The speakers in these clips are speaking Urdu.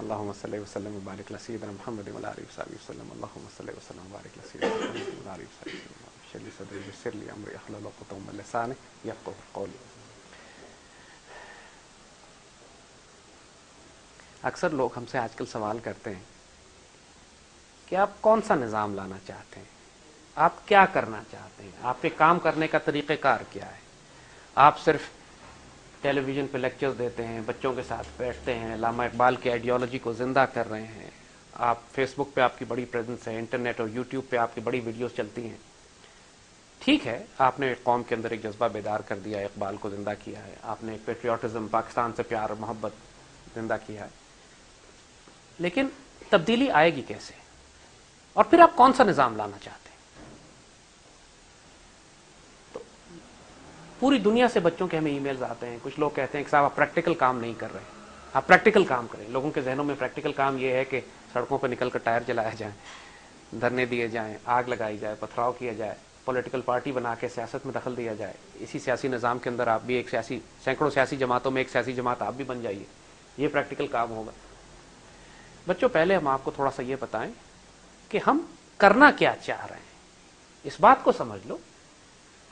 اللهم صل وسلم وبارك على سيدنا محمد وعلى اله وصحبه وسلم. اللهم صل وسلم وبارك على سيدنا محمد وعلى اله وصحبه وسلم. اشهد ان لا اله الا الله ويسر لي امري احلل عقدة من لساني يفقهوا قولي. اکثر لوگ ہم سے آج کل سوال کرتے ہیں کہ آپ کون سا نظام لانا چاہتے ہیں، آپ کیا کرنا چاہتے ہیں، آپ کے کام کرنے کا طریقہ کار کیا ہے. آپ صرف ٹیلی ویژن پہ لیکچرز دیتے ہیں، بچوں کے ساتھ بیٹھتے ہیں، علامہ اقبال کی آئیڈیالوجی کو زندہ کر رہے ہیں، آپ فیس بک پہ آپ کی بڑی پریزنس ہے، انٹرنیٹ اور یوٹیوب پہ آپ کی بڑی ویڈیوز چلتی ہیں. ٹھیک ہے، آپ نے ایک قوم کے اندر ایک جذبہ بیدار کر دیا ہے، اقبال کو زندہ کیا ہے، آپ نے ایک پیٹریوٹزم، پاکستان سے پیار اور محبت زندہ کیا ہے. لیکن تبدیلی آئے گی کیسے؟ اور پھر آپ کون سا نظام لانا چاہتے ہیں؟ پوری دنیا سے بچوں کے ہمیں ای میلز آتے ہیں. کچھ لوگ کہتے ہیں کہ صاحب آپ پریکٹیکل کام نہیں کر رہے، آپ پریکٹیکل کام کریں. لوگوں کے ذہنوں میں پریکٹیکل کام یہ ہے کہ سڑکوں پہ نکل کر ٹائر جلائے جائیں، دھرنے دیے جائیں، آگ لگائی جائے، پتھراؤ کیا جائے، پولیٹیکل پارٹی بنا کے سیاست میں دخل دیا جائے. اسی سیاسی نظام کے اندر آپ بھی ایک سینکڑوں سیاسی جماعتوں میں ایک سیاسی جماعت آپ بھی بن جائیے، یہ پریکٹیکل کام ہوگا. بچوں، پہلے ہم آپ کو تھوڑا سا یہ بتائیں کہ ہم کرنا کیا چاہ رہے ہیں. اس بات کو سمجھ لو،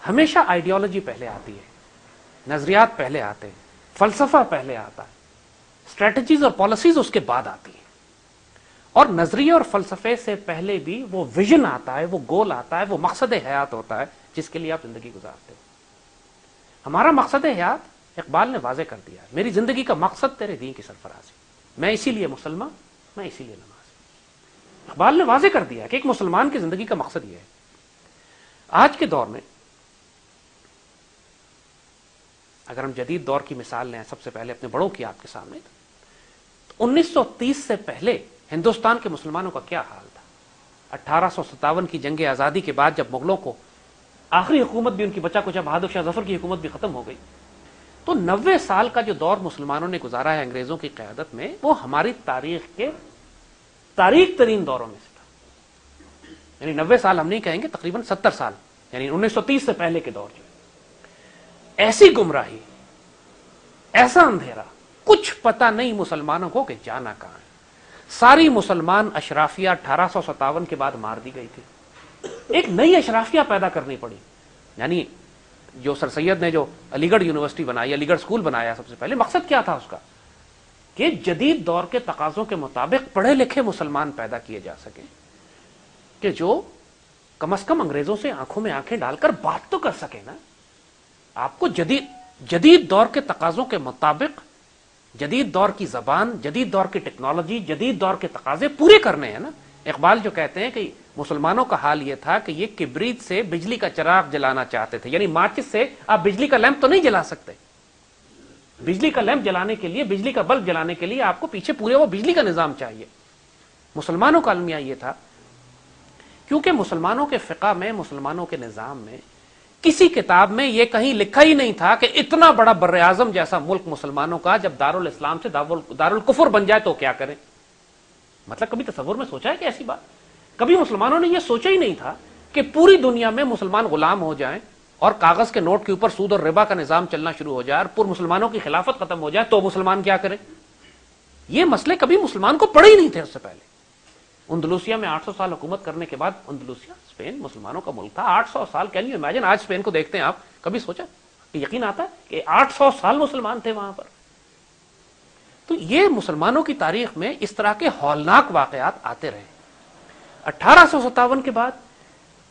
ہمیشہ آئیڈیالوجی پہلے آتی ہے، نظریات پہلے آتے ہیں، فلسفہ پہلے آتا ہے، اسٹریٹجیز اور پالیسیز اس کے بعد آتی ہیں. اور نظریے اور فلسفے سے پہلے بھی وہ ویژن آتا ہے، وہ گول آتا ہے، وہ مقصد حیات ہوتا ہے جس کے لیے آپ زندگی گزارتے ہو. ہمارا مقصد حیات اقبال نے واضح کر دیا ہے، میری زندگی کا مقصد تیرے دین کی سرفرازی، میں اسی لیے مسلمان، میں اسی لیے نماز. اقبال نے واضح کر دیا کہ ایک مسلمان کی زندگی کا مقصد یہ ہے. آج کے دور میں اگر ہم جدید دور کی مثال لیں، سب سے پہلے اپنے بڑوں کی آپ کے سامنے، تو 1930 سے پہلے ہندوستان کے مسلمانوں کا کیا حال تھا. 1857 کی جنگ آزادی کے بعد جب مغلوں کو آخری حکومت بھی ان کی بچا کچا بہادر شاہ ظفر کی حکومت بھی ختم ہو گئی، تو 90 سال کا جو دور مسلمانوں نے گزارا ہے انگریزوں کی قیادت میں، وہ ہماری تاریخ کے تاریخ ترین دوروں میں سے تھا. یعنی 90 سال ہم نہیں کہیں گے، تقریباً 70 سال، یعنی 1930 سے پہلے کے دور جو ہے. ایسی گمراہی، ایسا اندھیرا، کچھ پتہ نہیں مسلمانوں کو کہ جانا کہاں ہے. ساری مسلمان اشرافیہ 1857 کے بعد مار دی گئی تھی. ایک نئی اشرافیہ پیدا کرنی پڑی. یعنی جو سر سید نے جو علی گڑھ یونیورسٹی بنائی، علی گڑھ اسکول بنایا، سب سے پہلے مقصد کیا تھا اس کا؟ کہ جدید دور کے تقاضوں کے مطابق پڑھے لکھے مسلمان پیدا کیے جا سکیں، کہ جو کم از کم انگریزوں سے آنکھوں میں آنکھیں ڈال کر بات تو کر سکے نا. آپ کو جدید دور کے تقاضوں کے مطابق جدید دور کی زبان، جدید دور کی ٹیکنالوجی، جدید دور کے تقاضے پورے کرنے ہیں نا. اقبال جو کہتے ہیں کہ مسلمانوں کا حال یہ تھا کہ یہ کبریت سے بجلی کا چراغ جلانا چاہتے تھے. یعنی ماچس سے آپ بجلی کا لیمپ تو نہیں جلا سکتے. بجلی کا لیمپ جلانے کے لیے، بجلی کا بلب جلانے کے لیے آپ کو پیچھے پورے وہ بجلی کا نظام چاہیے. مسلمانوں کا المیہ یہ تھا، کیونکہ مسلمانوں کے فقہ میں، مسلمانوں کے نظام میں کسی کتاب میں یہ کہیں لکھا ہی نہیں تھا کہ اتنا بڑا بر اعظم جیسا ملک مسلمانوں کا جب دارالاسلام سے دارالکفر بن جائے تو کیا کریں. مطلب کبھی تصور میں سوچا ہے کہ ایسی بات؟ کبھی مسلمانوں نے یہ سوچا ہی نہیں تھا کہ پوری دنیا میں مسلمان غلام ہو جائیں اور کاغذ کے نوٹ کے اوپر سود اور ربا کا نظام چلنا شروع ہو جائے اور پور مسلمانوں کی خلافت ختم ہو جائے تو مسلمان کیا کریں. یہ مسئلے کبھی مسلمان کو پڑے ہی نہیں تھے اس سے پہلے. اندلوسیا میں 800 سال حکومت کرنے کے بعد، اندلوسیا اسپین مسلمانوں کا ملک تھا، 800 سال. Can you imagine? آج اسپین کو دیکھتے ہیں آپ، کبھی سوچا کہ یقین آتا ہے کہ 800 سال مسلمان تھے وہاں پر؟ تو یہ مسلمانوں کی تاریخ میں اس طرح کے ہولناک واقعات آتے رہے. 1857 کے بعد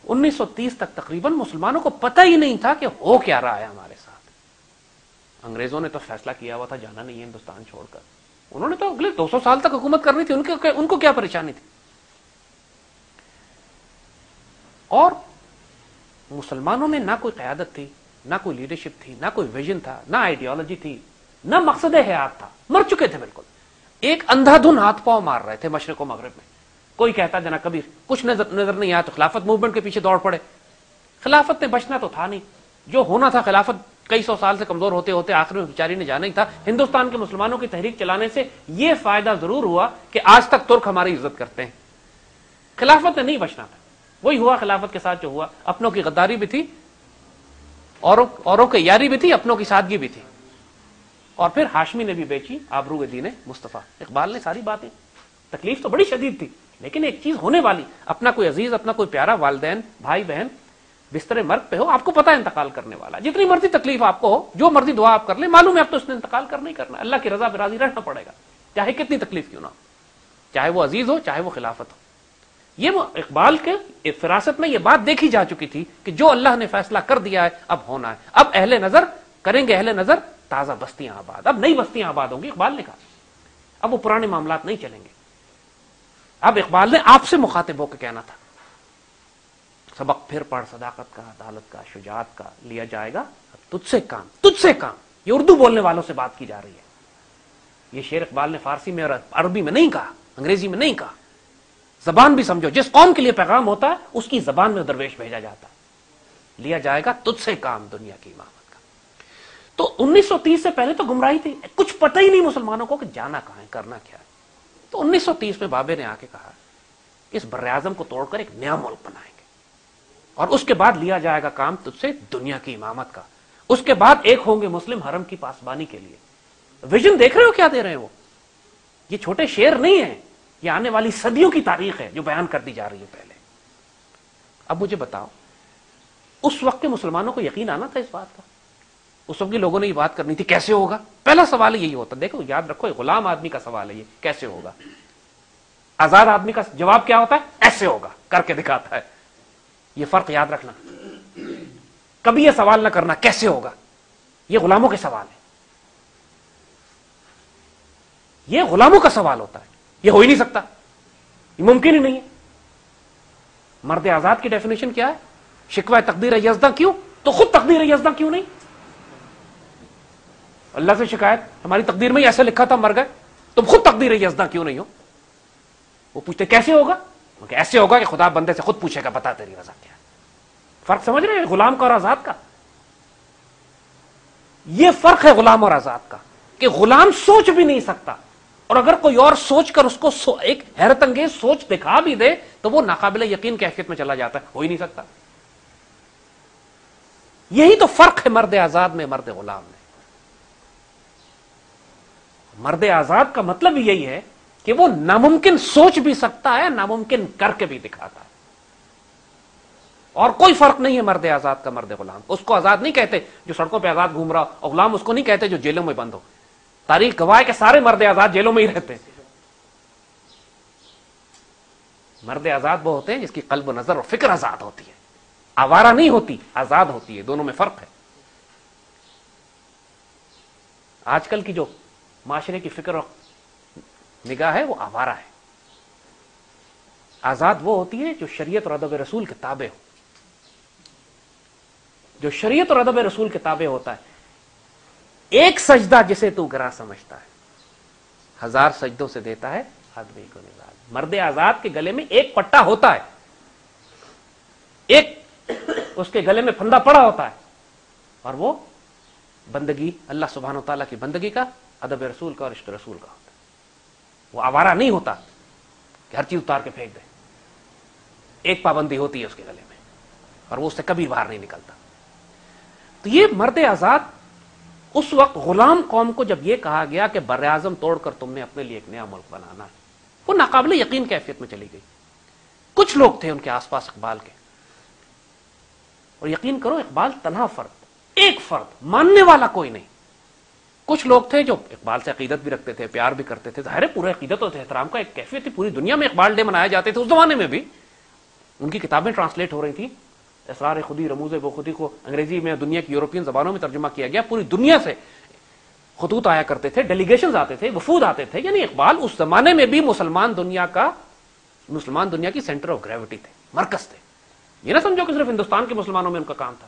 1930 تک تقریباً مسلمانوں کو پتہ ہی نہیں تھا کہ ہو کیا رہا ہے ہمارے ساتھ. انگریزوں نے تو فیصلہ کیا ہوا تھا جانا نہیں ہے ہندوستان چھوڑ کر. انہوں نے تو اگلے 200 سال تک حکومت کرنی تھی، ان کو کیا پریشانی تھی. اور مسلمانوں میں نہ کوئی قیادت تھی، نہ کوئی لیڈرشپ تھی، نہ کوئی ویژن تھا، نہ آئیڈیالوجی تھی، نہ مقصد حیات تھا. مر چکے تھے بالکل. ایک اندھا دھن ہاتھ پاؤں مار رہے تھے مشرق و مغرب میں. کوئی کہتا جناب کبھی کچھ نظر نہیں آیا تو خلافت موومنٹ کے پیچھے دوڑ پڑے. خلافت نے بچنا تو تھا نہیں، جو ہونا تھا خلافت کئی سو سال سے کمزور ہوتے ہوتے آخر میں بیچاری نے جانا ہی تھا. ہندوستان کے مسلمانوں کی تحریک چلانے سے یہ فائدہ ضرور ہوا کہ آج تک ترک ہماری عزت کرتے ہیں. خلافت نے نہیں بچنا تھا. وہی ہوا خلافت کے ساتھ جو ہوا. اپنوں کی غداری بھی تھی، اوروں کی یاری بھی تھی، اپنوں کی سادگی بھی تھی. اور پھر ہاشمی نے بھی بیچی آبرو دین مصطفیٰ. اقبال نے ساری باتیں, تکلیف تو بڑی شدید تھی, لیکن ایک چیز ہونے والی, اپنا کوئی عزیز, اپنا کوئی پیارا, والدین, بھائی بہن بستر مرگ پہ ہو, آپ کو پتا ہے انتقال کرنے والا, جتنی مرضی تکلیف آپ کو ہو, جو مرضی دعا آپ کر لیں, معلوم ہے اب تو اس نے انتقال کرنا ہی کرنا, اللہ کی رضا پہ راضی رہنا پڑے گا, چاہے کتنی تکلیف کیوں نہ ہو, چاہے وہ عزیز ہو, چاہے وہ خلافت ہو. یہ اقبال کے فراست میں یہ بات دیکھی جا چکی تھی کہ جو اللہ نے فیصلہ کر دیا ہے اب ہونا ہے. اب اہل نظر کریں گے, اہل نظر تازہ بستیاں آباد, اب نئی بستیاں آباد ہوں گی. اقبال نے کہا اب وہ پرانے معاملات نہیں چلیں گے. اب اقبال نے آپ سے مخاطب ہو کے کہنا تھا, سبق پھر پڑھ صداقت کا, عدالت کا, شجاعت کا, لیا جائے گا اب تجھ سے کام, تجھ سے کام. یہ اردو بولنے والوں سے بات کی جا رہی ہے. یہ شعر اقبال نے فارسی میں اور عربی میں نہیں کہا, انگریزی میں نہیں کہا. زبان بھی سمجھو, جس قوم کے لیے پیغام ہوتا ہے اس کی زبان میں درویش بھیجا جاتا ہے. لیا جائے گا تجھ سے کام دنیا کی امامت کا. تو 1930 سے پہلے تو گمراہی تھی, کچھ پتہ ہی نہیں مسلمانوں کو کہ جانا کہاں ہے, کرنا کیا ہے. تو 1930 میں بابے نے آ کے کہا اس بر اعظم کو توڑ کر ایک نیا ملک بنائیں گے, اور اس کے بعد لیا جائے گا کام تجھ سے دنیا کی امامت کا. اس کے بعد ایک ہوں گے مسلم حرم کی پاسبانی کے لیے. ویژن دیکھ رہے ہو کیا دے رہے ہیں وہ؟ یہ چھوٹے شعر نہیں ہیں, یہ آنے والی صدیوں کی تاریخ ہے جو بیان کر دی جا رہی ہے پہلے. اب مجھے بتاؤ, اس وقت کے مسلمانوں کو یقین آنا تھا اس بات کا؟ اس وقت کے لوگوں نے یہ بات کرنی تھی کیسے ہوگا؟ پہلا سوال یہی ہوتا. دیکھو یاد رکھو, غلام آدمی کا سوال ہے یہ, کیسے ہوگا. آزاد آدمی کا جواب کیا ہوتا ہے؟ ایسے ہوگا, کر کے دکھاتا ہے. یہ فرق یاد رکھنا, کبھی یہ سوال نہ کرنا کیسے ہوگا, یہ غلاموں کے سوال ہے, یہ غلاموں کا سوال ہوتا ہے. یہ ہو ہی نہیں سکتا, یہ ممکن ہی نہیں ہے. مرد آزاد کی ڈیفینیشن کیا ہے؟ شکوہ تقدیر یزداں کیوں؟ تو خود تقدیر یزداں کیوں نہیں؟ اللہ سے شکایت, ہماری تقدیر میں ہی ایسے لکھا تھا مر گئے, تم خود تقدیر یزداں کیوں نہیں ہو؟ وہ پوچھتے کیسے ہوگا؟ ایسے ہوگا کہ خدا بندے سے خود پوچھے گا بتا تیری رضا کیا ہے. فرق سمجھ رہے ہیں غلام کا اور آزاد کا؟ یہ فرق ہے غلام اور آزاد کا, کہ غلام سوچ بھی نہیں سکتا, اور اگر کوئی اور سوچ کر اس کو ایک حیرت انگیز سوچ دکھا بھی دے تو وہ ناقابل یقین کیفیت میں چلا جاتا ہے, ہو ہی نہیں سکتا. یہی تو فرق ہے مرد آزاد میں مرد غلام میں. مرد آزاد کا مطلب یہی ہے کہ وہ ناممکن سوچ بھی سکتا ہے, ناممکن کر کے بھی دکھاتا ہے. اور کوئی فرق نہیں ہے مرد آزاد کا مرد غلام. اس کو آزاد نہیں کہتے جو سڑکوں پہ آزاد گھوم رہا, اور غلام اس کو نہیں کہتے جو جیلوں میں بند ہو. تاریخ گواہ ہے کہ سارے مرد آزاد جیلوں میں ہی رہتے ہیں. مرد آزاد وہ ہوتے ہیں جس کی قلب و نظر اور فکر آزاد ہوتی ہے, آوارہ نہیں ہوتی, آزاد ہوتی ہے. دونوں میں فرق ہے. آج کل کی جو معاشرے کی فکر اور نگاہ ہے وہ آوارہ ہے. آزاد وہ ہوتی ہے جو شریعت اور ادب رسول کے تابع ہو. جو شریعت اور ادب رسول کے تابع ہوتا ہے. ایک سجدہ جسے تو گرا سمجھتا ہے, 1000 سجدوں سے دیتا ہے آدمی کو نظام. مرد آزاد کے گلے میں ایک پٹا ہوتا ہے, ایک اس کے گلے میں پھندا پڑا ہوتا ہے, اور وہ بندگی اللہ سبحانہ و تعالیٰ کی بندگی کا, ادب رسول کا اور عشق رسول کا ہوتا ہے. وہ آوارہ نہیں ہوتا کہ ہر چیز اتار کے پھینک دے. ایک پابندی ہوتی ہے اس کے گلے میں, اور وہ اس سے کبھی باہر نہیں نکلتا. تو یہ مرد آزاد اس وقت غلام قوم کو جب یہ کہا گیا کہ بر اعظم توڑ کر تم نے اپنے لیے ایک نیا ملک بنانا, وہ ناقابل یقین کیفیت میں چلی گئی. کچھ لوگ تھے ان کے آس پاس اقبال کے, اور یقین کرو اقبال تنہا فرد, ایک فرد, ماننے والا کوئی نہیں. کچھ لوگ تھے جو اقبال سے عقیدت بھی رکھتے تھے, پیار بھی کرتے تھے. ظاہر ہے پورے عقیدت اور احترام کا ایک کیفیت تھی. پوری دنیا میں اقبال ڈے منائے جاتے تھے اس زمانے میں بھی. ان کی کتابیں ٹرانسلیٹ ہو رہی تھیں. اسرار خودی, رموز وہ خودی کو انگریزی میں دنیا کی یورپین زبانوں میں ترجمہ کیا گیا. پوری دنیا سے خطوط آیا کرتے تھے, ڈیلیگیشنز آتے تھے, وفود آتے تھے. یعنی اقبال اس زمانے میں بھی مسلمان دنیا کی سینٹر آف گریوٹی تھے, مرکز تھے. یہ نہ سمجھو کہ صرف ہندوستان کے مسلمانوں میں ان کا کام تھا.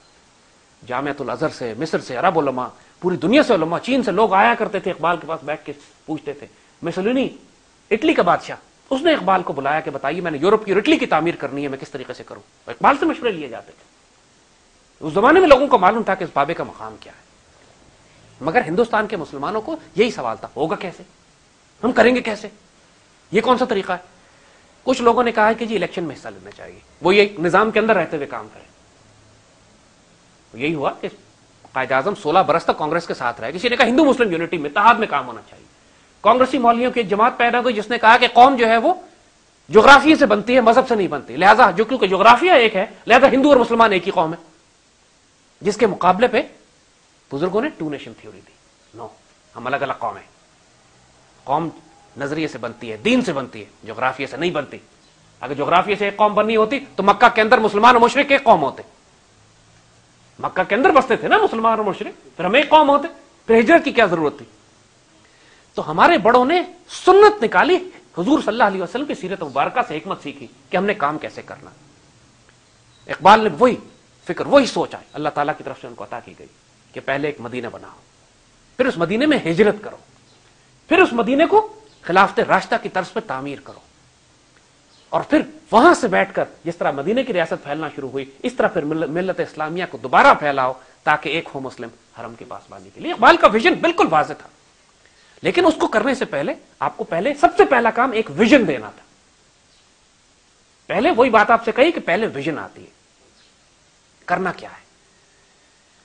جامعۃ الازہر سے, مصر سے, عرب علماء, پوری دنیا سے علماء, چین سے لوگ آیا کرتے تھے اقبال کے پاس بیٹھ کے پوچھتے تھے. میسولینی اٹلی کا بادشاہ, اس نے اقبال کو بلایا کہ بتائیے میں نے یورپ کی اور اٹلی کی تعمیر کرنی ہے, میں کس طریقے سے کروں. اقبال سے مشورے لیے جاتے تھے. اس زمانے میں لوگوں کو معلوم تھا کہ اس بابے کا مقام کیا ہے. مگر ہندوستان کے مسلمانوں کو یہی سوال تھا, ہوگا کیسے, ہم کریں گے کیسے, یہ کون سا طریقہ ہے. کچھ لوگوں نے کہا کہ جی الیکشن میں حصہ لینا چاہیے, وہ یہ نظام کے اندر رہتے ہوئے کام کریں. یہی ہوا کہ قائد اعظم 16 برس تک کانگریس کے ساتھ رہے. کسی نے کہا ہندو مسلم یونٹی میں اتحاد میں کام ہونا چاہیے. کانگریسی مولویوں کی ایک جماعت پیدا ہوئی جس نے کہا کہ قوم جو ہے وہ جغرافیے سے بنتی ہے, مذہب سے نہیں بنتی, لہذا جو کیونکہ جغرافیہ ایک ہے لہذا ہندو اور مسلمان ایک ہی قوم ہے. جس کے مقابلے پہ بزرگوں نے 2 نیشن تھیوری دی. نو, ہم الگ الگ قوم ہیں. قوم نظریے سے بنتی ہے, دین سے بنتی ہے, جغرافیے سے نہیں بنتی. اگر جغرافیے سے ایک قوم بننی ہوتی تو مکہ کے اندر مسلمان اور مشرک ایک قوم ہوتے. مکہ کے اندر بستے تھے نا مسلمان اور مشرک, پھر ہم ایک قوم ہوتے, پھر ہجرت کی کیا ضرورت تھی؟ تو ہمارے بڑوں نے سنت نکالی, حضور صلی اللہ علیہ وسلم کی سیرت مبارکہ سے حکمت سیکھی کہ ہم نے کام کیسے کرنا. اقبال نے وہی فکر, وہی سوچ آئی, اللہ تعالیٰ کی طرف سے ان کو عطا کی گئی کہ پہلے ایک مدینہ بناؤ, پھر اس مدینے میں ہجرت کرو, پھر اس مدینے کو خلافت راشدہ کی طرز پہ تعمیر کرو, اور پھر وہاں سے بیٹھ کر جس طرح مدینے کی ریاست پھیلنا شروع ہوئی اس طرح پھر ملت اسلامیہ کو دوبارہ پھیلاؤ تاکہ ایک ہو مسلم حرم کے پاسبانی کے لیے. اقبال کا ویژن بالکل واضح تھا, لیکن اس کو کرنے سے پہلے آپ کو سب سے پہلا کام ایک ویژن دینا تھا. پہلے وہی بات آپ سے کہی کہ پہلے ویژن آتی ہے. کرنا کیا ہے؟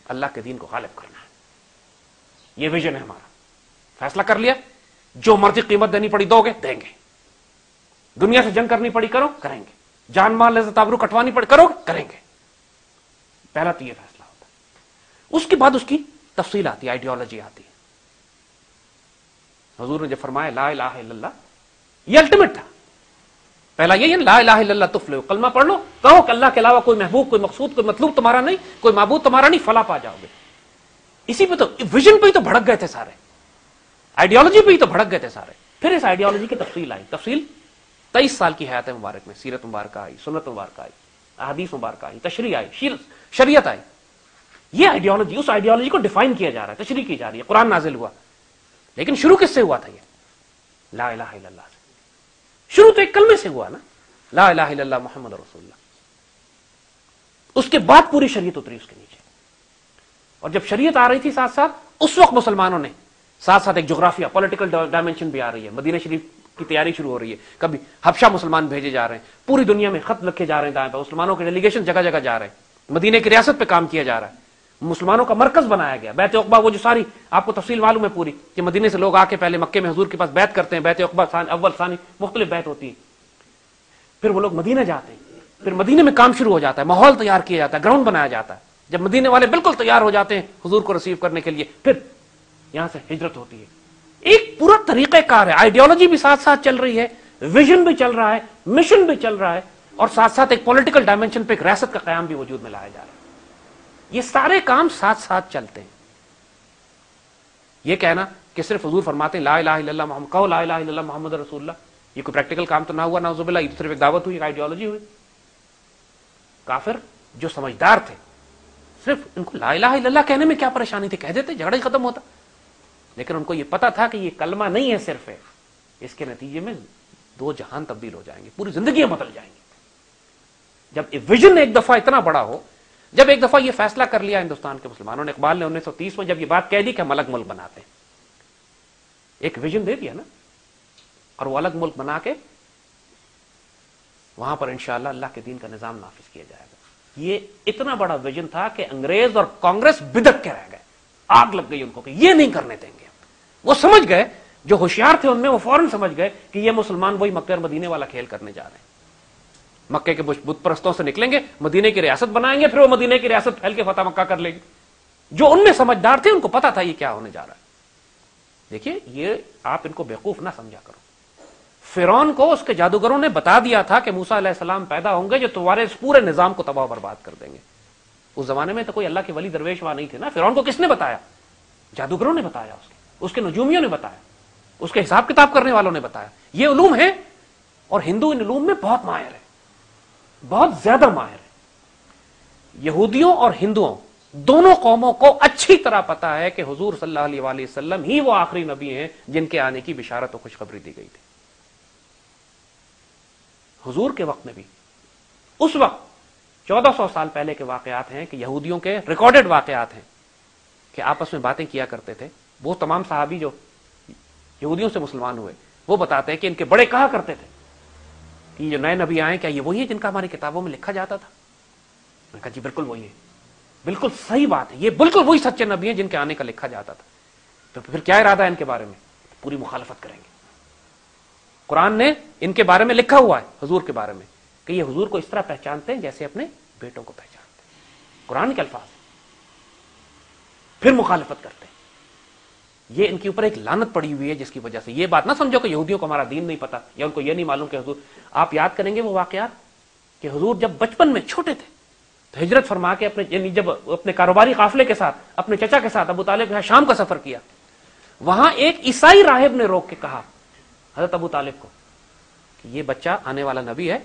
اللہ کے دین کو غالب کرنا ہے. یہ ویژن ہے ہمارا. فیصلہ کر لیا, جو مرضی قیمت دینی پڑی دو گے, دیں گے. دنیا سے جنگ کرنی پڑی کرو, کریں گے. جان مال عزت آبرو کٹوانی پڑی کرو, کریں گے. پہلا تو یہ فیصلہ ہوتا ہے. اس کے بعد اس کی تفصیل آتی ہے, آئیڈیالوجی آتی ہے. حضور نے جو فرمایا لا الہ الا اللہ, یہ الٹیمیٹ تھا. پہلا یہی ہے لا الہ الا اللہ تفلحوا, کلمہ پڑھ لو, کہو کہ اللہ کے علاوہ کوئی محبوب, کوئی مقصود, کوئی مطلوب تمہارا نہیں, کوئی معبود تمہارا نہیں, فلاح پا جاؤ گے. اسی پہ تو ویژن پہ ہی تو بھڑک گئے تھے سارے, آئیڈیالوجی پہ ہی تو بھڑک گئے تھے سارے. پھر اس آئیڈیالوجی کی تفصیل آئی. تفصیل 23 سال کی حیات مبارک میں سیرت مبارکہ آئی, سنت مبارکہ آئی, احادیث مبارکہ آئی, تشریح آئی, شریعت آئی. یہ آئیڈیالوجی, اس آئیڈیالوجی کو ڈیفائن کیا جا رہا ہے, تشریح کی جا رہی ہے. قرآن نازل ہوا, لیکن شروع کس سے ہوا تھا؟ یہ لا الہ الا اللہ سے. شروع تو ایک کلمے سے ہوا نا, لا الہ الا اللہ محمد رسول اللہ. اس کے بعد پوری شریعت اتری اس کے نیچے. اور جب شریعت آ رہی تھی ساتھ ساتھ, اس وقت مسلمانوں نے ساتھ ساتھ ایک جغرافیہ, پولیٹیکل ڈائمنشن بھی آ رہی ہے. مدینہ شریف کی تیاری شروع ہو رہی ہے. کبھی حبشہ مسلمان بھیجے جا رہے ہیں, پوری دنیا میں خط لکھے جا رہے ہیں دائیں پہ, مسلمانوں کے ڈیلیگیشن جگہ جگہ جا رہے ہیں. مدینہ کی ریاست پہ کام کیا جا رہا ہے. مسلمانوں کا مرکز بنایا گیا. بیت عقبہ, وہ جو ساری آپ کو تفصیل معلوم ہے پوری, کہ مدینے سے لوگ آ کے پہلے مکے میں حضور کے پاس بیعت کرتے ہیں. بیت عقبہ اول ثانی مختلف بیعت ہوتی ہے. پھر وہ لوگ مدینہ جاتے ہیں, پھر مدینے میں کام شروع ہو جاتا ہے, ماحول تیار کیا جاتا ہے, گراؤنڈ بنایا جاتا ہے. جب مدینے والے بالکل تیار ہو جاتے ہیں حضور کو ریسیو کرنے کے لیے, پھر یہاں سے ہجرت ہوتی ہے. ایک پورا طریقہ کار ہے. آئیڈیالوجی بھی ساتھ ساتھ چل رہی ہے, ویژن بھی چل رہا ہے, مشن بھی چل رہا ہے, اور ساتھ ساتھ ایک پولیٹیکل ڈائمنشن پہ ایک ریاست کا قیام بھی وجود میں لایا جا رہا ہے. یہ سارے کام ساتھ ساتھ چلتے ہیں. یہ کہنا کہ صرف حضور فرماتے ہیں لا الہ الا اللہ محمد, کہو لا الہ الا اللہ محمد رسول اللہ, یہ کوئی پریکٹیکل کام تو نہ ہوا, نعوذ باللہ. یہ تو صرف ایک دعوت ہوئی, ایک آئیڈیالوجی ہوئی. کافر جو سمجھدار تھے, صرف ان کو لا الہ الا اللہ کہنے میں کیا پریشانی تھی, کہہ دیتے, جھگڑا ہی ختم ہوتا. لیکن ان کو یہ پتا تھا کہ یہ کلمہ نہیں ہے صرف ہے, اس کے نتیجے میں 2 جہان تبدیل ہو جائیں گے, پوری زندگیاں بدل جائیں گی. جب ویژن ایک دفعہ اتنا بڑا ہو, جب ایک دفعہ یہ فیصلہ کر لیا ہندوستان کے مسلمانوں نے, اقبال نے 1930 میں جب یہ بات کہہ دی کہ ہم الگ ملک بناتے ہیں, ایک ویژن دے دیا نا, اور وہ الگ ملک بنا کے وہاں پر انشاءاللہ اللہ کے دین کا نظام نافذ کیا جائے گا. یہ اتنا بڑا ویژن تھا کہ انگریز اور کانگریس بدک کے رہ گئے, آگ لگ گئی ان کو کہ یہ نہیں کرنے دیں گے. وہ سمجھ گئے, جو ہوشیار تھے ان میں, وہ فوراً سمجھ گئے کہ یہ مسلمان وہی مکہ اور مدینے والا کھیل کرنے جا رہے ہیں. مکے کے بت پرستوں سے نکلیں گے, مدینے کی ریاست بنائیں گے, پھر وہ مدینے کی ریاست پھیل کے فتح مکہ کر لیں گے. جو ان میں سمجھدار تھے ان کو پتا تھا یہ کیا ہونے جا رہا ہے. دیکھیے, یہ آپ ان کو بیوقوف نہ سمجھا کرو. فرعون کو اس کے جادوگروں نے بتا دیا تھا کہ موسیٰ علیہ السلام پیدا ہوں گے جو تمہارے اس پورے نظام کو تباہ و برباد کر دیں گے. اس زمانے میں تو کوئی اللہ کے ولی درویش وہاں نہیں تھے نا. فرعون کو کس نے بتایا؟ جادوگروں نے بتایا, اس کے نجومیوں نے بتایا, اس کے حساب کتاب کرنے والوں نے بتایا. یہ علوم ہے, اور ہندو ان علوم میں بہت ماہر ہے, بہت زیادہ ماہر ہے. یہودیوں اور ہندوؤں دونوں قوموں کو اچھی طرح پتا ہے کہ حضور صلی اللہ علیہ وآلہ وسلم ہی وہ آخری نبی ہیں جن کے آنے کی بشارت و خوشخبری دی گئی تھی. حضور کے وقت میں بھی, اس وقت 1400 سال پہلے کے واقعات ہیں کہ یہودیوں کے ریکارڈڈ واقعات ہیں کہ آپس میں باتیں کیا کرتے تھے. وہ تمام صحابی جو یہودیوں سے مسلمان ہوئے وہ بتاتے ہیں کہ ان کے بڑے کہا کرتے تھے کہ جو نئے نبی آئے کیا یہ وہی ہے جن کا ہماری کتابوں میں لکھا جاتا تھا؟ میں نے کہا جی بالکل وہی ہے. بالکل صحیح بات ہے، یہ بالکل وہی سچے نبی ہیں جن کے آنے کا لکھا جاتا تھا. تو پھر کیا ارادہ ہے ان کے بارے میں؟ پوری مخالفت کریں گے. قرآن نے ان کے بارے میں لکھا ہوا ہے حضور کے بارے میں کہ یہ حضور کو اس طرح پہچانتے ہیں جیسے اپنے بیٹوں کو پہچانتے ہیں. قرآن کے الفاظ ہیں. پھر مخالفت کرتے ہیں. یہ ان کے اوپر ایک لعنت پڑی ہوئی ہے جس کی وجہ سے یہ بات نہ سمجھو کہ یہودیوں کو ہمارا دین نہیں پتا یا ان کو یہ نہیں معلوم کہ حضور. آپ یاد کریں گے وہ واقعات کہ حضور جب بچپن میں چھوٹے تھے تو ہجرت فرما کے اپنے یعنی جب اپنے کاروباری قافلے کے ساتھ اپنے چچا کے ساتھ ابو طالب کے ساتھ شام کا سفر کیا، وہاں ایک عیسائی راہب نے روک کے کہا حضرت ابو طالب کو کہ یہ بچہ آنے والا نبی ہے،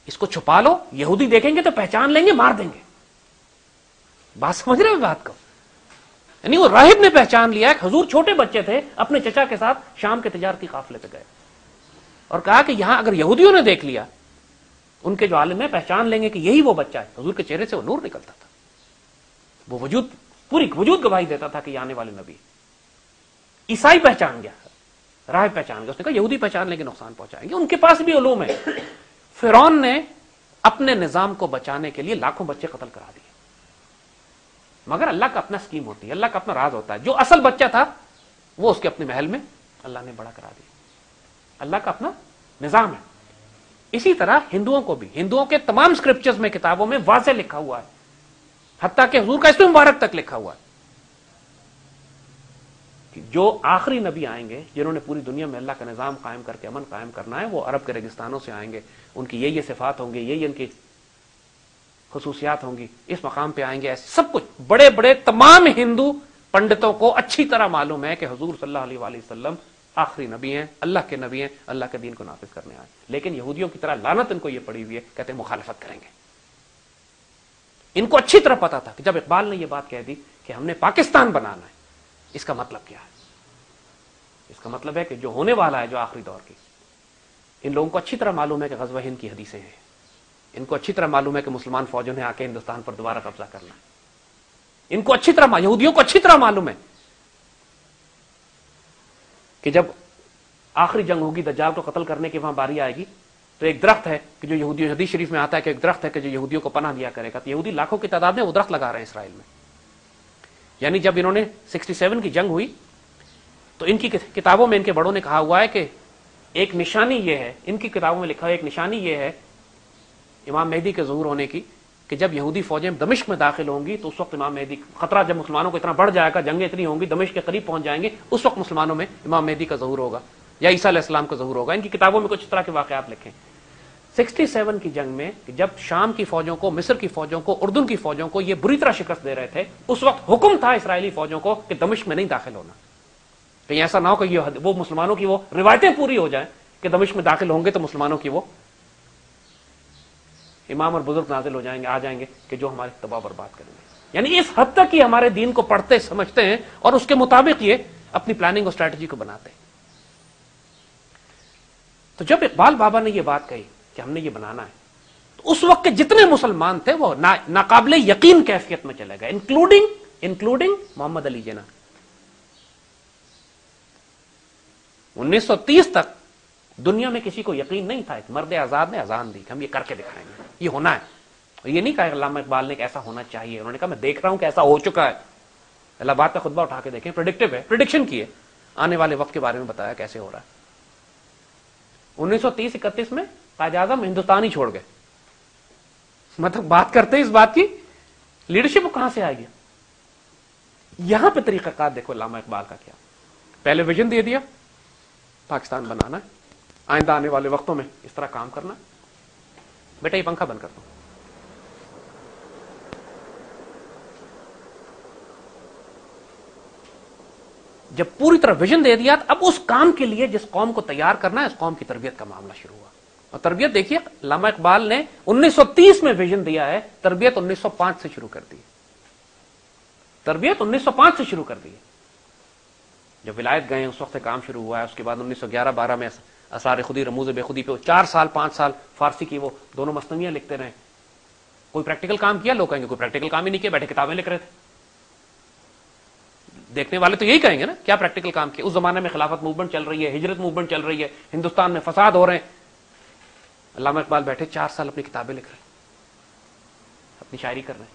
اس کو چھپا لو، یہودی دیکھیں گے تو پہچان لیں گے، مار دیں گے. بات سمجھ رہے ہیں بات کو؟ یعنی وہ راہب نے پہچان لیا کہ حضور چھوٹے بچے تھے، اپنے چچا کے ساتھ شام کے تجارتی قافلے پہ گئے اور کہا کہ یہاں اگر یہودیوں نے دیکھ لیا، ان کے جو عالم ہے پہچان لیں گے کہ یہی وہ بچہ ہے. حضور کے چہرے سے وہ نور نکلتا تھا، وہ وجود پوری وجود گواہی دیتا تھا کہ یہ آنے والے نبی. عیسائی پہچان گیا، راہب پہچان گیا، اس نے کہا یہودی پہچان لیں گے نقصان پہنچائیں گے، ان کے پاس بھی علوم ہے. فرعون نے اپنے نظام کو بچانے کے لیے لاکھوں بچے قتل کرا دیے، مگر اللہ کا اپنا اسکیم ہوتی ہے، اللہ کا اپنا راز ہوتا ہے. جو اصل بچہ تھا وہ اس کے اپنے محل میں اللہ نے بڑا کرا دیا. اللہ کا اپنا نظام ہے. اسی طرح ہندوؤں کو بھی، ہندوؤں کے تمام اسکرپچرز میں کتابوں میں واضح لکھا ہوا ہے، حتیٰ کہ حضور کا اسم مبارک تک لکھا ہوا ہے کہ جو آخری نبی آئیں گے جنہوں نے پوری دنیا میں اللہ کا نظام قائم کر کے امن قائم کرنا ہے، وہ عرب کے ریگستانوں سے آئیں گے. ان کی یہ صفات ہوں گی، یہ ان کی خصوصیات ہوں گی، اس مقام پہ آئیں گے. ایسے سب کچھ بڑے بڑے تمام ہندو پنڈتوں کو اچھی طرح معلوم ہے کہ حضور صلی اللہ علیہ وآلہ وسلم آخری نبی ہیں، اللہ کے نبی ہیں، اللہ کے دین کو نافذ کرنے آئے. لیکن یہودیوں کی طرح لعنت ان کو یہ پڑی ہوئی ہے، کہتے ہیں مخالفت کریں گے. ان کو اچھی طرح پتا تھا کہ جب اقبال نے یہ بات کہہ دی کہ ہم نے پاکستان بنانا ہے، اس کا مطلب کیا ہے؟ اس کا مطلب ہے کہ جو ہونے والا ہے، جو آخری دور کی، ان لوگوں کو اچھی طرح معلوم ہے کہ غزوہ ہند کی حدیثیں ہیں. ان کو اچھی طرح معلوم ہے کہ مسلمان فوجوں نے آ کے ہندوستان پر دوبارہ قبضہ کرنا ہے. ان کو اچھی طرح، یہودیوں کو اچھی طرح معلوم ہے کہ جب آخری جنگ ہوگی، دجال کو قتل کرنے کی وہاں باری آئے گی، تو ایک درخت ہے کہ جو یہودیوں، حدیث شریف میں آتا ہے کہ ایک درخت ہے کہ جو یہودیوں کو پناہ دیا کرے گا. تو یہودی لاکھوں کی تعداد میں وہ درخت لگا رہے ہیں اسرائیل میں. یعنی جب انہوں نے 67 کی جنگ ہوئی تو ان کی کتابوں میں ان کے بڑوں نے کہا ہوا ہے کہ ایک نشانی یہ ہے، ان کی کتابوں میں لکھا ہے ایک نشانی یہ ہے امام مہدی کے ظہور ہونے کی کہ جب یہودی فوجیں دمشق میں داخل ہوں گی تو اس وقت امام مہدی، خطرہ جب مسلمانوں کو اتنا بڑھ جائے گا، جنگیں اتنی ہوں گی، دمشق کے قریب پہنچ جائیں گے، اس وقت مسلمانوں میں امام مہدی کا ظہور ہوگا یا عیسیٰ علیہ السلام کا ظہور ہوگا. ان کی کتابوں میں کچھ اس طرح کے واقعات لکھیں. 67 کی جنگ میں جب شام کی فوجوں کو، مصر کی فوجوں کو، اردن کی فوجوں کو یہ بری طرح شکست دے رہے تھے، اس وقت حکم تھا اسرائیلی فوجوں کو کہ دمشق میں نہیں داخل ہونا. کہیں ایسا نہ ہو کہ یہ وہ مسلمانوں کی وہ روایتیں پوری ہو جائیں کہ دمشق میں داخل ہوں گے تو مسلمانوں کی وہ امام اور بزرگ نازل ہو جائیں گے، آ جائیں گے کہ جو ہماری تباہ برباد کریں گے. یعنی اس حد تک ہی ہمارے دین کو پڑھتے سمجھتے ہیں اور اس کے مطابق یہ اپنی پلاننگ اور اسٹریٹجی کو بناتے ہیں. تو جب اقبال بابا نے یہ بات کہی کہ ہم نے یہ بنانا ہے، تو اس وقت کے جتنے مسلمان تھے وہ ناقابل یقین کیفیت میں چلے گئے، انکلوڈنگ محمد علی جناح. 1930 تک دنیا میں کسی کو یقین نہیں تھا. ایک مرد آزاد نے اذان دی کہ ہم یہ کر کے دکھائیں گے، یہ ہونا ہے. اور یہ نہیں کہا علامہ اقبال نے کہ ایسا ہونا چاہیے، انہوں نے کہا میں دیکھ رہا ہوں کہ ایسا ہو چکا ہے. الہ آباد کا خطبہ اٹھا کے دیکھیں، پریڈکٹیو ہے، پریڈکشن کی ہے، آنے والے وقت کے بارے میں بتایا کیسے ہو رہا ہے. 1930-31 میں قائد اعظم ہندوستان ہی چھوڑ گئے. مطلب بات کرتے ہیں اس بات کی لیڈرشپ کہاں سے آئے گی. یہاں پہ طریقہ کار دیکھو علامہ اقبال کا کیا. پہلے ویژن دے دیا پاکستان بنانا ہے، آئندہ آنے والے وقتوں میں اس طرح کام کرنا. بیٹا یہ پنکھا بند کر دو. جب پوری طرح ویژن دے دیا اب اس کام کے لیے جس قوم کو تیار کرنا ہے اس قوم کی تربیت کا معاملہ شروع ہوا. اور تربیت دیکھیے علامہ اقبال نے 1930 میں ویژن دیا ہے، تربیت 1905 سے شروع کر دی. تربیت 1905 سے شروع کر دی. جب ولایت گئے اس وقت سے کام شروع ہوا ہے. اس کے بعد 1911-12 میں اسرار خودی، رموز بے خودی پہ 4 سال 5 سال فارسی کی وہ دونوں مثنویاں لکھتے رہے. کوئی پریکٹیکل کام کیا؟ لوگ کہیں گے کوئی پریکٹیکل کام ہی نہیں کیا، بیٹھے کتابیں لکھ رہے تھے. دیکھنے والے تو یہی کہیں گے نا، کیا پریکٹیکل کام کیا؟ اس زمانے میں خلافت موومنٹ چل رہی ہے، ہجرت موومنٹ چل رہی ہے، ہندوستان میں فساد ہو رہے ہیں. علامہ اقبال بیٹھے 4 سال اپنی کتابیں لکھ رہے ہیں، اپنی شاعری کر رہے ہیں.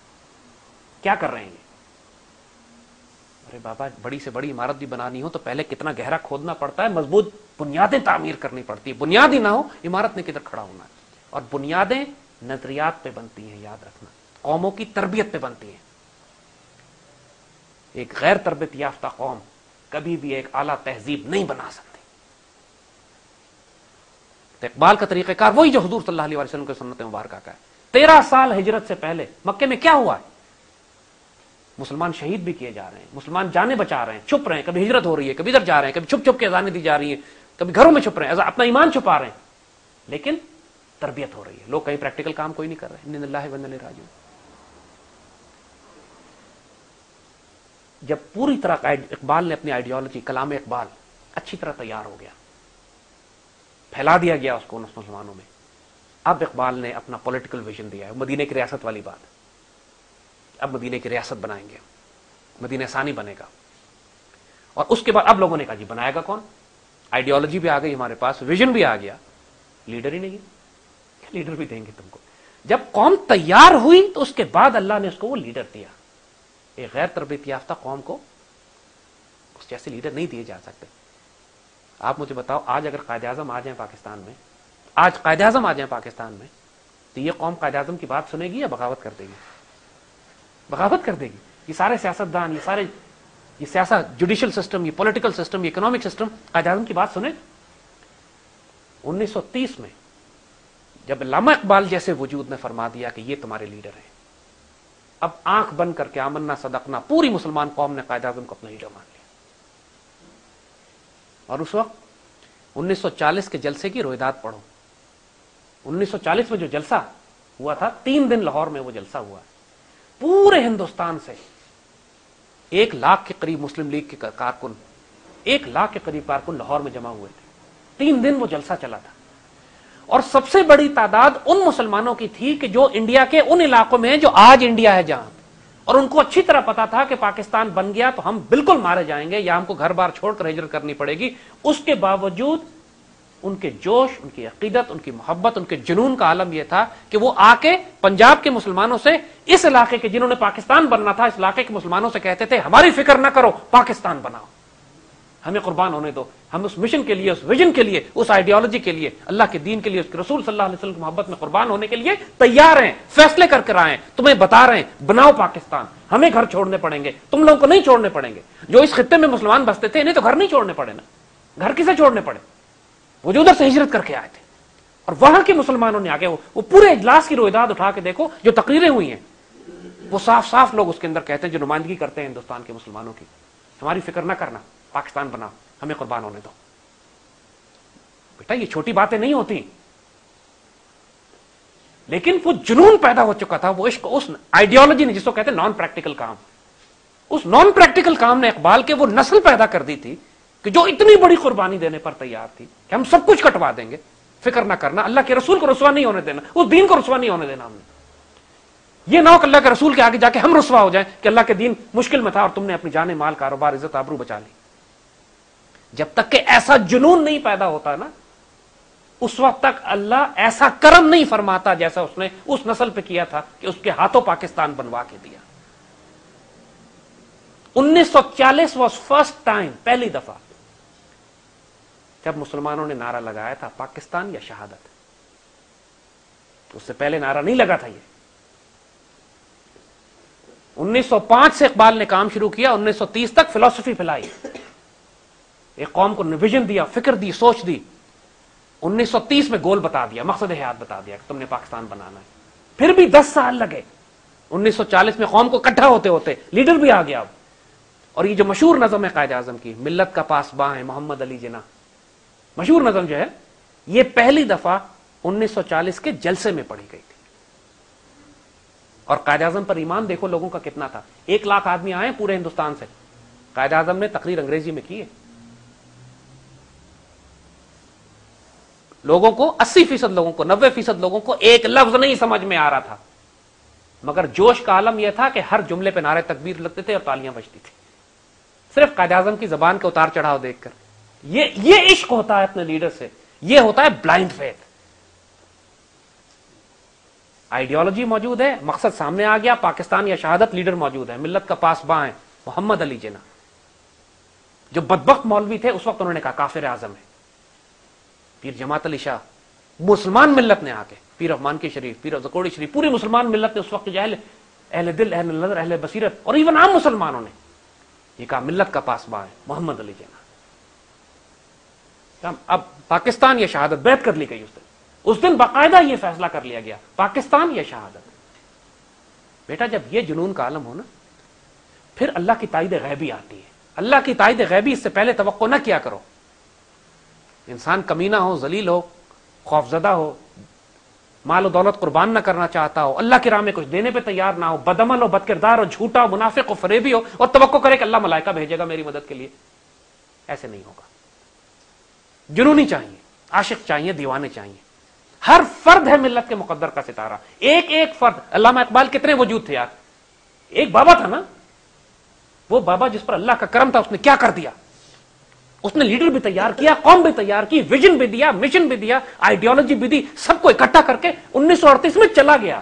کیا کر رہے ہیں؟ ارے بابا بڑی سے بڑی عمارت بھی بنانی ہو تو پہلے کتنا گہرا کھودنا پڑتا ہے، مضبوط بنیادیں تعمیر کرنی پڑتی ہے. بنیاد ہی نہ ہو عمارت نے کدھر کھڑا ہونا ہے. اور بنیادیں نظریات پہ بنتی ہیں، یاد رکھنا، قوموں کی تربیت پہ بنتی ہیں. ایک غیر تربیت یافتہ قوم کبھی بھی ایک اعلیٰ تہذیب نہیں بنا سکتی. تو اقبال کا طریقہ کار وہی جو حضور صلی اللہ علیہ وسلم کے سنت مبارکہ کا ہے. 13 سال ہجرت سے پہلے مکے میں کیا ہوا ہے؟ مسلمان شہید بھی کیے جا رہے ہیں، مسلمان جانیں بچا رہے ہیں، چھپ رہے ہیں، کبھی ہجرت ہو رہی ہے، کبھی ادھر جا رہے ہیں، کبھی چھپ چھپ کے اذانیں دی جا رہی ہیں، کبھی گھروں میں چھپ رہے ہیں، اپنا ایمان چھپا رہے ہیں، لیکن تربیت ہو رہی ہے. لوگ کہیں پریکٹیکل کام کوئی نہیں کر رہے. انا للہ و انا الیہ راجعون. جب پوری طرح اقبال نے اپنی آئیڈیالوجی کلام اقبال اچھی طرح تیار ہو گیا، پھیلا دیا گیا اس کو ان مسلمانوں میں، اب اقبال نے اپنا پولیٹیکل ویژن دیا ہے. مدینے کی ریاست والی بات، اب مدینے کی ریاست بنائیں گے، مدینہ ثانی بنے گا. اور اس کے بعد اب لوگوں نے کہا جی بنائے گا کون؟ آئیڈیالوجی بھی آ گئی ہمارے پاس، ویژن بھی آ گیا، لیڈر ہی نہیں ہے. لیڈر بھی دیں گے تم کو. جب قوم تیار ہوئی تو اس کے بعد اللہ نے اس کو وہ لیڈر دیا. ایک غیر تربیت یافتہ قوم کو اس جیسے لیڈر نہیں دیے جا سکتے. آپ مجھے بتاؤ، آج اگر قائد اعظم آ جائیں پاکستان میں، آج قائد اعظم آ جائیں پاکستان میں، تو یہ قوم قائد اعظم کی بات سنے گی یا بغاوت کر دے گی؟ بغاوت کر دے گی. یہ سارے سیاستدان، یہ سیاست، جوڈیشل سسٹم، یہ پولیٹیکل سسٹم، یہ اکنامک سسٹم قائد اعظم کی بات سنے. 1930 میں جب علامہ اقبال جیسے وجود نے فرما دیا کہ یہ تمہارے لیڈر ہیں، اب آنکھ بند کر کے آمنا صدقنا پوری مسلمان قوم نے قائد اعظم کو اپنا لیڈر مان لیا. اور اس وقت 1940 کے جلسے کی رویداد پڑھو. 1940 میں جو جلسہ ہوا تھا، 3 دن لاہور میں وہ جلسہ ہوا. پورے ہندوستان سے 1 لاکھ کے قریب مسلم لیگ کے کارکن، 1 لاکھ کے قریب کارکن لاہور میں جمع ہوئے تھے. 3 دن وہ جلسہ چلا تھا. اور سب سے بڑی تعداد ان مسلمانوں کی تھی کہ جو انڈیا کے ان علاقوں میں ہیں جو آج انڈیا ہے جہاں، اور ان کو اچھی طرح پتا تھا کہ پاکستان بن گیا تو ہم بالکل مارے جائیں گے یا ہم کو گھر بار چھوڑ کر ہجرت کرنی پڑے گی. اس کے باوجود ان کے جوش، ان کی عقیدت، ان کی محبت، ان کے جنون کا عالم یہ تھا کہ وہ آ کے پنجاب کے مسلمانوں سے، اس علاقے کے جنہوں نے پاکستان بننا تھا، اس علاقے کے مسلمانوں سے کہتے تھے ہماری فکر نہ کرو، پاکستان بناؤ، ہمیں قربان ہونے دو. ہم اس مشن کے لیے، اس ویژن کے لیے، اس آئیڈیالوجی کے لیے، اللہ کے دین کے لیے، اس کے رسول صلی اللہ علیہ وسلم کی محبت میں قربان ہونے کے لیے تیار ہیں. فیصلے کر کر آئے ہیں، تمہیں بتا رہے ہیں بناؤ پاکستان. ہمیں گھر چھوڑنے پڑیں گے، تم لوگوں کو نہیں چھوڑنے پڑیں گے. جو اس خطے میں مسلمان بستے تھے انہیں تو گھر نہیں چھوڑنے پڑے نا. گھر کسے چھوڑنے پڑے؟ وہ جو ادھر سے ہجرت کر کے آئے تھے. اور وہاں کے مسلمانوں نے آگے وہ پورے اجلاس کی رویداد اٹھا کے دیکھو، جو تقریریں ہوئی ہیں وہ صاف صاف لوگ اس کے اندر کہتے ہیں، جو نمائندگی کرتے ہیں ہندوستان کے مسلمانوں کی، ہماری فکر نہ کرنا، پاکستان بناؤ، ہمیں قربان ہونے دو. بیٹا یہ چھوٹی باتیں نہیں ہوتی، لیکن وہ جنون پیدا ہو چکا تھا، وہ عشق، اس آئیڈیالوجی نے، جس کو کہتے ہیں نان پریکٹیکل کام، اس نان پریکٹیکل کام نے اقبال کے وہ نسل پیدا کر دی تھی کہ جو اتنی بڑی قربانی دینے پر تیار تھی کہ ہم سب کچھ کٹوا دیں گے، فکر نہ کرنا، اللہ کے رسول کو رسوا نہیں ہونے دینا، اس دین کو رسوا نہیں ہونے دینا. ہم نے یہ نہ ہو کہ اللہ کے رسول کے آگے جا کے ہم رسوا ہو جائیں کہ اللہ کے دین مشکل میں تھا اور تم نے اپنی جان مال کاروبار عزت آبرو بچا لی. جب تک کہ ایسا جنون نہیں پیدا ہوتا نا، اس وقت تک اللہ ایسا کرم نہیں فرماتا جیسا اس نے اس نسل پہ کیا تھا کہ اس کے ہاتھوں پاکستان بنوا کے دیا. 1940 واز فرسٹ ٹائم، پہلی دفعہ جب مسلمانوں نے نعرہ لگایا تھا پاکستان یا شہادت. اس سے پہلے نعرہ نہیں لگا تھا. یہ 1905 سے اقبال نے کام شروع کیا، 1930 تک فلسفی پھیلائی، ایک قوم کو ویژن دیا، فکر دی، سوچ دی. 1930 میں گول بتا دیا، مقصد حیات بتا دیا کہ تم نے پاکستان بنانا ہے. پھر بھی 10 سال لگے. 1940 میں قوم کو اکٹھا ہوتے ہوتے لیڈر بھی آ گیا اب. اور یہ جو مشہور نظم ہے قائد اعظم کی، ملت کا پاسباں ہے محمد علی جناح، مشہور نظم جو ہے، یہ پہلی دفعہ 1940 کے جلسے میں پڑھی گئی تھی. اور قائد اعظم پر ایمان دیکھو لوگوں کا کتنا تھا. 1 لاکھ آدمی آئے پورے ہندوستان سے. قائد اعظم نے تقریر انگریزی میں کی ہے. لوگوں کو 80% لوگوں کو، 90% لوگوں کو ایک لفظ نہیں سمجھ میں آ رہا تھا، مگر جوش کا عالم یہ تھا کہ ہر جملے پہ نعرے تکبیر لگتے تھے اور تالیاں بجتی تھی، صرف قائد اعظم کی زبان کے اتار چڑھاؤ دیکھ کر. یہ عشق ہوتا ہے اپنے لیڈر سے، یہ ہوتا ہے بلائنڈ فیتھ. آئیڈیالوجی موجود ہے, مقصد سامنے آ گیا, پاکستان یا شہادت, لیڈر موجود ہے, ملت کا پاسباں ہے محمد علی جناح. جو بدبخت مولوی تھے اس وقت انہوں نے کہا کافر اعظم ہے. پیر جماعت علی شاہ, مسلمان ملت نے آ کے, پیر رحمان کی شریف, پیر زکوڑی شریف, پوری مسلمان ملت نے اس وقت جو اہل دل, اہل نظر, اہل بصیرت اور ایون عام مسلمانوں نے یہ کہا ملت کا پاسباں ہے محمد علی جناح. اب پاکستان یا شہادت بیعت کر لی گئی. اس دن باقاعدہ یہ فیصلہ کر لیا گیا پاکستان یا شہادت. بیٹا جب یہ جنون کا عالم ہو نا, پھر اللہ کی تائید غیبی آتی ہے. اللہ کی تائید غیبی اس سے پہلے توقع نہ کیا کرو. انسان کمینہ ہو, ذلیل ہو, خوفزدہ ہو, مال و دولت قربان نہ کرنا چاہتا ہو, اللہ کی راہ میں کچھ دینے پہ تیار نہ ہو, بدعمل ہو, بد کردار ہو, جھوٹا ہو, منافق ہو, فریبی ہو, اور توقع کرے کہ اللہ ملائکہ بھیجے گا میری مدد کے لیے, ایسے نہیں ہوگا. جنونی چاہیے, عاشق چاہیے, دیوانے چاہیے. ہر فرد ہے ملت کے مقدر کا ستارہ, ایک ایک فرد. علامہ اقبال کتنے وجود تھے یار, ایک بابا تھا نا, وہ بابا جس پر اللہ کا کرم تھا, اس نے کیا کر دیا. اس نے لیڈر بھی تیار کیا, قوم بھی تیار کی, ویژن بھی دیا, مشن بھی دیا, آئیڈیالوجی بھی دی, سب کو اکٹھا کر کے 1938 میں چلا گیا.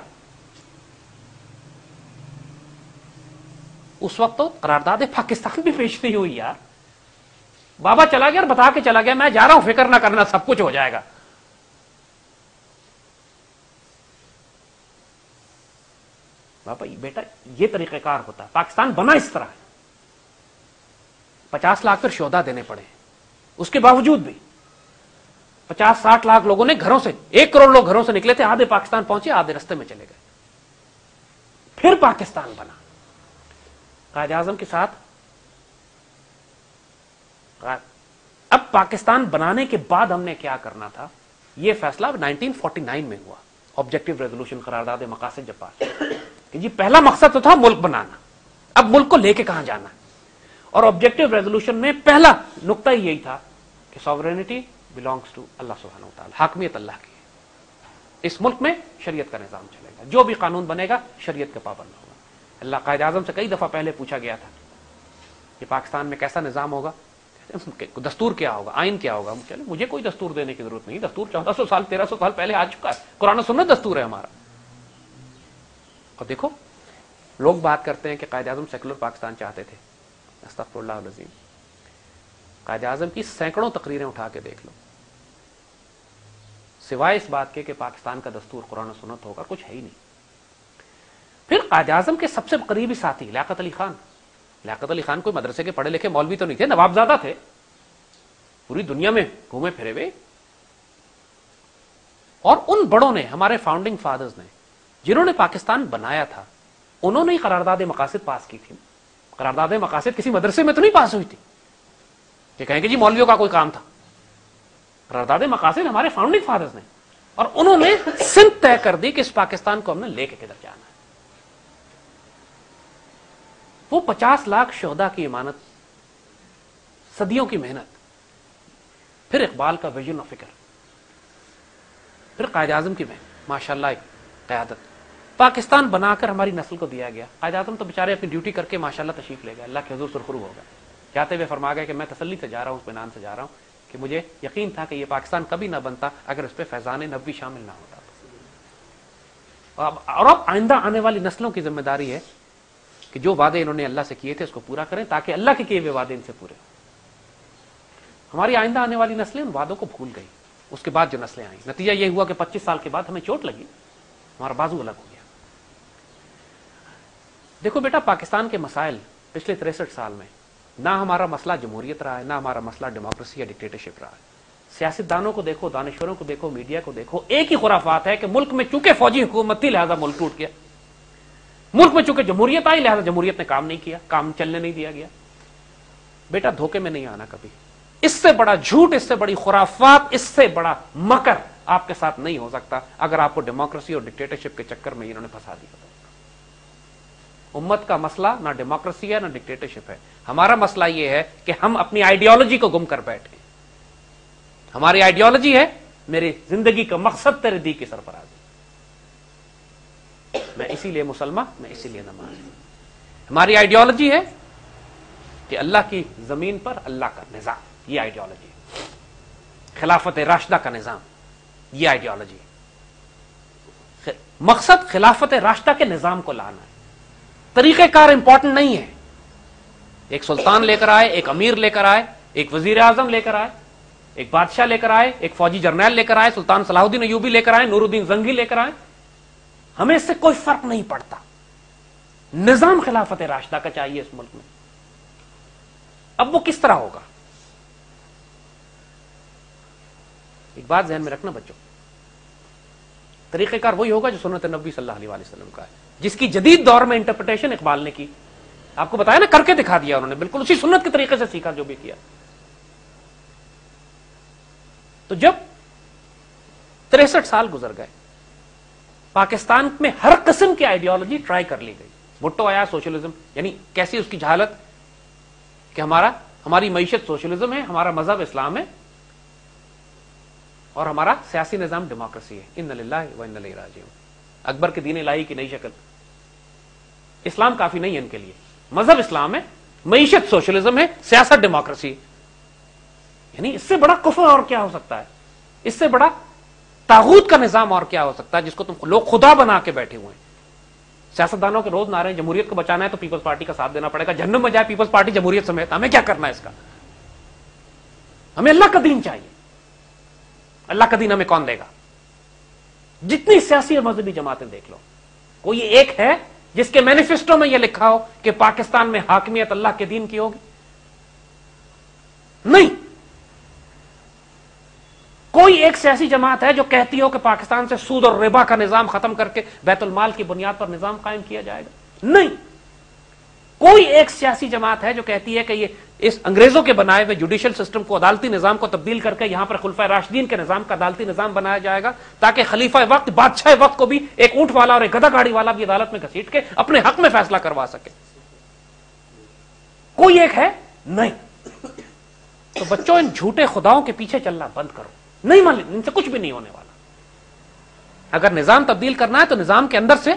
اس وقت تو قرارداد پاکستان بھی پیش نہیں ہوئی یار. بابا چلا گیا اور بتا کے چلا گیا میں جا رہا ہوں, فکر نہ کرنا, سب کچھ ہو جائے گا. بابا بیٹا یہ طریقہ کار ہوتا ہے. پاکستان بنا اس طرح ہے. 50 لاکھ پھر شہدا دینے پڑے, اس کے باوجود بھی 50-60 لاکھ لوگوں نے گھروں سے, 1 کروڑ لوگ گھروں سے نکلے تھے, آدھے پاکستان پہنچے, آدھے رستے میں چلے گئے. پھر پاکستان بنا. قائد اعظم کے ساتھ اب پاکستان بنانے کے بعد ہم نے کیا کرنا تھا, یہ فیصلہ 1949 میں ہوا. آبجیکٹو ریزولوشن, قرارداد مقاصد جب پاس کہ جی پہلا مقصد تو تھا ملک بنانا, اب ملک کو لے کے کہاں جانا ہے. اور آبجیکٹو ریزولوشن میں پہلا نقطہ یہی تھا کہ سوورینٹی بلانگس ٹو اللہ سبحانہ و تعالی, حاکمیت اللہ کی. اس ملک میں شریعت کا نظام چلے گا, جو بھی قانون بنے گا شریعت کے پابند ہوگا. اللہ قائد اعظم سے کئی دفعہ پہلے پوچھا گیا تھا کہ پاکستان میں کیسا نظام ہوگا, دستور کیا ہوگا, آئین کیا ہوگا. چلے مجھے کوئی دستور دینے کی ضرورت نہیں, دستور 1400 سال 1300 سال پہلے آ چکا ہے, قرآن و سنت دستور ہے ہمارا. اور دیکھو لوگ بات کرتے ہیں کہ قائد اعظم سیکولر پاکستان چاہتے تھے. استغفر اللہ العظیم. قائد اعظم کی سینکڑوں تقریریں اٹھا کے دیکھ لو, سوائے اس بات کے کہ پاکستان کا دستور قرآن و سنت ہوگا کچھ ہے ہی نہیں. پھر قائد اعظم کے سب سے قریبی ساتھی لیاقت علی خان. لیاقت علی خان کوئی مدرسے کے پڑھے لکھے مولوی تو نہیں تھے, نوابزادہ تھے, پوری دنیا میں گھومے پھرے ہوئے. اور ان بڑوں نے, ہمارے فاؤنڈنگ فادرز نے, جنہوں نے پاکستان بنایا تھا, انہوں نے ہی قرارداد مقاصد پاس کی تھی. قرارداد مقاصد کسی مدرسے میں تو نہیں پاس ہوئی تھی کہ کہیں کہ جی مولویوں کا کوئی کام تھا. قرارداد مقاصد ہمارے فاؤنڈنگ فادرز نے, اور انہوں نے سمت طے کر دی کہ اس پاکستان کو ہم نے لے کے کدھر جانا ہے. وہ 50 لاکھ شہداء کی امانت, صدیوں کی محنت, پھر اقبال کا ویژن و فکر, پھر قائد اعظم کی محنت, ماشاءاللہ ایک قیادت. پاکستان بنا کر ہماری نسل کو دیا گیا. قائد اعظم تو بیچارے اپنی ڈیوٹی کر کے ماشاءاللہ تشریف لے گئے, اللہ کے حضور سرخرو ہو گئے. جاتے ہوئے فرما گئے کہ میں تسلی سے جا رہا ہوں, اطمینان سے جا رہا ہوں, کہ مجھے یقین تھا کہ یہ پاکستان کبھی نہ بنتا اگر اس پہ فیضان نبوی شامل نہ ہوتا. اور اب آئندہ آنے والی نسلوں کی ذمہ داری ہے کہ جو وعدے انہوں نے اللہ سے کیے تھے اس کو پورا کریں, تاکہ اللہ کے کیے ہوئے وعدے ان سے پورے ہوں. ہماری آئندہ آنے والی نسلیں ان وعدوں کو بھول گئی. اس کے بعد جو نسلیں آئیں, نتیجہ یہ ہوا کہ 25 سال کے بعد ہمیں چوٹ لگی, ہمارا بازو الگ ہو گیا. دیکھو بیٹا, پاکستان کے مسائل پچھلے 63 سال میں, نہ ہمارا مسئلہ جمہوریت رہا ہے, نہ ہمارا مسئلہ ڈیموکریسی یا ڈکٹیٹرشپ رہا ہے. سیاستدانوں کو دیکھو, دانشوروں کو دیکھو, میڈیا کو دیکھو, ایک ہی خرافات ہے کہ ملک میں چونکہ فوجی حکومت تھی لہذا ملک ٹوٹ گیا, ملک میں چونکہ جمہوریت آئی لہذا جمہوریت نے کام نہیں کیا, کام چلنے نہیں دیا گیا. بیٹا دھوکے میں نہیں آنا کبھی. اس سے بڑا جھوٹ, اس سے بڑی خرافات, اس سے بڑا مکر آپ کے ساتھ نہیں ہو سکتا اگر آپ کو ڈیموکریسی اور ڈکٹیٹرشپ کے چکر میں انہوں نے پھنسا دیا. امت کا مسئلہ نہ ڈیموکریسی ہے نہ ڈکٹیٹرشپ ہے. ہمارا مسئلہ یہ ہے کہ ہم اپنی آئیڈیالوجی کو گم کر بیٹھے. ہماری آئیڈیالوجی ہے میری زندگی کا مقصد تیرے دی کی سرفرازی, میں اسی لیے مسلمان, میں اسی لیے نماز. ہماری آئیڈیالوجی ہے کہ اللہ کی زمین پر اللہ کا نظام, یہ آئیڈیالوجی ہے. خلافت راشدہ کا نظام, یہ آئیڈیالوجی ہے. مقصد خلافت راشدہ کے نظام کو لانا ہے. طریقہ کار امپورٹنٹ نہیں ہے. ایک سلطان لے کر آئے, ایک امیر لے کر آئے, ایک وزیر اعظم لے کر آئے, ایک بادشاہ لے کر آئے, ایک فوجی جرنیل لے کر آئے, سلطان صلاح الدین ایوبی لے کر آئے, نور الدین زنگی لے کر آئے, ہمیں اس سے کوئی فرق نہیں پڑتا. نظام خلافت راشدہ کا چاہیے اس ملک میں. اب وہ کس طرح ہوگا؟ ایک بات ذہن میں رکھنا بچوں, طریقہ کار وہی ہوگا جو سنت نبی صلی اللہ علیہ وسلم کا ہے, جس کی جدید دور میں انٹرپریٹیشن اقبال نے کی. آپ کو بتایا نا, کر کے دکھا دیا انہوں نے, بالکل اسی سنت کے طریقے سے سیکھا جو بھی کیا. تو جب 63 سال گزر گئے, پاکستان میں ہر قسم کی آئیڈیالوجی ٹرائی کر لی گئی. بھٹو آیا, سوشلزم, یعنی کیسی اس کی جہالت کہ ہماری معیشت سوشلزم ہے, ہمارا مذہب اسلام ہے, اور ہمارا سیاسی نظام ڈیموکریسی ہے. ان للہ و انا الیہ راجعون. اکبر کے دین الہی کی نئی شکل. اسلام کافی نہیں ہے ان کے لیے. مذہب اسلام ہے, معیشت سوشلزم ہے, سیاست ڈیموکریسی. یعنی اس سے بڑا کفر اور کیا ہو سکتا ہے؟ اس سے بڑا طاغوت کا نظام اور کیا ہو سکتا ہے, جس کو تم لوگ خدا بنا کے بیٹھے ہوئے ہیں. سیاستدانوں کے روز نعرے, جمہوریت کو بچانا ہے تو پیپلز پارٹی کا ساتھ دینا پڑے گا. جہنم میں جائے پیپلز پارٹی جمہوریت سمیت, ہمیں کیا کرنا ہے اس کا؟ ہمیں اللہ کا دین چاہیے. اللہ کا دین ہمیں کون دے گا؟ جتنی سیاسی اور مذہبی جماعتیں دیکھ لو, کوئی ایک ہے جس کے مینیفیسٹو میں یہ لکھا ہو کہ پاکستان میں حاکمیت اللہ کے دین کی ہوگی؟ نہیں. کوئی ایک سیاسی جماعت ہے جو کہتی ہو کہ پاکستان سے سود اور ربا کا نظام ختم کر کے بیت المال کی بنیاد پر نظام قائم کیا جائے گا؟ نہیں. کوئی ایک سیاسی جماعت ہے جو کہتی ہے کہ یہ اس انگریزوں کے بنائے ہوئے جوڈیشل سسٹم کو, عدالتی نظام کو تبدیل کر کے یہاں پر خلفائے راشدین کے نظام کا عدالتی نظام بنایا جائے گا تاکہ خلیفہ وقت, بادشاہ وقت کو بھی ایک اونٹ والا اور ایک گدھا گاڑی والا بھی عدالت میں گھسیٹ کے اپنے حق میں فیصلہ کروا سکے؟ کوئی ایک ہے؟ نہیں. تو بچوں, ان جھوٹے خداؤں کے پیچھے چلنا بند کرو. نہیں مان, ان سے کچھ بھی نہیں ہونے والا. اگر نظام تبدیل کرنا ہے تو نظام کے اندر سے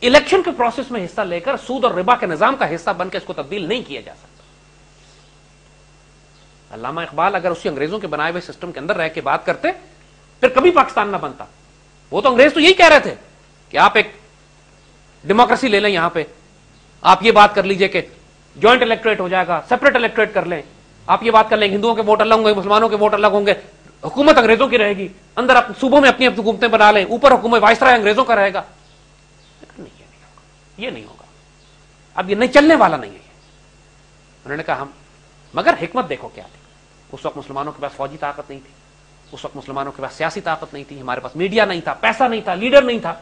الیکشن کے پروسیس میں حصہ لے کر سود اور ربا کے نظام کا حصہ بن کے اس کو تبدیل نہیں کیا جا سکتا. علامہ اقبال اگر اسی انگریزوں کے بنائے ہوئے سسٹم کے اندر رہ کے بات کرتے پھر کبھی پاکستان نہ بنتا. وہ تو انگریز تو یہی کہہ رہے تھے کہ آپ ایک ڈیموکریسی لے لیں, یہاں پہ آپ یہ بات کر لیجئے کہ جوائنٹ الیکٹوریٹ ہو جائے گا, سیپریٹ الیکٹوریٹ کر لیں, آپ یہ بات کر لیں ہندوؤں کے ووٹ الگ ہوں گے, مسلمانوں کے ووٹ الگ ہوں گے, حکومت انگریزوں کی رہے گی, اندر صوبوں میں اپنی حکومتیں بنا لیں, اوپر حکومت وائسرائے انگریزوں کا رہے گا. یہ نہیں ہوگا. اب یہ نہیں چلنے والا نہیں ہے. انہوں نے کہا ہم, مگر حکمت دیکھو کیا تھی. اس وقت مسلمانوں کے پاس فوجی طاقت نہیں تھی, اس وقت مسلمانوں کے پاس سیاسی طاقت نہیں تھی, ہمارے پاس میڈیا نہیں تھا, پیسہ نہیں تھا, لیڈر نہیں تھا,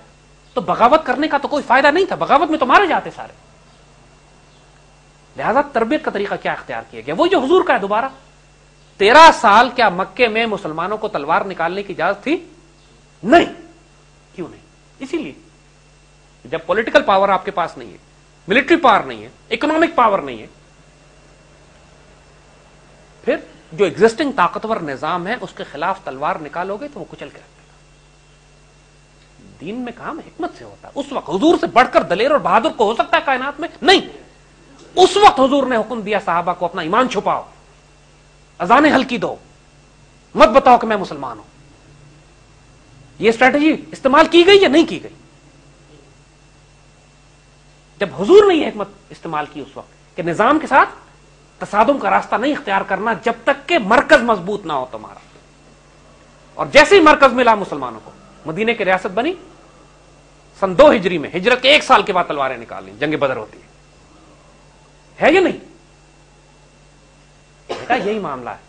تو بغاوت کرنے کا تو کوئی فائدہ نہیں تھا. بغاوت میں تو مارے جاتے سارے. لہذا تربیت کا طریقہ کیا اختیار کیا گیا؟ وہ جو حضور کا ہے دوبارہ. 13 سال کیا مکے میں مسلمانوں کو تلوار نکالنے کی اجازت تھی؟ نہیں. کیوں نہیں؟ اسی لیے جب پولیٹیکل پاور آپ کے پاس نہیں ہے, ملٹری پاور نہیں ہے, اکنامک پاور نہیں ہے, پھر جو ایگزسٹنگ طاقتور نظام ہے اس کے خلاف تلوار نکالو گے تو وہ کچل کے رکھ دے گا. دین میں کام حکمت سے ہوتا ہے. اس وقت حضور سے بڑھ کر دلیر اور بہادر کو ہو سکتا ہے کائنات میں؟ نہیں. اس وقت حضور نے حکم دیا صحابہ کو اپنا ایمان چھپاؤ, اذانیں ہلکی دو, مت بتاؤ کہ میں مسلمان ہوں. یہ اسٹریٹجی استعمال کی گئی یا نہیں کی گئی؟ جب حضور نے یہ حکمت استعمال کی اس وقت کہ نظام کے ساتھ تصادم کا راستہ نہیں اختیار کرنا جب تک کہ مرکز مضبوط نہ ہو تمہارا. اور جیسے ہی مرکز ملا مسلمانوں کو, مدینے کی ریاست بنی, سن 2 ہجری میں, ہجرت کے 1 سال کے بعد تلواریں نکال لیں, جنگ بدر ہوتی ہے یا نہیں؟ بیٹا یہی معاملہ ہے.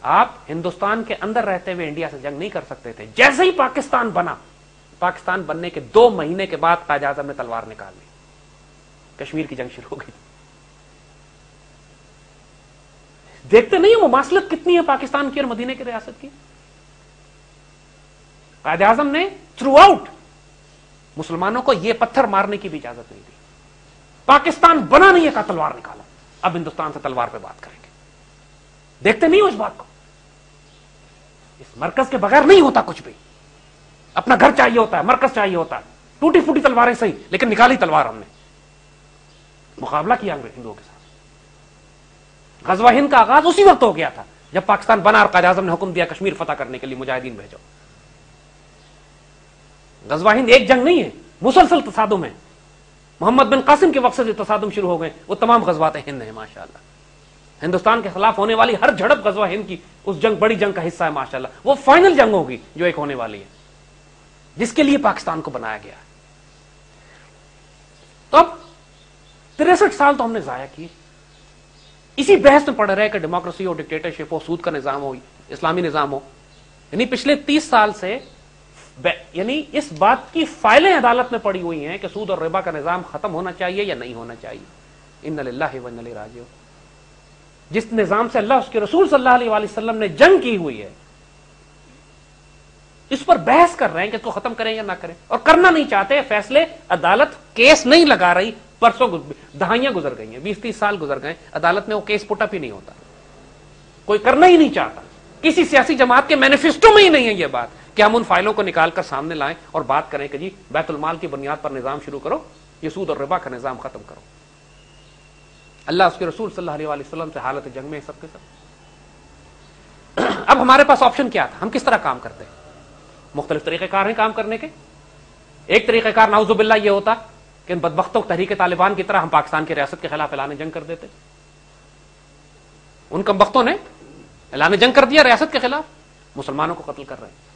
آپ ہندوستان کے اندر رہتے ہوئے انڈیا سے جنگ نہیں کر سکتے تھے. جیسے ہی پاکستان بنا, پاکستان بننے کے 2 مہینے کے بعد قائد اعظم نے تلوار نکال لی, کشمیر کی جنگ شروع ہو گئی. دیکھتے نہیں ہیں مماثلت کتنی ہے پاکستان کی اور مدینے کی ریاست کی. قائد اعظم نے تھرو آؤٹ مسلمانوں کو یہ پتھر مارنے کی بھی اجازت نہیں دی. پاکستان بنا نہیں ہے کا تلوار نکالا, اب ہندوستان سے تلوار پہ بات کریں گے. دیکھتے نہیں ہو اس بات کو؟ اس مرکز کے بغیر نہیں ہوتا کچھ بھی. اپنا گھر چاہیے ہوتا ہے, مرکز چاہیے ہوتا ہے. ٹوٹی پھوٹی تلواریں صحیح, لیکن نکالی تلوار ہم نے, مقابلہ کیا ہندوؤں کے ساتھ. غزوہ ہند کا آغاز اسی وقت ہو گیا تھا جب پاکستان بنا اور قائد اعظم نے حکم دیا کشمیر فتح کرنے کے لیے مجاہدین بھیجو. غزوہ ہند ایک جنگ نہیں ہے، مسلسل تصادم ہے. محمد بن قاسم کے وقت سے جو تصادم شروع ہو گئے وہ تمام غزوات ہند ہیں ماشاءاللہ. ہندوستان کے خلاف ہونے والی ہر جھڑپ غزوہ ہند کی اس جنگ، بڑی جنگ کا حصہ ہے ماشاءاللہ. وہ فائنل جنگ ہوگی جو ایک ہونے والی ہے، جس کے لیے پاکستان کو بنایا گیا ہے. تو اب 63 سال تو ہم نے ضائع کیے اسی بحث میں پڑ رہے کہ ڈیموکریسی ہو، ڈکٹیٹرشپ ہو، سود کا نظام ہو، اسلامی نظام ہو. یعنی پچھلے 30 سال سے یعنی اس بات کی فائلیں عدالت میں پڑی ہوئی ہیں کہ سود اور ربا کا نظام ختم ہونا چاہیے یا نہیں ہونا چاہیے. ان للہ و انا الیہ راجعون. جس نظام سے اللہ اس کے رسول صلی اللہ علیہ وآلہ وسلم نے جنگ کی ہوئی ہے، اس پر بحث کر رہے ہیں کہ اس کو ختم کریں یا نہ کریں، اور کرنا نہیں چاہتے. فیصلے عدالت کیس نہیں لگا رہی. پرسوں دہائیاں گزر گئی ہیں، 20-30 سال گزر گئے، عدالت میں وہ کیس پٹ اپ ہی نہیں ہوتا. کوئی کرنا ہی نہیں چاہتا. کسی سیاسی جماعت کے مینیفیسٹو میں ہی نہیں ہے یہ بات کہ ہم ان فائلوں کو نکال کر سامنے لائیں اور بات کریں کہ جی بیت المال کی بنیاد پر نظام شروع کرو، یہ سود اور ربا کا نظام ختم کرو. اللہ اس کے رسول صلی اللہ علیہ وآلہ وسلم سے حالت جنگ میں سب کے سب. اب ہمارے پاس آپشن کیا تھا؟ ہم کس طرح کام کرتے ہیں؟ مختلف طریقہ کار ہیں کام کرنے کے. ایک طریقہ کار نعوذ باللہ یہ ہوتا کہ ان بدبختوں تحریک طالبان کی طرح ہم پاکستان کی ریاست کے خلاف اعلان جنگ کر دیتے. ان کمبختوں نے اعلان جنگ کر دیا ریاست کے خلاف، مسلمانوں کو قتل کر رہے ہیں،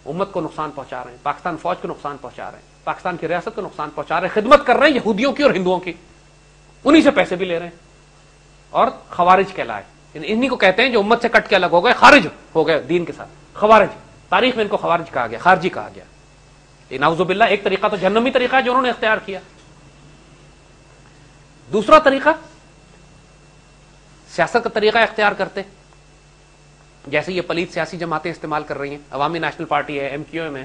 امت کو نقصان پہنچا رہے ہیں، پاکستان فوج کو نقصان پہنچا رہے ہیں، پاکستان کی ریاست کو نقصان پہنچا رہے ہیں، خدمت کر رہے ہیں یہودیوں کی اور ہندوؤں کی، انہی سے پیسے بھی لے رہے ہیں. اور خوارج کہلائے، انہی کو کہتے ہیں جو امت سے کٹ کے الگ ہو گئے، خارج ہو گئے دین کے ساتھ. خوارج، تاریخ میں ان کو خوارج کہا گیا، خارجی کہا گیا. نعوذ باللہ ایک طریقہ تو جہنمی طریقہ ہے جو انہوں نے اختیار کیا. دوسرا طریقہ سیاست کا طریقہ اختیار کرتے، جیسے یہ پلیت سیاسی جماعتیں استعمال کر رہی ہیں. عوامی نیشنل پارٹی ہے، MQM ہے،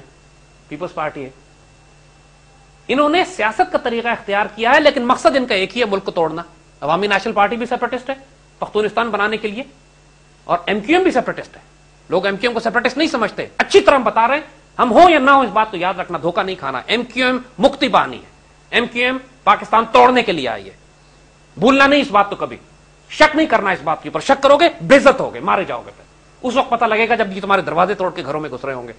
پیپلز پارٹی ہے. انہوں نے سیاست کا طریقہ اختیار کیا ہے لیکن مقصد ان کا ایک ہی ہے، ملک کو توڑنا. عوامی نیشنل پارٹی بھی سیپریٹسٹ ہے پختونستان بنانے کے لیے، اور MQM بھی سیپریٹسٹ ہے. لوگ MQM کو سیپریٹسٹ نہیں سمجھتے، اچھی طرح ہم بتا رہے ہیں. ہم ہوں یا نہ ہوں اس بات کو یاد رکھنا، دھوکہ نہیں کھانا. MQM مکتی بانی ہے، MQM پاکستان توڑنے کے لیے آئی ہے. بھولنا نہیں اس بات کو، کبھی شک نہیں کرنا اس بات کے اوپر. شک کرو گے بے عزت ہوگے، مارے جاؤ گے. پھر اس وقت پتہ لگے گا جب یہ تمہارے دروازے توڑ کے گھروں میں گھس رہے ہوں گے.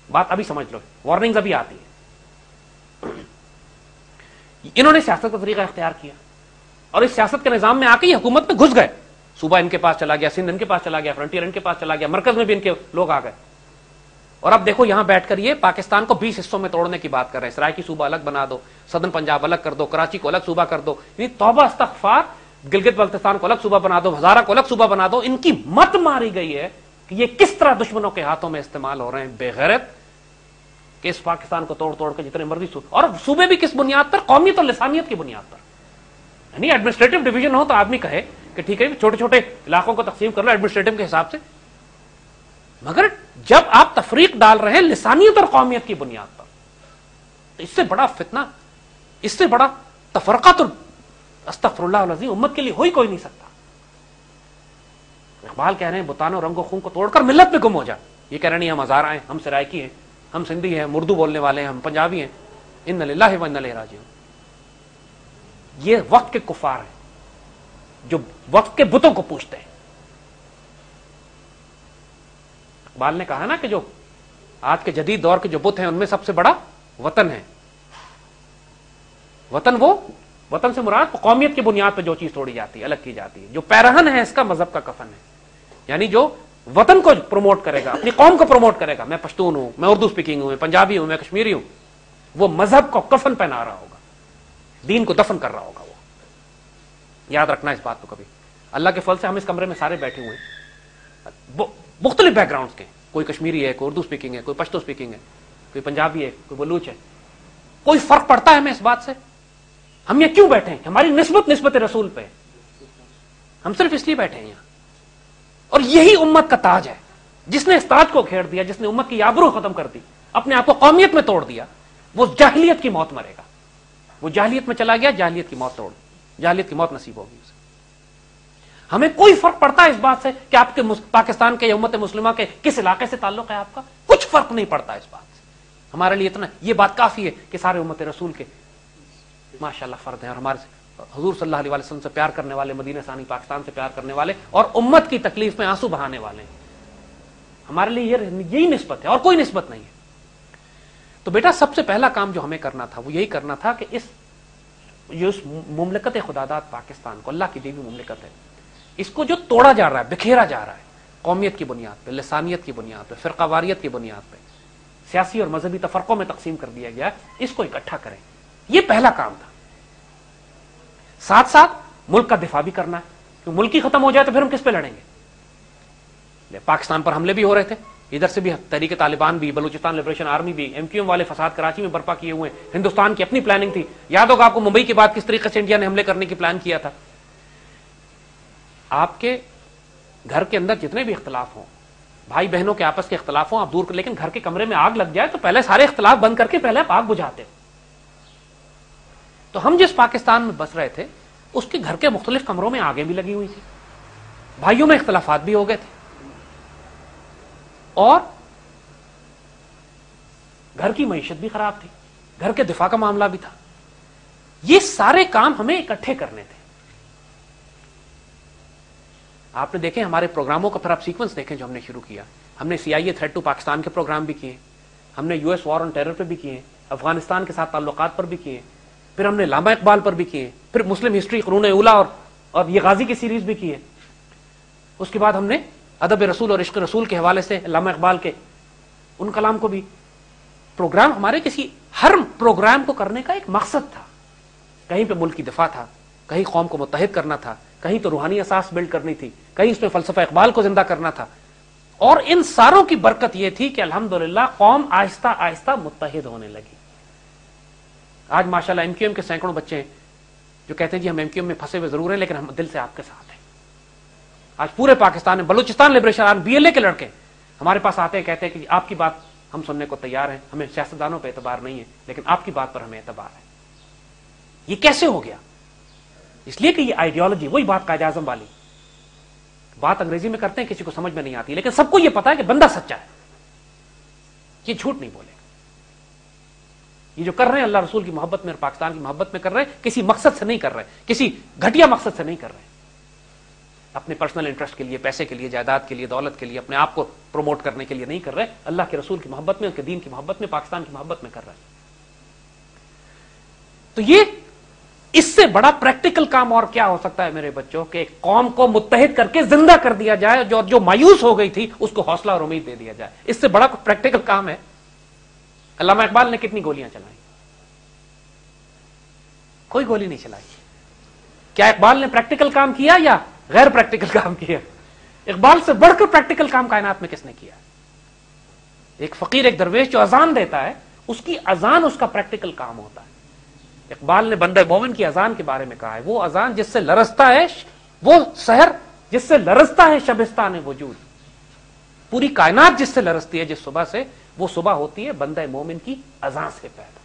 بات ابھی سمجھ لو، وارننگز ابھی آتی ہے. انہوں نے سیاست کا طریقہ اختیار کیا اور اس سیاست کے نظام میں آ کے یہ حکومت میں گھس گئے. صوبہ ان کے پاس چلا گیا، سندھ ان کے پاس چلا گیا، فرنٹیئر ان کے پاس چلا گیا، مرکز میں بھی ان کے لوگ آ گئے. اور اب دیکھو یہاں بیٹھ کر یہ پاکستان کو 20 حصوں میں توڑنے کی بات کر رہے ہیں. سرائکی صوبہ الگ بنا دو، صدرن پنجاب الگ کر دو، کراچی کو الگ صوبہ کر دو. یعنی توبہ استغفار. گلگت بلتستان کو الگ صوبہ بنا دو، ہزارہ کو الگ صوبہ بنا دو. ان کی مت ماری گئی ہے کہ یہ کس طرح دشمنوں کے ہاتھوں میں استعمال ہو رہے ہیں بے غیرت، کہ اس پاکستان کو توڑ توڑ کے جتنے مرضی اور صوبے بھی کس بنیاد پر؟ قومیت اور لسانیت کی بنیاد پر. یعنی ایڈمنسٹریٹو ڈویژن ہو تو آدمی کہے کہ ٹھیک ہے چھوٹے چھوٹے علاقوں کو تقسیم کر لو ایڈمنسٹریٹو کے حساب سے، مگر جب آپ تفریق ڈال رہے ہیں لسانیت اور قومیت کی بنیاد پر، تو اس سے بڑا فتنہ، اس سے بڑا تفرقہ تو استغفر اللہ العظیم امت کے لیے ہو ہی کوئی نہیں سکتا. اقبال کہہ رہے ہیں بتانوں رنگ و خون کو توڑ کر ملت میں گم ہو جا. یہ کہہ رہے ہیں ہم ہزارہ ہیں، ہم سرائکی ہیں، ہم سندھی ہیں، ہم اردو بولنے والے ہیں، ہم پنجابی ہیں. ان للہ و انا الیہ راجعون. یہ وقت کے کفار ہیں جو وقت کے بتوں کو پوچھتے ہیں. اقبال نے کہا نا کہ جو آج کے جدید دور کے جو بت ہیں ان میں سب سے بڑا وطن ہے. وطن سے مراد قومیت کی بنیاد پہ جو چیز توڑی جاتی ہے، الگ کی جاتی ہے. جو پیرہن ہے اس کا مذہب کا کفن ہے. یعنی جو وطن کو پروموٹ کرے گا، اپنی قوم کو پروموٹ کرے گا، میں پشتون ہوں، میں اردو اسپیکنگ ہوں، میں پنجابی ہوں، میں کشمیری ہوں، وہ مذہب کو کفن پہنا رہا ہوگا، دین کو دفن کر رہا ہوگا. وہ یاد رکھنا اس بات کو. کبھی اللہ کے فضل سے ہم اس کمرے میں سارے بیٹھے ہوئے ہیں مختلف بیک گراؤنڈز کے. کوئی کشمیری ہے، کوئی اردو اسپیکنگ ہے، کوئی پشتو اسپیکنگ ہے، کوئی پنجابی ہے، کوئی بلوچ ہے. کوئی فرق پڑتا ہے ہمیں اس بات سے؟ ہم یہ کیوں بیٹھے ہیں؟ ہماری نسبت رسول پہ. ہم صرف اس لیے بیٹھے ہیں یہاں. اور یہی امت کا تاج ہے. جس نے اس تاج کو کھیڑ دیا، جس نے امت کی آبرو ختم کر دی، اپنے آپ کو قومیت میں توڑ دیا، وہ جاہلیت کی موت مرے گا. وہ جاہلیت میں چلا گیا، جاہلیت کی موت نصیب ہوگی اسے. ہمیں کوئی فرق پڑتا ہے اس بات سے کہ آپ کے پاکستان کے یا امت مسلمہ کے کس علاقے سے تعلق ہے آپ کا؟ کچھ فرق نہیں پڑتا اس بات سے. ہمارے لیے اتنا یہ بات کافی ہے کہ سارے امت رسول کے ماشاءاللہ فرد ہیں، اور ہمارے حضور صلی اللہ علیہ وسلم سے پیار کرنے والے، مدینہ ثانی پاکستان سے پیار کرنے والے، اور امت کی تکلیف میں آنسو بہانے والے ہیں. ہمارے لیے یہی نسبت ہے اور کوئی نسبت نہیں ہے. تو بیٹا سب سے پہلا کام جو ہمیں کرنا تھا وہ یہی کرنا تھا کہ اس مملکت خداداد پاکستان کو، اللہ کی دی ہوئی مملکت ہے، اس کو جو توڑا جا رہا ہے، بکھیرا جا رہا ہے، قومیت کی بنیاد پہ، لسانیت کی بنیاد پہ، فرقہ واریت کی بنیاد پہ، سیاسی اور مذہبی تفرقوں میں تقسیم کر دیا گیا، اس کو اکٹھا کریں، یہ پہلا کام تھا۔ ساتھ ساتھ ملک کا دفاع بھی کرنا ہے، کہ ملک ہی ختم ہو جائے تو پھر ہم کس پہ لڑیں گے؟ پاکستان پر حملے بھی ہو رہے تھے، ادھر سے بھی تحریک طالبان بھی، بلوچستان لبریشن آرمی بھی، ایم کیو ایم والے فساد کراچی میں برپا کیے ہوئے ہیں، ہندوستان کی اپنی پلاننگ تھی، یاد ہوگا آپ کو ممبئی کے بعد کس طریقے سے انڈیا نے حملے کرنے کی پلان کیا تھا۔ آپ کے گھر کے اندر جتنے بھی اختلاف ہوں، بھائی بہنوں کے آپس کے اختلاف ہوں، آپ دور کر، لیکن گھر کے کمرے میں آگ لگ جائے تو پہلے سارے اختلاف بند کر کے پہلے آپ آگ بجھاتے۔ تو ہم جس پاکستان میں بس رہے تھے اس کے گھر کے مختلف کمروں میں آگیں بھی لگی ہوئی تھی، بھائیوں میں اختلافات بھی ہو گئے تھے، اور گھر کی معیشت بھی خراب تھی، گھر کے دفاع کا معاملہ بھی تھا۔ یہ سارے کام ہمیں اکٹھے کرنے تھے۔ آپ نے دیکھیں ہمارے پروگراموں کا، پھر آپ سیکوینس دیکھیں جو ہم نے شروع کیا۔ ہم نے C I A threat to Pakistan کے پروگرام بھی کیے، ہم نے U S war on terror پہ بھی کیے، افغانستان کے ساتھ تعلقات پر بھی کیے، پھر ہم نے علامہ اقبال پر بھی کیے، پھر مسلم ہسٹری قرون اولا اور یہ غازی کی سیریز بھی کی ہے۔ اس کے بعد ہم نے ادب رسول اور عشق رسول کے حوالے سے علامہ اقبال کے ان کلام کو بھی۔ پروگرام ہمارے ہر پروگرام کو کرنے کا ایک مقصد تھا، کہیں پہ ملک کی دفاع تھا، کہیں قوم کو متحد کرنا تھا، کہیں تو روحانی اساس بلڈ کرنی تھی، کہیں اس میں فلسفہ اقبال کو زندہ کرنا تھا، اور ان ساروں کی برکت یہ تھی کہ الحمدللہ قوم آہستہ آہستہ متحد ہونے لگی۔ آج ماشاءاللہ ایم کیو ایم کے سینکڑوں بچے ہیں جو کہتے ہیں جی ہم ایم کیو ایم میں پھنسے ہوئے ضرور ہیں لیکن ہم دل سے آپ کے ساتھ ہیں۔ آج پورے پاکستان میں Balochistan liberation B L A کے لڑکے ہمارے پاس آتے ہیں، کہتے ہیں کہ آپ کی بات ہم سننے کو تیار ہیں، ہمیں سیاستدانوں پہ اعتبار نہیں ہے لیکن آپ کی بات پر ہمیں اعتبار ہے۔ یہ کیسے ہو گیا؟ اس لیے کہ یہ آئیڈیالوجی، وہی بات قائد اعظم والی بات انگریزی میں کرتے ہیں، کسی کو سمجھ میں نہیں آتی، لیکن سب کو یہ پتا ہے کہ بندہ سچا ہے، یہ جھوٹ نہیں بولے گا۔ یہ جو کر رہے ہیں اللہ رسول کی محبت میں اور پاکستان کی محبت میں کر رہے ہیں، کسی مقصد سے نہیں کر رہے، کسی گھٹیا مقصد سے نہیں کر رہے، اپنے پرسنل انٹرسٹ کے لیے، پیسے کے لیے، جائیداد کے لیے، دولت کے لیے، اپنے آپ کو پروموٹ کرنے کے لیے نہیں کر رہے، اللہ کے رسول کی محبت میں، اس کے دین کی محبت میں، پاکستان کی محبت میں کر رہے ہیں۔ تو یہ اس سے بڑا پریکٹیکل کام اور کیا ہو سکتا ہے میرے بچوں، کہ ایک قوم کو متحد کر کے زندہ کر دیا جائے، جو مایوس ہو گئی تھی اس کو حوصلہ اور امید دے دیا جائے۔ اس سے بڑا پریکٹیکل کام ہے۔ علامہ اقبال نے کتنی گولیاں چلائی؟ کوئی گولی نہیں چلائی۔ کیا اقبال نے پریکٹیکل کام کیا یا غیر پریکٹیکل کام کیا؟ اقبال سے بڑھ کر پریکٹیکل کام کائنات میں کس نے کیا؟ ایک فقیر، ایک درویش جو اذان دیتا ہے، اس کی اذان اس کا پریکٹیکل کام ہوتا ہے۔ اقبال نے بندہ مومن کی اذان کے بارے میں کہا ہے، وہ اذان جس سے لرزتا ہے، وہ سحر جس سے لرزتا ہے شبستان وجود، پوری کائنات جس سے لرزتی ہے جس صبح سے، وہ صبح ہوتی ہے بندہ مومن کی اذان سے پیدا۔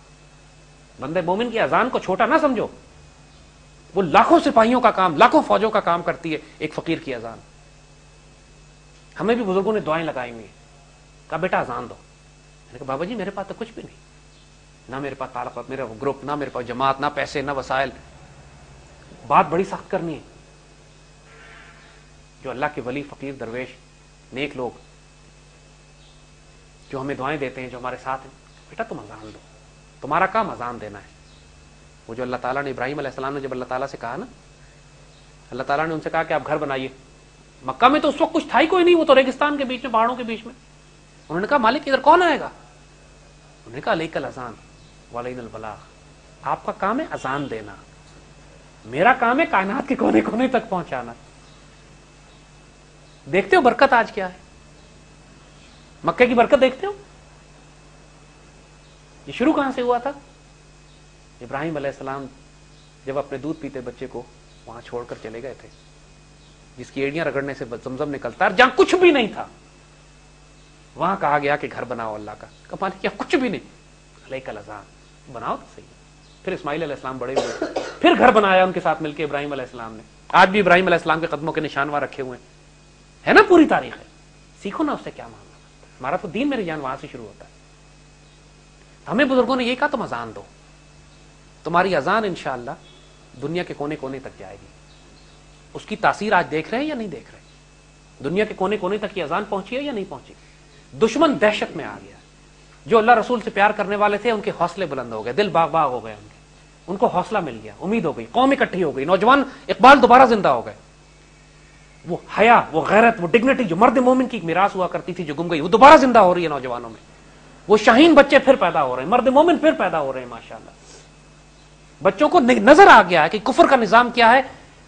بندہ مومن کی اذان کو چھوٹا نہ سمجھو، وہ لاکھوں سپاہیوں کا کام، لاکھوں فوجوں کا کام کرتی ہے ایک فقیر کی اذان۔ ہمیں بھی بزرگوں نے دعائیں لگائی ہوئی ہیں، کہا بیٹا اذان دو۔ میں نے کہا بابا جی میرے پاس تو کچھ بھی نہیں، نہ میرے پاس تعلقات، میرا گروپ، نہ میرے پاس جماعت، نہ پیسے، نہ وسائل، بات بڑی سخت کرنی ہے۔ جو اللہ کے ولی، فقیر، درویش، نیک لوگ جو ہمیں دعائیں دیتے ہیں، جو ہمارے ساتھ ہیں، بیٹا تم اذان دو، تمہارا کام اذان دینا ہے۔ وہ جو اللہ تعالیٰ نے ابراہیم علیہ السلام نے جب اللہ تعالیٰ سے کہا نا، اللہ تعالیٰ نے ان سے کہا کہ آپ گھر بنائیے۔ مکہ میں تو اس وقت کچھ تھا ہی کوئی نہیں، وہ تو ریگستان کے بیچ میں، پہاڑوں کے بیچ میں۔ انہوں نے کہا مالک ادھر کون آئے گا؟ انہوں نے کہا علیک الاذان وعلینا البلاغ، آپ کا کام ہے اذان دینا، میرا کام ہے کائنات کے کونے کونے تک پہنچانا۔ دیکھتے ہو برکت آج کیا ہے؟ مکے کی برکت دیکھتے ہو؟ یہ شروع کہاں سے ہوا تھا؟ ابراہیم علیہ السلام جب اپنے دودھ پیتے بچے کو وہاں چھوڑ کر چلے گئے تھے، جس کی ایڑیاں رگڑنے سے زمزم نکلتا ہے، جہاں کچھ بھی نہیں تھا، وہاں کہا گیا کہ گھر بناؤ اللہ کا۔ کہا کیا کچھ بھی نہیں؟ علیک الاذان، بناؤ تو صحیح۔ پھر اسماعیل علیہ السلام بڑے ہوئے، پھر گھر بنایا ان کے ساتھ مل کے ابراہیم علیہ السلام نے۔ آج بھی ابراہیم علیہ السلام کے قدموں کے نشان وہاں رکھے ہوئے ہیں، ہے نا، پوری تاریخ ہے، سیکھو نا اس سے کیا معاملہ ہے۔ ہمارا تو دین میری جان وہاں سے شروع ہوتا ہے۔ ہمیں بزرگوں نے یہ کہا تم اذان دو، تمہاری اذان انشاءاللہ دنیا کے کونے کونے تک جائے گی۔ اس کی تاثیر آج دیکھ رہے ہیں یا نہیں دیکھ رہے؟ دنیا کے کونے کونے تک یہ اذان پہنچی ہے یا نہیں پہنچی؟ دشمن دہشت میں آ گیا، جو اللہ رسول سے پیار کرنے والے تھے ان کے حوصلے بلند ہو گئے، دل باغ باغ ہو گئے ان کو حوصلہ مل گیا، امید ہو گئی، قوم اکٹھی ہو گئی، نوجوان اقبال دوبارہ زندہ ہو گئے. وہ حیا، وہ غیرت، وہ ڈگنیٹی جو مرد مومن کی میراث ہوا کرتی تھی جو گم گئی، وہ دوبارہ زندہ ہو رہی ہے نوجوانوں میں. وہ شاہین بچے پھر پیدا ہو رہے ہیں، مرد مومن پھر پیدا ہو رہے ہیں ماشاءاللہ. بچوں کو نظر آ گیا ہے کہ کفر کا نظام کیا ہے،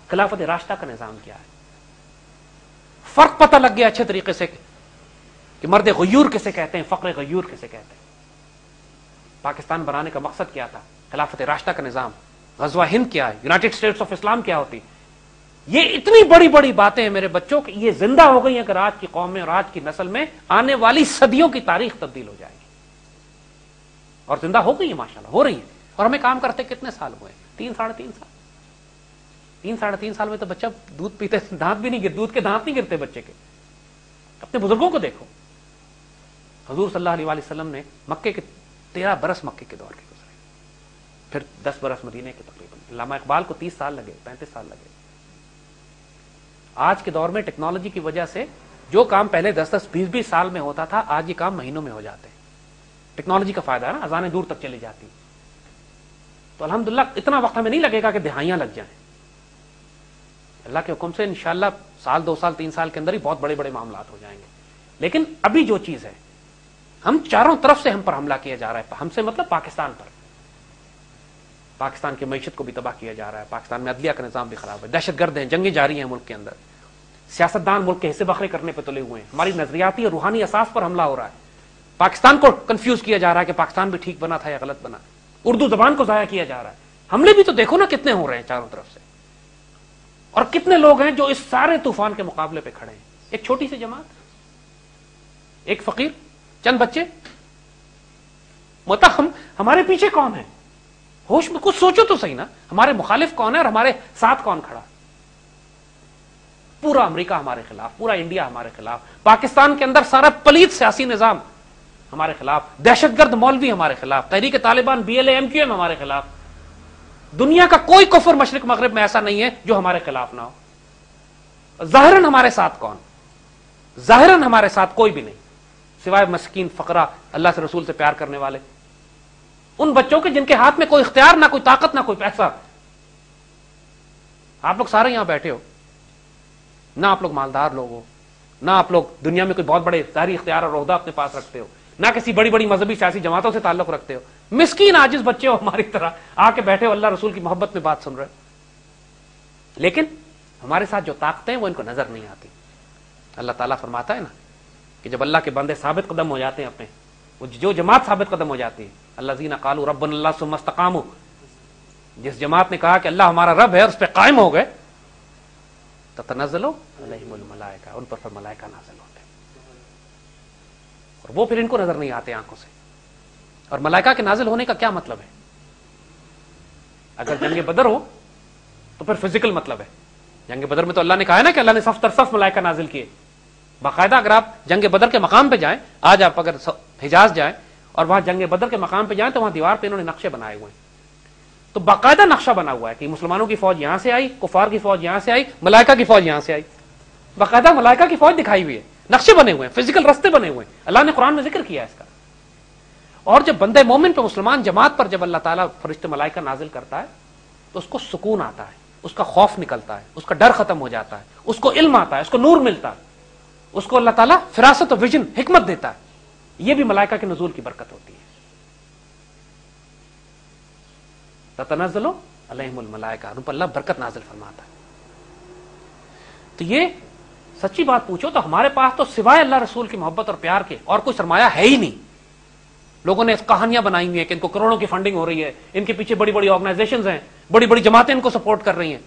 خلافت راشدہ کا نظام کیا ہے. فرق پتہ لگ گیا اچھے طریقے سے کہ مرد غیور کسے کہتے ہیں، فقر غیور کسے کہتے ہیں. پاکستان بنانے کا مقصد کیا تھا، خلافت راشدہ کا نظام. غزوہ ہند کیا ہے، یونائٹڈ اسٹیٹس آف اسلام کیا ہوتی. یہ اتنی بڑی بڑی باتیں ہیں میرے بچوں کہ یہ زندہ ہو گئی ہیں اگر آج کی قوم میں اور آج کی نسل میں آنے والی صدیوں کی تاریخ تبدیل ہو جائے گی. اور زندہ ہو گئی ہے ماشاءاللہ، ہو رہی ہے. اور ہمیں کام کرتے کتنے سال ہوئے؟ 3 ساڑھے 3 سال. 3 ساڑھے 3 سال میں تو بچہ دودھ پیتے، دانت بھی نہیں گر، دودھ کے دانت نہیں گرتے بچے کے. اپنے بزرگوں کو دیکھو. حضور صلی اللہ علیہ وسلم نے مکے کے 13 برس مکے کے دور کے گزرے، پھر 10 برس مدینے کے تقریباً. علامہ اقبال کو 30 سال لگے، 35 سال لگے. آج کے دور میں ٹیکنالوجی کی وجہ سے جو کام پہلے 10-10 20-20 سال میں ہوتا تھا آج یہ کام مہینوں میں ہو جاتے ہیں. ٹیکنالوجی کا فائدہ ہے نا، اذانیں دور تک چلی جاتی. تو الحمدللہ اتنا وقت ہمیں نہیں لگے گا کہ دہائیاں لگ جائیں. اللہ کے حکم سے انشاءاللہ 1 2 سال 3 سال کے اندر ہی بہت بڑے بڑے معاملات ہو جائیں گے. لیکن ابھی جو چیز ہے، ہم چاروں طرف سے ہم پر حملہ کیا جا رہا ہے. ہم سے مطلب پاکستان پر. پاکستان کی معیشت کو بھی تباہ کیا جا رہا ہے، پاکستان میں عدلیہ کا نظام بھی خراب ہے، دہشت گرد ہیں، جنگیں جاری ہیں ملک کے اندر، سیاستدان ملک کے حصے بخرے کرنے پہ تلے ہوئے ہیں، ہماری نظریاتی اور روحانی اساس پر حملہ ہو رہا ہے. پاکستان کو کنفیوز کیا جا رہا ہے کہ پاکستان بھی ٹھیک بنا تھا یا غلط بنا. اردو زبان کو ضائع کیا جا رہا ہے. حملے بھی تو دیکھو نا کتنے ہو رہے ہیں چاروں طرف سے. اور کتنے لوگ ہیں جو اس سارے طوفان کے مقابلے پہ کھڑے ہیں. ایک چھوٹی سی جماعت، ایک فقیر، چند بچے. مطلب ہمارے پیچھے کون ہے؟ ہوش میں کچھ سوچو تو صحیح نا. ہمارے مخالف کون ہے اور ہمارے ساتھ کون کھڑا؟ پورا امریکہ ہمارے خلاف، پورا انڈیا ہمارے خلاف، پاکستان کے اندر سارا پلیت سیاسی نظام ہمارے خلاف، دہشت گرد مولوی ہمارے خلاف، تحریک طالبان، BLA MQM ہمارے خلاف. دنیا کا کوئی کفر مشرق مغرب میں ایسا نہیں ہے جو ہمارے خلاف نہ ہو. ظاہراً ہمارے ساتھ کون؟ ظاہراً ہمارے ساتھ کوئی بھی نہیں سوائے مسکین فقراء، اللہ سے رسول سے پیار کرنے والے، ان بچوں کے جن کے ہاتھ میں کوئی اختیار، نہ کوئی طاقت، نہ کوئی پیسہ. آپ لوگ سارے یہاں بیٹھے ہو، نہ آپ لوگ مالدار لوگ ہو، نہ آپ لوگ دنیا میں کوئی بہت بڑے ظاہری اختیار اور عہدہ اپنے پاس رکھتے ہو، نہ کسی بڑی بڑی مذہبی سیاسی جماعتوں سے تعلق رکھتے ہو. مسکین عاجز بچے ہو ہماری طرح، آ کے بیٹھے ہو، اللہ رسول کی محبت میں بات سن رہے ہو. لیکن ہمارے ساتھ جو طاقتیں ہیں وہ ان کو نظر نہیں آتی. اللہ تعالیٰ فرماتا ہے نا کہ جب اللہ کے بندے ثابت قدم ہو جاتے ہیں اپنے، وہ جو جماعت ثابت قدم ہو جاتی ہے، الذین قالوا ربنا اللہ ثم استقاموا، جس جماعت نے کہا کہ اللہ ہمارا رب ہے اور اس پہ قائم ہو گئے، تتنزل علیہم الملائکہ، ان پر ملائکہ نازل ہوتے ہیں. اور وہ پھر ان کو نظر نہیں آتے آنکھوں سے. اور ملائکہ کے نازل ہونے کا کیا مطلب ہے؟ اگر جنگ بدر ہو تو پھر فزیکل مطلب ہے. جنگ بدر میں تو اللہ نے کہا ہے نا کہ اللہ نے صف در صف ملائکہ نازل کیے. باقاعدہ اگر آپ جنگ بدر کے مقام پہ جائیں، آج آپ اگر حجاز جائیں اور وہاں جنگ بدر کے مقام پہ جائیں تو وہاں دیوار پہ انہوں نے نقشے بنائے ہوئے ہیں. تو باقاعدہ نقشہ بنا ہوا ہے کہ مسلمانوں کی فوج یہاں سے آئی، کفار کی فوج یہاں سے آئی، ملائکہ کی فوج یہاں سے آئی. باقاعدہ ملائکہ کی فوج دکھائی ہوئی ہے، نقشے بنے ہوئے ہیں، فزیکل رستے بنے ہوئے ہیں. اللہ نے قرآن میں ذکر کیا ہے اس کا. اور جب بندے مومن پہ، مسلمان جماعت پر جب اللہ تعالیٰ فرشتے ملائکہ نازل کرتا ہے تو اس کو سکون آتا ہے، اس کا خوف نکلتا ہے، اس کا ڈر ختم ہو جاتا ہے، اس کو علم آتا ہے، اس کو نور ملتا ہے، اس کو اللہ تعالیٰ فراست و ویژن، حکمت دیتا ہے. یہ بھی ملائکہ کے نزول کی برکت ہوتی ہے. تتنزل علیہم الملائکہ، ان پر اللہ برکت نازل فرماتا ہے. تو یہ سچی بات پوچھو تو ہمارے پاس تو سوائے اللہ رسول کی محبت اور پیار کے اور کوئی سرمایہ ہے ہی نہیں. لوگوں نے کہانیاں بنائی ہوئی ہیں کہ ان کو کروڑوں کی فنڈنگ ہو رہی ہے، ان کے پیچھے بڑی بڑی آرگنائزیشنز ہیں، بڑی بڑی جماعتیں ان کو سپورٹ کر رہی ہیں.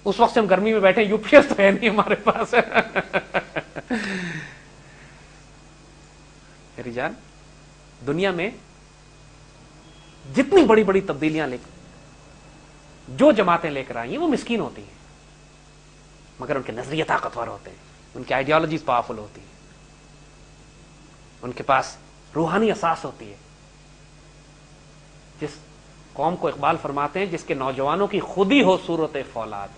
اس وقت سے ہم گرمی میں بیٹھے، UPS تو ہے نہیں ہمارے پاس. میری جان، دنیا میں جتنی بڑی بڑی تبدیلیاں لے جو جماعتیں لے کر آئی ہیں وہ مسکین ہوتی ہیں، مگر ان کے نظریے طاقتور ہوتے ہیں، ان کی آئیڈیالوجیز پاورفل ہوتی ہیں، ان کے پاس روحانی اساس ہوتی ہے. جس قوم کو اقبال فرماتے ہیں جس کے نوجوانوں کی خودی ہو صورت فولاد،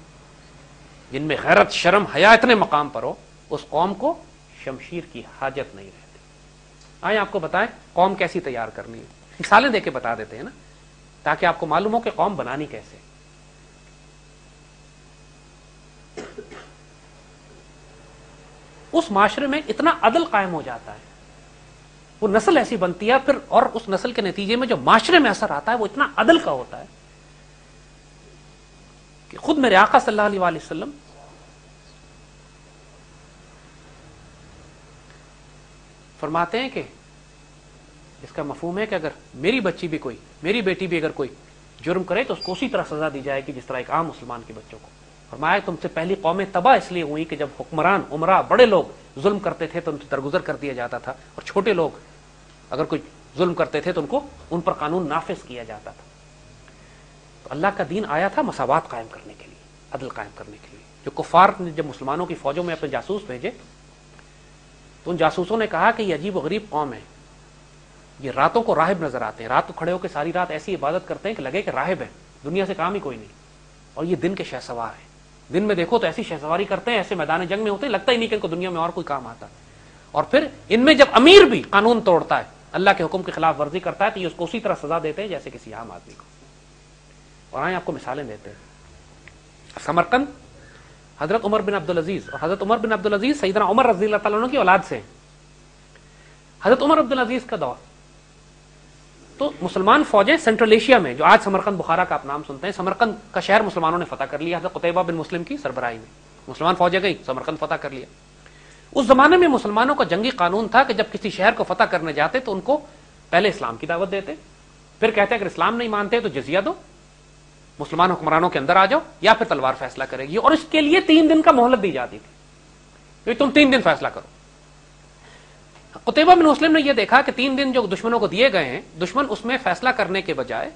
جن میں غیرت، شرم، حیا اتنے مقام پر ہو، اس قوم کو شمشیر کی حاجت نہیں رہتی. آئیں آپ کو بتائیں قوم کیسی تیار کرنی ہے، مثالیں دے کے بتا دیتے ہیں نا، تاکہ آپ کو معلوم ہو کہ قوم بنانی کیسے۔ اس معاشرے میں اتنا عدل قائم ہو جاتا ہے، وہ نسل ایسی بنتی ہے پھر، اور اس نسل کے نتیجے میں جو معاشرے میں اثر آتا ہے وہ اتنا عدل کا ہوتا ہے کہ خود میرے آقا صلی اللہ علیہ وآلہ وسلم فرماتے ہیں کہ اس کا مفہوم ہے کہ اگر میری بچی بھی کوئی، میری بیٹی بھی اگر کوئی جرم کرے تو اس کو اسی طرح سزا دی جائے گی جس طرح ایک عام مسلمان کے بچوں کو۔ فرمایا تم سے پہلی قومیں تباہ اس لیے ہوئی کہ جب حکمران، عمرا، بڑے لوگ ظلم کرتے تھے تو ان سے درگزر کر دیا جاتا تھا، اور چھوٹے لوگ اگر کوئی ظلم کرتے تھے تو ان کو ان پر قانون نافذ کیا جاتا تھا۔ تو اللہ کا دین آیا تھا مساوات قائم کرنے کے لیے، عدل قائم کرنے کے لیے۔ جو کفار نے جب مسلمانوں کی فوجوں میں اپنے جاسوس بھیجے تو ان جاسوسوں نے کہا کہ یہ عجیب و غریب قوم ہے، یہ راتوں کو راہب نظر آتے ہیں، رات کو کھڑے ہو کے ساری رات ایسی عبادت کرتے ہیں کہ لگے کہ راہب ہے، دنیا سے کام ہی کوئی نہیں، اور یہ دن کے شہ سوار ہیں، دن میں دیکھو تو ایسی شہ سواری کرتے ہیں، ایسے میدان جنگ میں ہوتے ہیں، لگتا ہی نہیں کہ ان کو دنیا میں اور کوئی کام آتا۔ اور پھر ان میں جب امیر بھی قانون توڑتا ہے، اللہ کے حکم کے خلاف ورزی کرتا ہے، تو یہ اس کو اسی طرح سزا دیتے ہیں جیسے کسی عام آدمی کو۔ اور آئیں آپ کو مثالیں دیتے ہیں۔ سمرقند حضرت عمر بن عبدالعزیز، اور حضرت عمر بن عبدالعزیز سیدنا عمر رضی اللہ تعالیٰ عنہ کی اولاد سے ہیں۔ حضرت عمر عبدالعزیز کا دور تو مسلمان فوجیں سینٹرل ایشیا میں، جو آج سمرقند بخارا کا آپ نام سنتے ہیں، سمرقند کا شہر مسلمانوں نے فتح کر لیا حضرت قتیبہ بن مسلم کی سربراہی میں، مسلمان فوجیں گئی سمرقند فتح کر لیا۔ اس زمانے میں مسلمانوں کا جنگی قانون تھا کہ جب کسی شہر کو فتح کرنے جاتے تو ان کو پہلے اسلام کی دعوت دیتے، پھر کہتے اگر اسلام نہیں مانتے تو جزیہ دو، مسلمان حکمرانوں کے اندر آ جاؤ، یا پھر تلوار فیصلہ کرے گی، اور اس کے لیے 3 دن کا مہلت دی جاتی تھی کہ تم 3 دن فیصلہ کرو۔ قتیبہ بن مسلم نے یہ دیکھا کہ 3 دن جو دشمنوں کو دیے گئے ہیں، دشمن اس میں فیصلہ کرنے کے بجائے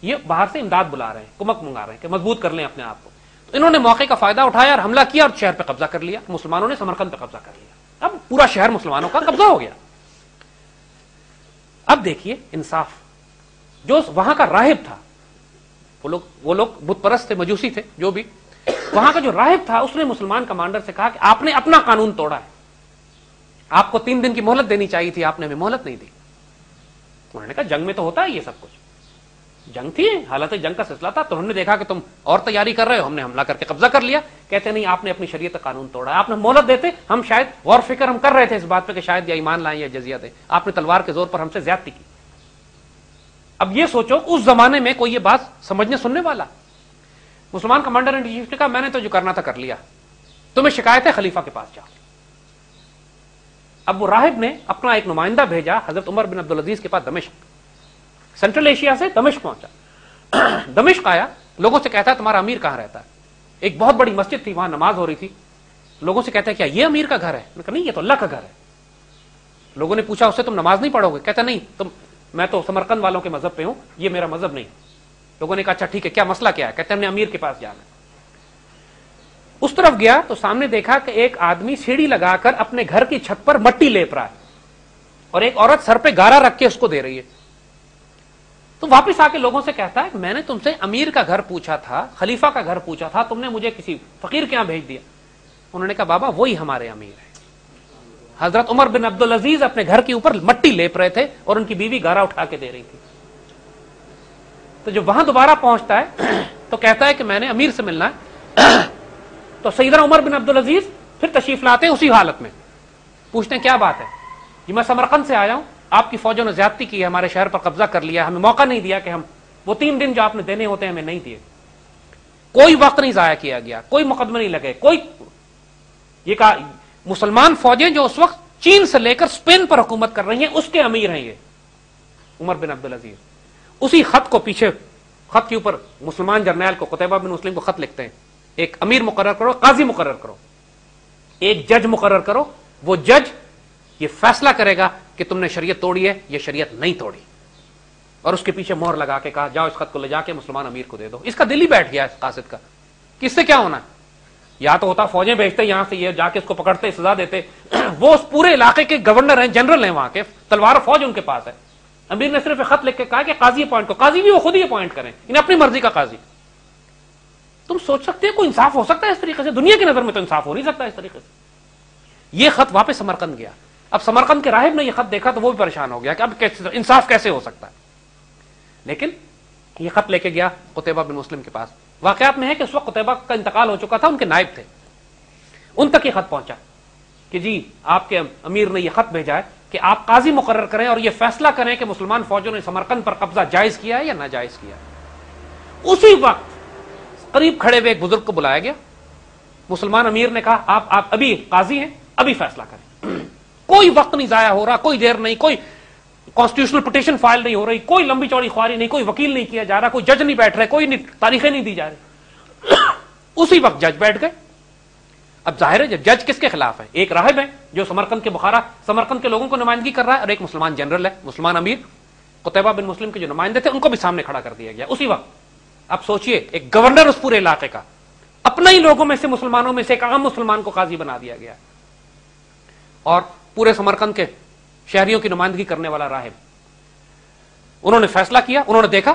یہ باہر سے امداد بلا رہے ہیں، کمک منگا رہے ہیں کہ مضبوط کر لیں اپنے آپ کو۔ تو انہوں نے موقع کا فائدہ اٹھایا اور حملہ کیا اور شہر پہ قبضہ کر لیا، مسلمانوں نے سمرقند پہ قبضہ کر لیا، اب پورا شہر مسلمانوں کا قبضہ ہو گیا۔ اب دیکھیے انصاف، جو وہاں کا راہب تھا، وہ لوگ بت پرست تھے، مجوسی تھے، جو بھی وہاں کا جو راہب تھا، اس نے مسلمان کمانڈر سے کہا کہ آپ نے اپنا قانون توڑا ہے، آپ کو 3 دن کی مہلت دینی چاہیے تھی، آپ نے ہمیں مہلت نہیں دی۔ انہوں نے کہا جنگ میں تو ہوتا ہے یہ سب کچھ، جنگ تھی، حالت جنگ کا سلسلہ تھا، تو انہوں نے دیکھا کہ تم اور تیاری کر رہے ہو، ہم نے حملہ کر کے قبضہ کر لیا۔ کہتے نہیں، آپ نے اپنی شریعت کا قانون توڑا ہے، آپ نے مہلت دیتے، ہم شاید غور فکر ہم کر رہے تھے اس بات پہ کہ شاید یا ایمان لائیں یا جزیہ دیں، آپ نے تلوار کے زور پر ہم سے زیادتی کی۔ اب یہ سوچو اس زمانے میں کوئی یہ بات سمجھنے سننے والا؟ مسلمان کمانڈر ان چیف نے کہا میں نے تو جو کرنا تھا کر لیا، تمہیں شکایت ہے خلیفہ کے پاس جاؤ۔ اب وہ راہب نے اپنا ایک نمائندہ بھیجا حضرت عمر بن عبدالعزیز کے پاس دمشق، سینٹرل ایشیا سے دمشق پہنچا۔ دمشق آیا، لوگوں سے کہتا ہے تمہارا امیر کہاں رہتا ہے؟ ایک بہت بڑی مسجد تھی، وہاں نماز ہو رہی تھی، لوگوں سے کہتا ہے کیا یہ امیر کا گھر ہے؟ میں کہا نہیں، یہ تو اللہ کا گھر ہے۔ لوگوں نے پوچھا اس سے تم نماز نہیں پڑھو گے؟ کہتا نہیں، میں تو سمرقند والوں کے مذہب پہ ہوں، یہ میرا مذہب نہیں۔ لوگوں نے کہا اچھا ٹھیک ہے، کیا مسئلہ کیا ہے؟ کہتے ہم نے امیر کے پاس جانا ہے۔ اس طرف گیا تو سامنے دیکھا کہ ایک آدمی سیڑھی لگا کر اپنے گھر کی چھت پر مٹی لیپ رہا ہے، اور ایک عورت سر پہ گارا رکھ کے اس کو دے رہی ہے۔ تو واپس آ کے لوگوں سے کہتا ہے کہ میں نے تم سے امیر کا گھر پوچھا تھا، خلیفہ کا گھر پوچھا تھا، تم نے مجھے کسی فقیر کے یہاں بھیج دیا۔ انہوں نے کہا بابا وہی ہمارے امیر ہے۔ حضرت عمر بن عبدالعزیز اپنے گھر کے اوپر مٹی لیپ رہے تھے اور ان کی بیوی گارا اٹھا کے دے رہی تھی۔ تو جب وہاں دوبارہ پہنچتا ہے تو کہتا ہے کہ میں نے امیر سے ملنا ہے۔ تو سیدنا عمر بن عبدالعزیز پھر تشریف لاتے ہیں اسی حالت میں، پوچھتے ہیں کیا بات ہے؟ جی میں سمرقند سے آیا ہوں، آپ کی فوجوں نے زیادتی کی ہے، ہمارے شہر پر قبضہ کر لیا، ہمیں موقع نہیں دیا کہ ہم وہ 3 دن جو آپ نے دینے ہوتے ہیں ہمیں نہیں دیے، کوئی وقت نہیں ضائع کیا گیا، کوئی مقدمے نہیں لگے، کوئی یہ کہا مسلمان فوجیں جو اس وقت چین سے لے کر اسپین پر حکومت کر رہی ہیں اس کے امیر ہیں یہ عمر بن عبدالعزیز۔ اسی خط کو پیچھے خط کے اوپر مسلمان جرنیل کو قتیبہ بن مسلم کو خط لکھتے ہیں، ایک امیر مقرر کرو، قاضی مقرر کرو، ایک جج مقرر کرو، وہ جج یہ فیصلہ کرے گا کہ تم نے شریعت توڑی ہے یا شریعت نہیں توڑی، اور اس کے پیچھے مہر لگا کے کہا جاؤ اس خط کو لے جا کے مسلمان امیر کو دے دو۔ اس کا دل ہی بیٹھ گیا اس قاصد کا، کس سے کیا ہونا ہے؟ یا تو ہوتا فوجیں بھیجتے یہاں سے، یہ جا کے اس کو پکڑتے سزا دیتے، وہ اس پورے علاقے کے گورنر ہیں، جنرل ہیں وہاں کے، تلوار فوج ان کے پاس ہے۔ امیر نے صرف خط لکھ کے کہا کہ قاضی اپوائنٹ کو، قاضی بھی وہ خود ہی اپوائنٹ کریں، انہیں اپنی مرضی کا قاضی۔ تم سوچ سکتے ہیں کوئی انصاف ہو سکتا ہے اس طریقے سے؟ دنیا کی نظر میں تو انصاف ہو نہیں سکتا اس طریقے سے۔ یہ خط واپس سمرقند گیا، اب سمرقند کے راہب نے یہ خط دیکھا تو وہ بھی پریشان ہو گیا کہ اب انصاف کیسے ہو سکتا ہے. لیکن یہ خط لے کے گیا قتیبہ بن مسلم کے پاس. واقعات میں ہے کہ اس وقت قتیبہ کا انتقال ہو چکا تھا, ان کے نائب تھے, ان تک یہ خط پہنچا کہ جی آپ کے امیر نے یہ خط بھیجا ہے کہ آپ قاضی مقرر کریں اور یہ فیصلہ کریں کہ مسلمان فوجوں نے سمرقند پر قبضہ جائز کیا ہے یا ناجائز کیا ہے. اسی وقت قریب کھڑے ہوئے ایک بزرگ کو بلایا گیا. مسلمان امیر نے کہا آپ ابھی قاضی ہیں, ابھی فیصلہ کریں, کوئی وقت نہیں ضائع ہو رہا, کوئی دیر نہیں, کوئی کانسٹیٹیوشنل پٹیشن فائل نہیں ہو رہی, کوئی لمبی چوڑی خواری نہیں, کوئی وکیل نہیں کیا جا رہا, کوئی جج نہیں بیٹھ رہے, کوئی تاریخیں نہیں دی جا رہی. اسی وقت جج بیٹھ گئے. اب ظاہر ہے جج کس کے خلاف ہے؟ ایک راہب ہے جو سمرقند کے بخارا سمرقند کے لوگوں کو نمائندگی کر رہا ہے, اور ایک مسلمان جنرل ہے, مسلمان امیر قتیبہ بن مسلم کے جو نمائندے تھے ان کو بھی سامنے کھڑا کر دیا گیا اسی وقت. اب سوچئے ایک گورنر اس پورے علاقے کا, اپنے ہی لوگوں میں سے مسلمانوں میں سے ایک عام مسلمان کو قاضی بنا دیا گیا, اور پورے سمرقند کے شہریوں کی نمائندگی کرنے والا راہب. انہوں نے فیصلہ کیا, انہوں نے دیکھا,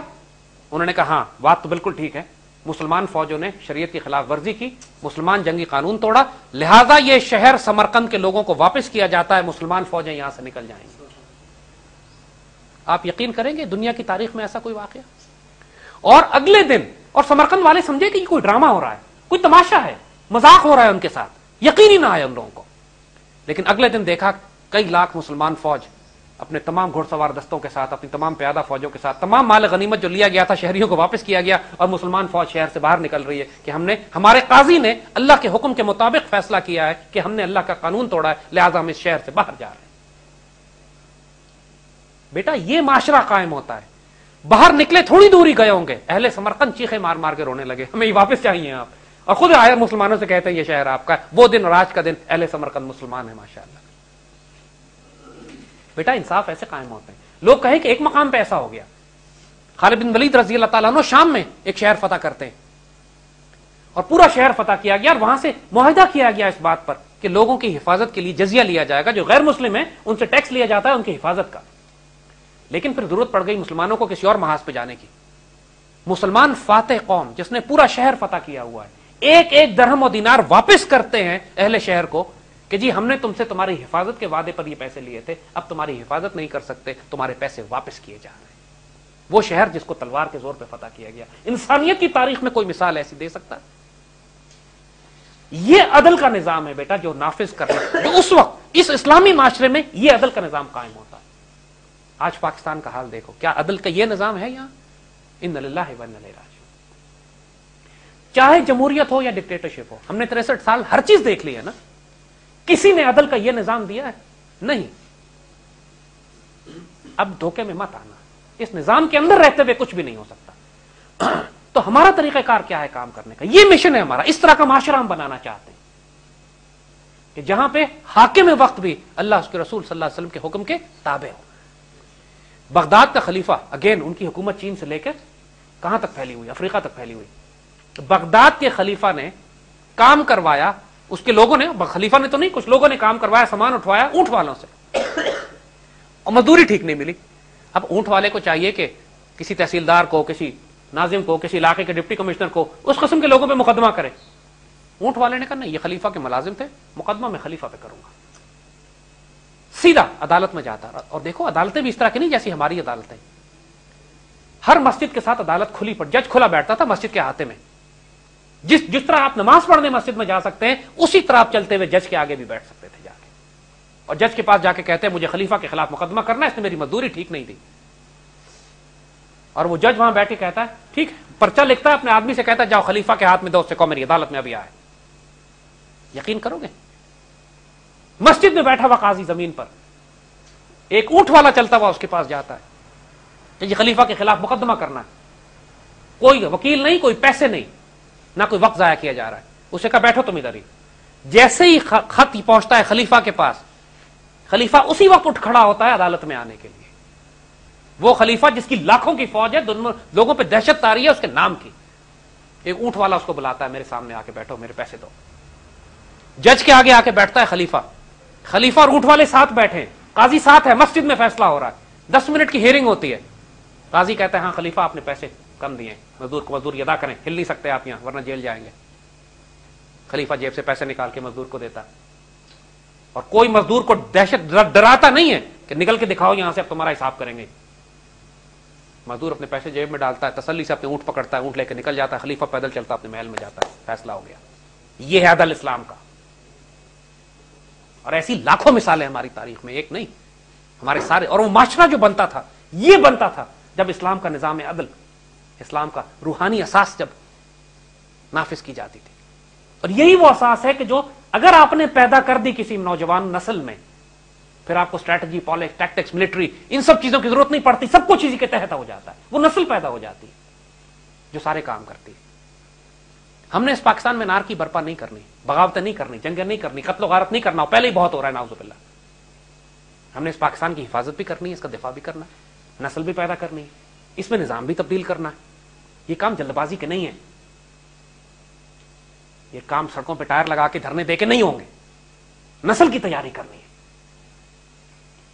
انہوں نے کہا ہاں بات تو بالکل ٹھیک ہے, مسلمان فوجوں نے شریعت کی خلاف ورزی کی, مسلمان جنگی قانون توڑا, لہذا یہ شہر سمرقند کے لوگوں کو واپس کیا جاتا ہے, مسلمان فوجیں یہاں سے نکل جائیں گی. آپ یقین کریں گے دنیا کی تاریخ میں ایسا کوئی واقعہ؟ اور اگلے دن, اور سمرقند والے سمجھے کہ یہ کوئی ڈرامہ ہو رہا ہے, کوئی تماشا ہے, مذاق ہو رہا ہے ان کے ساتھ, یقین ہی نہ آیا ان لوگوں کو. لیکن اگلے دن دیکھا کئی لاکھ مسلمان فوج اپنے تمام گھڑ سوار دستوں کے ساتھ, اپنی تمام پیادہ فوجوں کے ساتھ, تمام مال غنیمت جو لیا گیا تھا شہریوں کو واپس کیا گیا, اور مسلمان فوج شہر سے باہر نکل رہی ہے کہ ہمارے قاضی نے اللہ کے حکم کے مطابق فیصلہ کیا ہے کہ ہم نے اللہ کا قانون توڑا ہے, لہذا ہم اس شہر سے باہر جا رہے ہیں. بیٹا یہ معاشرہ قائم ہوتا ہے. باہر نکلے تھوڑی دوری گئے ہوں گے, اہل سمرقند چیخے مار مار کے رونے لگے, ہمیں واپس چاہیے آپ, اور خود آئے مسلمانوں سے کہتے ہیں یہ شہر آپ کا ہے. وہ دن اور آج کا دن اہل سمرقند مسلمان ہے ماشاءاللہ. بیٹا انصاف ایسے قائم ہوتے ہیں. لوگ کہیں کہ ایک مقام پہ ایسا ہو گیا, خالد بن ولید رضی اللہ تعالیٰ عنہ شام میں ایک شہر فتح کرتے ہیں, اور پورا شہر فتح کیا گیا, اور وہاں سے معاہدہ کیا گیا اس بات پر کہ لوگوں کی حفاظت کے لیے جزیہ لیا جائے گا, جو غیر مسلم ہیں ان سے ٹیکس لیا جاتا ہے ان کی حفاظت کا. لیکن پھر ضرورت پڑ گئی مسلمانوں کو کسی اور محاذ پہ جانے کی. مسلمان فاتح قوم جس نے پورا شہر فتح کیا ہوا ہے, ایک ایک درہم و دینار واپس کرتے ہیں اہل شہر کو کہ جی ہم نے تم سے تمہاری حفاظت کے وعدے پر یہ پیسے لیے تھے, اب تمہاری حفاظت نہیں کر سکتے, تمہارے پیسے واپس کیے جا رہے ہیں. وہ شہر جس کو تلوار کے زور پہ فتح کیا گیا, انسانیت کی تاریخ میں کوئی مثال ایسی دے سکتا؟ یہ عدل کا نظام ہے بیٹا جو نافذ کرنا, جو اس وقت اس اسلامی معاشرے میں یہ عدل کا نظام قائم ہوتا ہے. آج پاکستان کا حال دیکھو, کیا عدل کا یہ نظام ہے یہاں؟ ان للہ و انا الیہ راجعون. چاہے جمہوریت ہو یا ڈکٹیٹرشپ ہو, ہم نے 63 سال ہر چیز دیکھ لی ہے نا, کسی نے عدل کا یہ نظام دیا ہے نہیں. اب دھوکے میں مت آنا, اس نظام کے اندر رہتے ہوئے کچھ بھی نہیں ہو سکتا. تو ہمارا طریقہ کار کیا ہے کام کرنے کا؟ یہ مشن ہے ہمارا. اس طرح کا معاشرہ ہم بنانا چاہتے ہیں کہ جہاں پہ حاکم وقت بھی اللہ اس کے رسول صلی اللہ علیہ وسلم کے حکم کے تابع ہو. بغداد کا خلیفہ, اگین ان کی حکومت چین سے لے کر کہاں تک پھیلی ہوئی؟ افریقہ تک پھیلی ہوئی. بغداد کے خلیفہ نے کام کروایا, اس کے لوگوں نے, خلیفہ نے تو نہیں, کچھ لوگوں نے کام کروایا, سامان اٹھوایا اونٹ والوں سے, اور مزدوری ٹھیک نہیں ملی. اب اونٹ والے کو چاہیے کہ کسی تحصیلدار کو, کسی ناظم کو, کسی علاقے کے ڈپٹی کمشنر کو اس قسم کے لوگوں پہ مقدمہ کرے. اونٹ والے نے کہا نہیں, یہ خلیفہ کے ملازم تھے, مقدمہ میں خلیفہ پہ کروں گا. سیدھا عدالت میں جاتا. اور دیکھو عدالتیں بھی اس طرح کی نہیں جیسی ہماری عدالتیں. ہر مسجد کے ساتھ عدالت کھلی پڑ, جج کھلا بیٹھتا تھا مسجد کے احاطے میں. جس طرح آپ نماز پڑھنے مسجد میں جا سکتے ہیں, اسی طرح آپ چلتے ہوئے جج کے آگے بھی بیٹھ سکتے تھے جا کے, اور جج کے پاس جا کے کہتے ہیں مجھے خلیفہ کے خلاف مقدمہ کرنا ہے, اس نے میری مزدوری ٹھیک نہیں دی. اور وہ جج وہاں بیٹھ کے کہتا ہے ٹھیک ہے, پرچہ لکھتا ہے, اپنے آدمی سے کہتا ہے جاؤ خلیفہ کے ہاتھ میں دو, اس سے کہو میری عدالت میں ابھی آئے. یقین کرو گے مسجد میں بیٹھا ہوا قاضی زمین پر, ایک اونٹ والا چلتا ہوا اس کے پاس جاتا ہے کہ یہ خلیفہ کے خلاف مقدمہ کرنا ہے. کوئی وکیل نہیں, کوئی پیسے نہیں, نہ کوئی وقت ضائع کیا جا رہا ہے. اسے کہا بیٹھو تم ادھر ہی. جیسے ہی خط پہنچتا ہے خلیفہ کے پاس, خلیفہ اسی وقت اٹھ کھڑا ہوتا ہے عدالت میں آنے کے لیے. وہ خلیفہ جس کی لاکھوں کی فوج ہے, دونوں لوگوں پہ دہشت تاری ہے اس کے نام کی. ایک اونٹ والا اس کو بلاتا ہے میرے سامنے آ کے بیٹھو, میرے پیسے دو. جج کے آگے آ کے بیٹھتا ہے خلیفہ. خلیفہ اور اونٹ والے ساتھ بیٹھے, قاضی ساتھ ہے, مسجد میں فیصلہ ہو رہا ہے. 10 منٹ کی ہیئرنگ ہوتی ہے. قاضی کہتا ہے ہاں خلیفہ آپ نے پیسے کم دیے, مزدور کو مزدوری ادا کریں, ہل نہیں سکتے آپ یہاں ورنہ جیل جائیں گے. خلیفہ جیب سے پیسے نکال کے مزدور کو دیتا. اور کوئی مزدور کو دہشت ڈراتا نہیں ہے کہ نکل کے دکھاؤ یہاں سے اب تمہارا حساب کریں گے. مزدور اپنے پیسے جیب میں ڈالتا ہے, تسلی سے اپنے اونٹ پکڑتا ہے, اونٹ لے کے نکل جاتا ہے, خلیفہ پیدل چلتا ہے اپنے محل میں جاتا ہے, فیصلہ ہو گیا. یہ ہے عدل اسلام کا. اور ایسی لاکھوں مثالیں ہماری تاریخ میں, ایک نہیں, ہمارے سارے. اور وہ معاشرہ جو بنتا تھا یہ بنتا تھا جب اسلام کا نظام عدل, اسلام کا روحانی اساس جب نافذ کی جاتی تھی. اور یہی وہ اساس ہے کہ جو اگر آپ نے پیدا کر دی کسی نوجوان نسل میں, پھر آپ کو اسٹریٹجی, پالیٹکس, ٹیکٹکس, ملٹری, ان سب چیزوں کی ضرورت نہیں پڑتی, سب کچھ اسی کے تحت ہو جاتا ہے. وہ نسل پیدا ہو جاتی ہے جو سارے کام کرتی ہے. ہم نے اس پاکستان میں نار کی برپا نہیں کرنی, بغاوتیں نہیں کرنی, جنگیں نہیں کرنی, قتل و غارت نہیں کرنا, پہلے ہی بہت ہو رہا ہے نعوذ باللہ. ہم نے اس پاکستان کی حفاظت بھی کرنی ہے, اس کا دفاع بھی کرنا ہے, نسل بھی پیدا کرنی ہے, اس میں نظام بھی تبدیل کرنا ہے. یہ کام جلد بازی کے نہیں ہے, یہ کام سڑکوں پہ ٹائر لگا کے دھرنے دے کے نہیں ہوں گے. نسل کی تیاری کرنی ہے.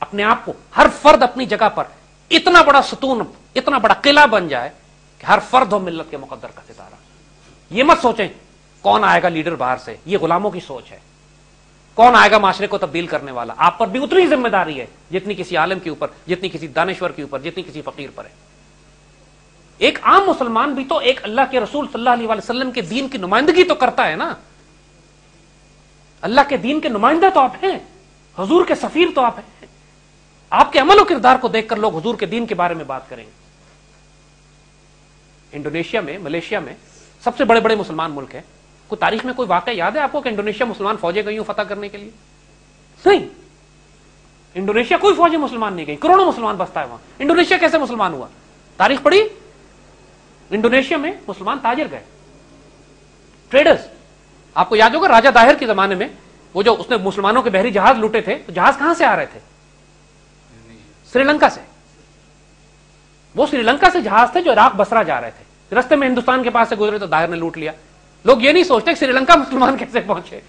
اپنے آپ کو ہر فرد اپنی جگہ پر اتنا بڑا ستون, اتنا بڑا قلعہ بن جائے کہ ہر فرد ہو ملت کے مقدر کا ستارہ. یہ مت سوچیں کون آئے گا لیڈر باہر سے, یہ غلاموں کی سوچ ہے. کون آئے گا معاشرے کو تبدیل کرنے والا؟ آپ پر بھی اتنی ذمہ داری ہے جتنی کسی عالم کے اوپر, جتنی کسی دانشور کے اوپر, جتنی کسی فقیر پر ہے. ایک عام مسلمان بھی تو ایک اللہ کے رسول صلی اللہ علیہ وسلم کے دین کی نمائندگی تو کرتا ہے نا. اللہ کے دین کے نمائندہ تو آپ ہیں, حضور کے سفیر تو آپ ہیں. آپ کے عمل و کردار کو دیکھ کر لوگ حضور کے دین کے بارے میں بات کریں گے. انڈونیشیا میں, ملیشیا میں سب سے بڑے بڑے مسلمان ملک ہیں. کوئی تاریخ میں کوئی واقعہ یاد ہے آپ کو کہ انڈونیشیا مسلمان فوجیں گئی ہوں فتح کرنے کے لیے؟ نہیں, انڈونیشیا کوئی فوجیں مسلمان نہیں گئی, کروڑوں مسلمان بستا ہے وہاں. انڈونیشیا کیسے مسلمان ہوا؟ تاریخ پڑھی. انڈونیشیا میں مسلمان تاجر گئے, ٹریڈرز. آپ کو یاد ہوگا راجہ داہر کے زمانے میں وہ جو اس نے مسلمانوں کے بحری جہاز لوٹے تھے, تو جہاز کہاں سے آ رہے تھے؟ سری لنکا سے. وہ سری لنکا سے جہاز تھے جو عراق بسرا جا رہے تھے. رستے میں ہندوستان کے پاس سے گزرے تو داہر نے لوٹ لیا. لوگ یہ نہیں سوچتے کہ سری لنکا مسلمان کیسے پہنچے.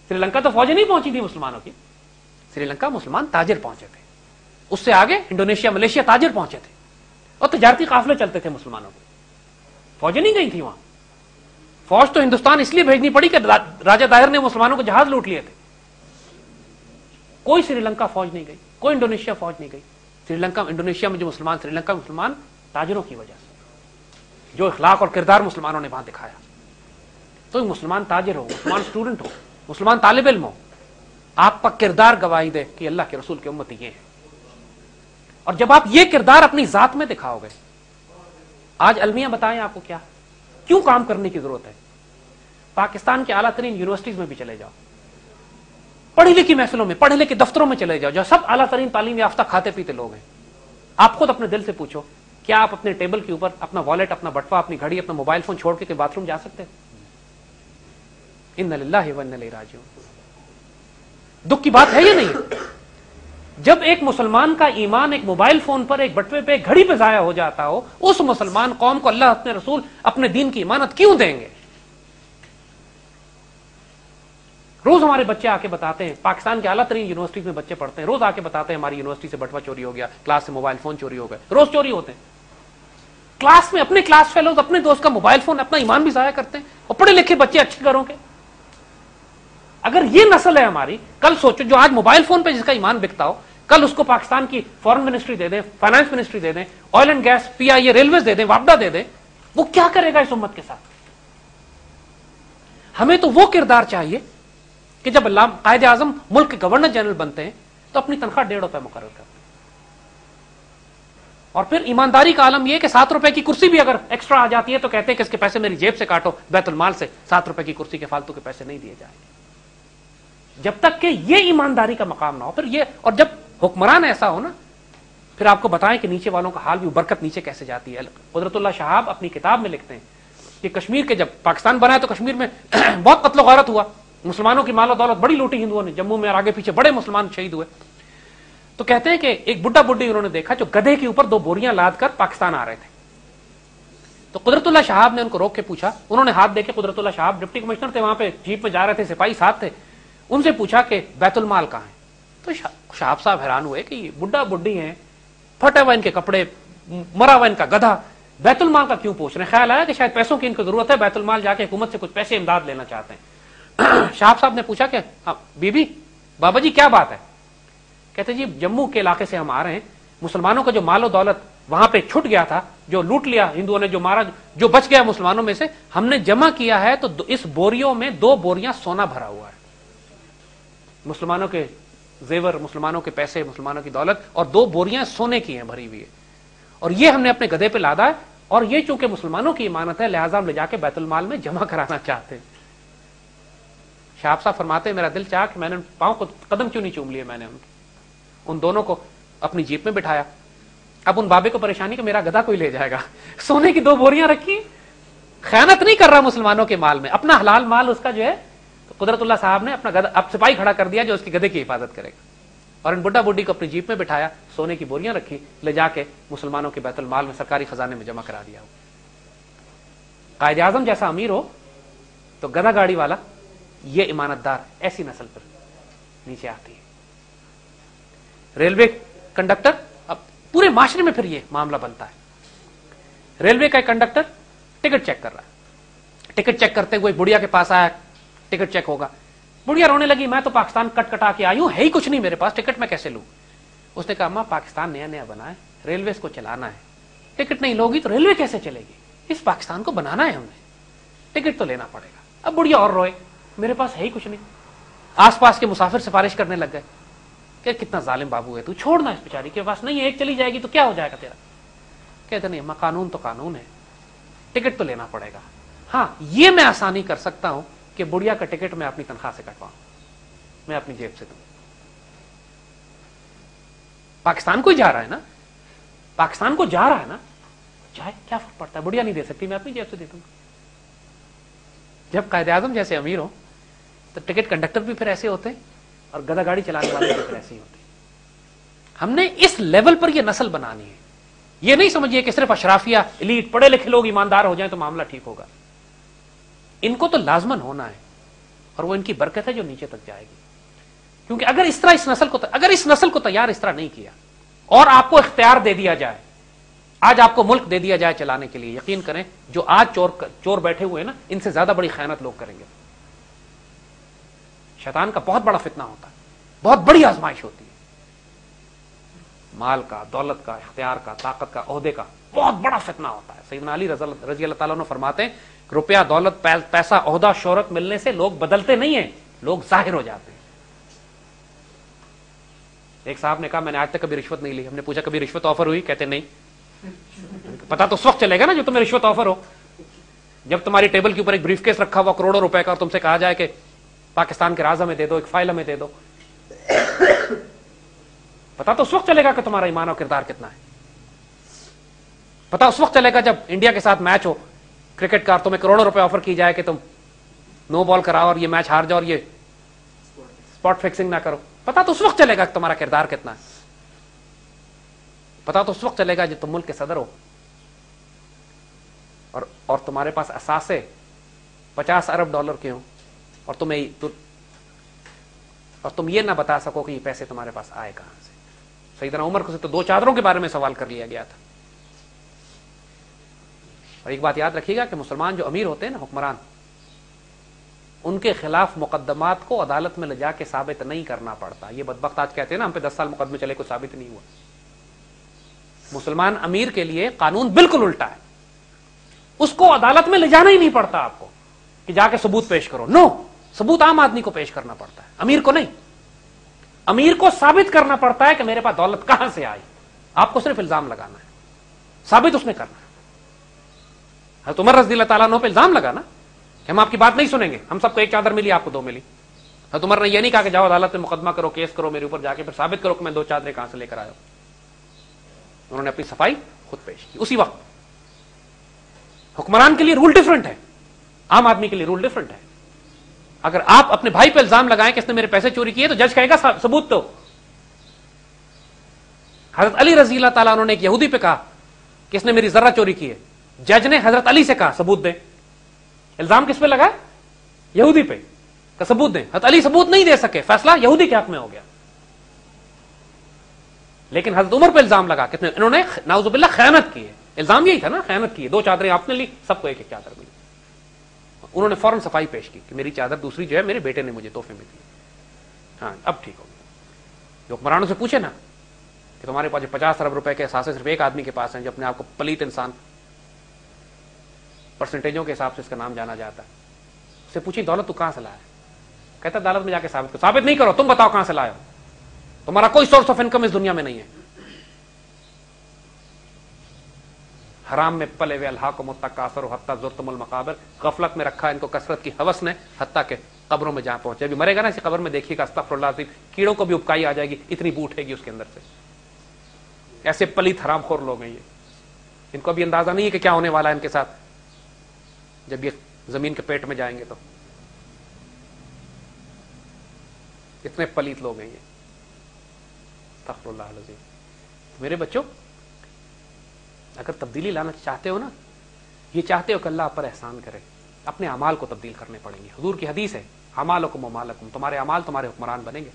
سری لنکا تو فوجیں نہیں پہنچی تھی مسلمانوں کی, سری لنکا مسلمان تاجر پہنچے تھے. اس سے آگے انڈونیشیا, ملیشیا تاجر پہنچے تھے, اور تجارتی قافلے چلتے تھے مسلمانوں کے. فوجیں نہیں گئی تھی وہاں. فوج تو ہندوستان اس لیے بھیجنی پڑی کہ راجہ داہر نے مسلمانوں کو جہاز لوٹ لیے تھے. کوئی سری لنکا فوج نہیں گئی, کوئی انڈونیشیا فوج نہیں گئی. سری لنکا, انڈونیشیا میں جو مسلمان, سری لنکا مسلمان تاجروں کی وجہ سے, جو اخلاق اور کردار مسلمانوں نے وہاں دکھایا. تو مسلمان تاجر ہو, مسلمان اسٹوڈنٹ ہو, مسلمان طالب علم ہو, آپ کا کردار گواہی دے کہ اللہ کے رسول کی امت یہ ہے. اور جب آپ یہ کردار اپنی ذات میں دکھاؤ گے, آج المیہ بتائیں آپ کو کیا, کیوں کام کرنے کی ضرورت ہے. پاکستان کے اعلیٰ ترین یونیورسٹیز میں بھی چلے جاؤ, پڑھی لکھی محفلوں میں, پڑھے لکھے دفتروں میں چلے جاؤ, جو سب اعلیٰ ترین تعلیم یافتہ کھاتے پیتے لوگ ہیں. آپ خود اپنے دل سے پوچھو, کیا آپ اپنے ٹیبل کے اوپر اپنا والیٹ, اپنا بٹوا, اپنی گھڑی, اپنا موبائل فون چھوڑ کے باتھ روم جا سکتے ہیں؟ ان للہ و انا الیہ راجعون. دکھ کی بات ہے یہ نہیں؟ جب ایک مسلمان کا ایمان ایک موبائل فون پر, ایک بٹوے پہ, ایک گھڑی پہ ضائع ہو جاتا ہو, اس مسلمان قوم کو اللہ, اپنے رسول, اپنے دین کی امانت کیوں دیں گے؟ روز ہمارے بچے آ کے بتاتے ہیں, پاکستان کے اعلیٰ ترین یونیورسٹیز میں بچے پڑھتے ہیں, روز آ کے بتاتے ہیں ہماری یونیورسٹی سے بٹوا چوری ہو گیا, کلاس سے موبائل فون چوری ہو گئے. روز چوری ہوتے ہیں کلاس میں. اپنے کلاس فیلوز اپنے دوست کا موبائل فون, اپنا ایمان بھی ضائع کرتے ہیں. اور پڑھے لکھے بچے اچھے گھروں کے. اگر یہ نسل ہے ہماری, کل سوچو جو آج موبائل فون پہ جس کا ایمان بکتا ہو, کل اس کو پاکستان کی فورن منسٹری دے دیں, فائنانس منسٹری دے دیں, oil and gas, P I A, railways دے دیں, وابڈا دے دیں, وہ کیا کرے گا اس امت کے ساتھ؟ ہمیں تو وہ کردار چاہیے کہ جب اللہ قائد اعظم ملک کے گورنر جنرل بنتے ہیں تو اپنی تنخواہ ₹1.5 مقرر کرتے ہیں. اور پھر ایمانداری کا عالم یہ کہ ₹7 کی کرسی بھی اگر ایکسٹرا آ جاتی ہے تو کہتے ہیں کہ اس کے پیسے میری جیب سے کاٹو, بیت المال سے ₹7 کی کرسی کے فالتو کے پیسے نہیں دیے جائیں گے. جب تک کہ یہ ایمانداری کا مقام نہ ہو, پھر یہ, اور جب حکمران ایسا ہو نا, پھر آپ کو بتائیں کہ نیچے والوں کا حال بھی, برکت نیچے کیسے جاتی ہے. قدرت اللہ شہاب اپنی کتاب میں لکھتے ہیں کہ کشمیر کے, جب پاکستان بنا ہے تو کشمیر میں بہت قتل و غارت ہوا, مسلمانوں کی مال و دولت بڑی لوٹی ہندوؤں نے, جموں میں اور آگے پیچھے بڑے مسلمان شہید ہوئے. تو کہتے ہیں کہ ایک بڈھا بڈھی انہوں نے دیکھا جو گدھے کے اوپر 2 بوریاں لاد کر پاکستان آ رہے تھے. تو قدرت اللہ شہاب نے ان کو روک کے پوچھا, انہوں نے ہاتھ دے کے, قدرت اللہ شہاب ڈپٹی کمشنر تھے وہاں پہ, جیپ میں جا رہے تھے, سپاہی ساتھ تھے, ان سے پوچھا کہ بیت المال کہاں ہے. تو شہاب صاحب حیران ہوئے کہ یہ بڈھا بڈھی ہیں, پھٹے ہوئے ان کے کپڑے, مرا ہوا ان کا گدھا, بیت المال کا کیوں پوچھ رہے ہیں؟ خیال آیا کہ شاید پیسوں کی ان کو ضرورت ہے, بیت المال جا کے حکومت سے کچھ پیسے امداد لینا چاہتے ہیں. شہاب صاحب نے پوچھا کہ بی بی بابا جی کیا بات ہے؟ کہتے جی جموں کے علاقے سے ہم آ رہے ہیں، مسلمانوں کا جو مال و دولت وہاں پہ چھٹ گیا تھا، جو لوٹ لیا ہندوؤں نے، جو مارا، جو بچ گیا مسلمانوں میں سے، ہم نے جمع کیا ہے، تو اس بوریوں میں 2 بوریاں سونا بھرا ہوا ہے، مسلمانوں کے زیور، مسلمانوں کے پیسے، مسلمانوں کی دولت، اور 2 بوریاں سونے کی ہیں بھری ہوئی ہے، اور یہ ہم نے اپنے گدھے پہ لادا ہے، اور یہ چونکہ مسلمانوں کی امانت ہے لہٰذا ہم لے جا کے بیت المال میں جمع کرانا چاہتے ہیں۔ شہاب صاحب فرماتے ہیں میرا دل چاہ کہ میں نے پاؤں کو قدم کیوں نہیں چوم لیے، میں نے ان دونوں کو اپنی جیپ میں بٹھایا۔ اب ان بابے کو پریشانی کہ میرا گدھا کوئی لے جائے گا، سونے کی 2 بوریاں رکھی، خیانت نہیں کر رہا مسلمانوں کے مال میں، اپنا حلال مال اس کا جو ہے، تو قدرت اللہ صاحب نے اپنا گدھا، اب سپاہی کھڑا کر دیا جو اس کی گدھے کی حفاظت کرے گا، اور ان بڈھا بڈھی کو اپنی جیپ میں بٹھایا، سونے کی بوریاں رکھی، لے جا کے مسلمانوں کے بیت المال میں سرکاری خزانے میں جمع کرا دیا۔ قائد اعظم جیسا امیر ہو تو گدھا گاڑی والا، یہ امانت دار ایسی نسل پر نیچے آتی ہے۔ ریلوے کنڈکٹر، اب پورے معاشرے میں پھر یہ معاملہ بنتا ہے۔ ریلوے کا ایک کنڈکٹر ٹکٹ چیک کر رہا ہے، ٹکٹ چیک کرتے ہوئے بڑھیا کے پاس آیا، ٹکٹ چیک ہوگا، بڑھیا رونے لگی، میں تو پاکستان کٹ کٹا کے آئی ہوں، ہے ہی کچھ نہیں میرے پاس، ٹکٹ میں کیسے لوں؟ اس نے کہا اماں پاکستان نیا نیا بنا ہے، ریلوے کو چلانا ہے، ٹکٹ نہیں لوگی تو ریلوے کیسے چلے گی؟ اس پاکستان کو بنانا ہے ہم نے، ٹکٹ تو لینا پڑے گا۔ اب بڑھیا اور روئے، میرے پاس ہے ہی کچھ نہیں۔ آس پاس کے مسافر سفارش کرنے لگ گئے کہ کتنا ظالم بابو ہے تو، چھوڑنا اس بیچاری کے پاس نہیں ہے، ایک چلی جائے گی تو کیا ہو جائے گا تیرا؟ کہتے نہیں اماں قانون تو قانون ہے، ٹکٹ تو لینا پڑے گا۔ ہاں یہ میں آسانی کر سکتا ہوں کہ بڑھیا کا ٹکٹ میں اپنی تنخواہ سے کٹواؤں، میں اپنی جیب سے دوں۔ پاکستان کو ہی جا رہا ہے نا، پاکستان کو جا رہا ہے نا، چاہے کیا فرق پڑتا ہے، بڑھیا نہیں دے سکتی، میں اپنی جیب سے دے دوں گا۔ جب قائد اعظم جیسے امیر ہو تو ٹکٹ کنڈکٹر بھی پھر ایسے ہوتے ہیں، اور گدھا گاڑی چلانے والے بھی پھر ایسے ہی ہوتے ہیں۔ ہم نے اس لیول پر یہ نسل بنانی ہے، یہ نہیں سمجھیے کہ صرف اشرافیہ، ایلیٹ، پڑھے لکھے لوگ ایماندار ہو جائیں تو معاملہ ٹھیک ہوگا، ان کو تو لازمن ہونا ہے، اور وہ ان کی برکت ہے جو نیچے تک جائے گی۔ کیونکہ اگر اس طرح اس نسل کو تیار اس طرح نہیں کیا، اور آپ کو اختیار دے دیا جائے، آج آپ کو ملک دے دیا جائے چلانے کے لیے، یقین کریں جو آج چور بیٹھے ہوئے ہیں نا، ان سے زیادہ بڑی خیانت لوگ کریں گے۔ شیطان کا بہت بڑا فتنہ ہوتا ہے، بہت بڑی آزمائش ہوتی ہے، مال کا، دولت کا، اختیار کا، طاقت کا، عہدے کا بہت بڑا فتنہ ہوتا ہے۔ سیدنا علی رضی اللہ تعالیٰ عنہ فرماتے ہیں روپیہ، دولت، پیسہ، عہدہ، شہرت ملنے سے لوگ بدلتے نہیں ہیں، لوگ ظاہر ہو جاتے ہیں۔ ایک صاحب نے کہا میں نے آج تک کبھی رشوت نہیں لی، ہم نے پوچھا کبھی رشوت آفر ہوئی؟ کہتے نہیں۔ پتا تو اس وقت چلے گا نا جو تمہیں رشوت آفر ہو، جب تمہاری ٹیبل کے اوپر ایک بریف کیس رکھا ہوا کروڑوں روپے کا، اور تم سے کہا جائے کہ پاکستان کے راز ہمیں دے دو، ایک فائل ہمیں دے دو، پتا تو اس وقت چلے گا کہ تمہارا ایمان اور کردار کتنا ہے۔ پتا اس وقت چلے گا جب انڈیا کے ساتھ میچ ہو کرکٹ کا، تمہیں کروڑوں روپے آفر کی جائے کہ تم نو بال کراؤ اور یہ میچ ہار جاؤ اور یہ اسپاٹ فکسنگ نہ کرو، پتا تو اس وقت چلے گا کہ تمہارا کردار کتنا ہے۔ پتا تو اس وقت چلے گا جب تم ملک کے صدر ہو اور تمہارے پاس اثاثے 50 ارب ڈالر کے ہوں، اور تم یہ نہ بتا سکو کہ یہ پیسے تمہارے پاس آئے کہاں سے۔ سیدنا عمر کو سے تو 2 چادروں کے بارے میں سوال کر لیا گیا تھا۔ اور ایک بات یاد رکھیے گا کہ مسلمان جو امیر ہوتے ہیں نا، حکمران، ان کے خلاف مقدمات کو عدالت میں لے جا کے ثابت نہیں کرنا پڑتا۔ یہ بدبخت آج کہتے ہیں نا ہم پہ 10 سال مقدمے چلے، کوئی ثابت نہیں ہوا۔ مسلمان امیر کے لیے قانون بالکل الٹا ہے، اس کو عدالت میں لے جانا ہی نہیں پڑتا آپ کو کہ جا کے ثبوت پیش کرو، نو، ثبوت عام آدمی کو پیش کرنا پڑتا ہے، امیر کو نہیں۔ امیر کو ثابت کرنا پڑتا ہے کہ میرے پاس دولت کہاں سے آئی، آپ کو صرف الزام لگانا ہے، ثابت اس نے کرنا ہے۔ حضرت عمر رضی اللہ تعالیٰ عنہ پہ الزام لگانا کہ ہم آپ کی بات نہیں سنیں گے، ہم سب کو 1 چادر ملی، آپ کو 2 ملی۔ حضرت عمر نے یہ نہیں کہا کہ جاؤ عدالت میں مقدمہ کرو، کیس کرو میرے اوپر، جا کے پھر ثابت کرو کہ میں 2 چادریں کہاں سے لے کر آیا ہوں۔ انہوں نے اپنی صفائی خود پیش کی اسی وقت۔ حکمران کے لیے رول ڈیفرنٹ ہے، عام آدمی کے لیے رول ڈیفرنٹ ہے۔ اگر آپ اپنے بھائی پہ الزام لگائیں کہ اس نے میرے پیسے چوری کیے تو جج کہے گا ثبوت دو۔ حضرت علی رضی اللہ تعالیٰ عنہ نے ایک یہودی پہ کہا کہ اس نے میری ذرہ چوری کی ہے، جج نے حضرت علی سے کہا ثبوت دیں۔ الزام کس پہ لگا؟ یہودی پہ، کہ ثبوت دیں۔ حضرت علی ثبوت نہیں دے سکے، فیصلہ یہودی کے حق میں ہو گیا۔ لیکن حضرت عمر پہ الزام لگا کہ انہوں نے نعوذ باللہ خیانت کی ہے، الزام یہی تھا نا، خیانت کی ہے، 2 چادریں آپ نے لی، سب کو 1 چادر ملی۔ انہوں نے فوراً صفائی پیش کی کہ میری چادر دوسری جو ہے میرے بیٹے نے مجھے تحفے میں دی۔ ہاں اب ٹھیک ہو گیا. جو حکمرانوں سے پوچھے نا کہ تمہارے پاس 50 ارب روپے کے اثاثے صرف ایک آدمی کے پاس ہیں جو اپنے آپ کو پلیت انسان پرسنٹیجوں کے حساب سے اس کا نام جانا جاتا ہے, اس سے پوچھی دولت تو کہاں سے لایا؟ کہتا عدالت میں جا کے ثابت کرو. ثابت نہیں کرو, تم بتاؤ کہاں سے لائے ہو, تمہارا کوئی سورس آف انکم اس دنیا میں نہیں ہے. حرام میں پلے ہوئے الہاکم التکاثر حتی زرتم المقابر, غفلت میں رکھا ان کو کثرت کی ہوس نے حتیٰ کہ قبروں میں جہاں پہنچے. ابھی مرے گا نا اسی قبر میں دیکھیے گا استغفر اللہ العظیم, کیڑوں کو بھی اپکائی آ جائے گی, اتنی بو اٹھے گی اس کے اندر سے. ایسے پلیت حرام خور لوگ ہیں یہ, ان کو بھی اندازہ نہیں ہے کہ کیا ہونے والا ہے ان کے ساتھ جب یہ زمین کے پیٹ میں جائیں گے. تو اتنے پلیت لوگ ہیں یہ, استغفر اللہ العظیم. میرے بچوں, اگر تبدیلی لانا چاہتے ہو نا, یہ چاہتے ہو کہ اللہ آپ پر احسان کرے, اپنے اعمال کو تبدیل کرنے پڑیں گے. حضور کی حدیث ہے اعمالکم ومالکم, تمہارے اعمال تمہارے حکمران بنیں گے.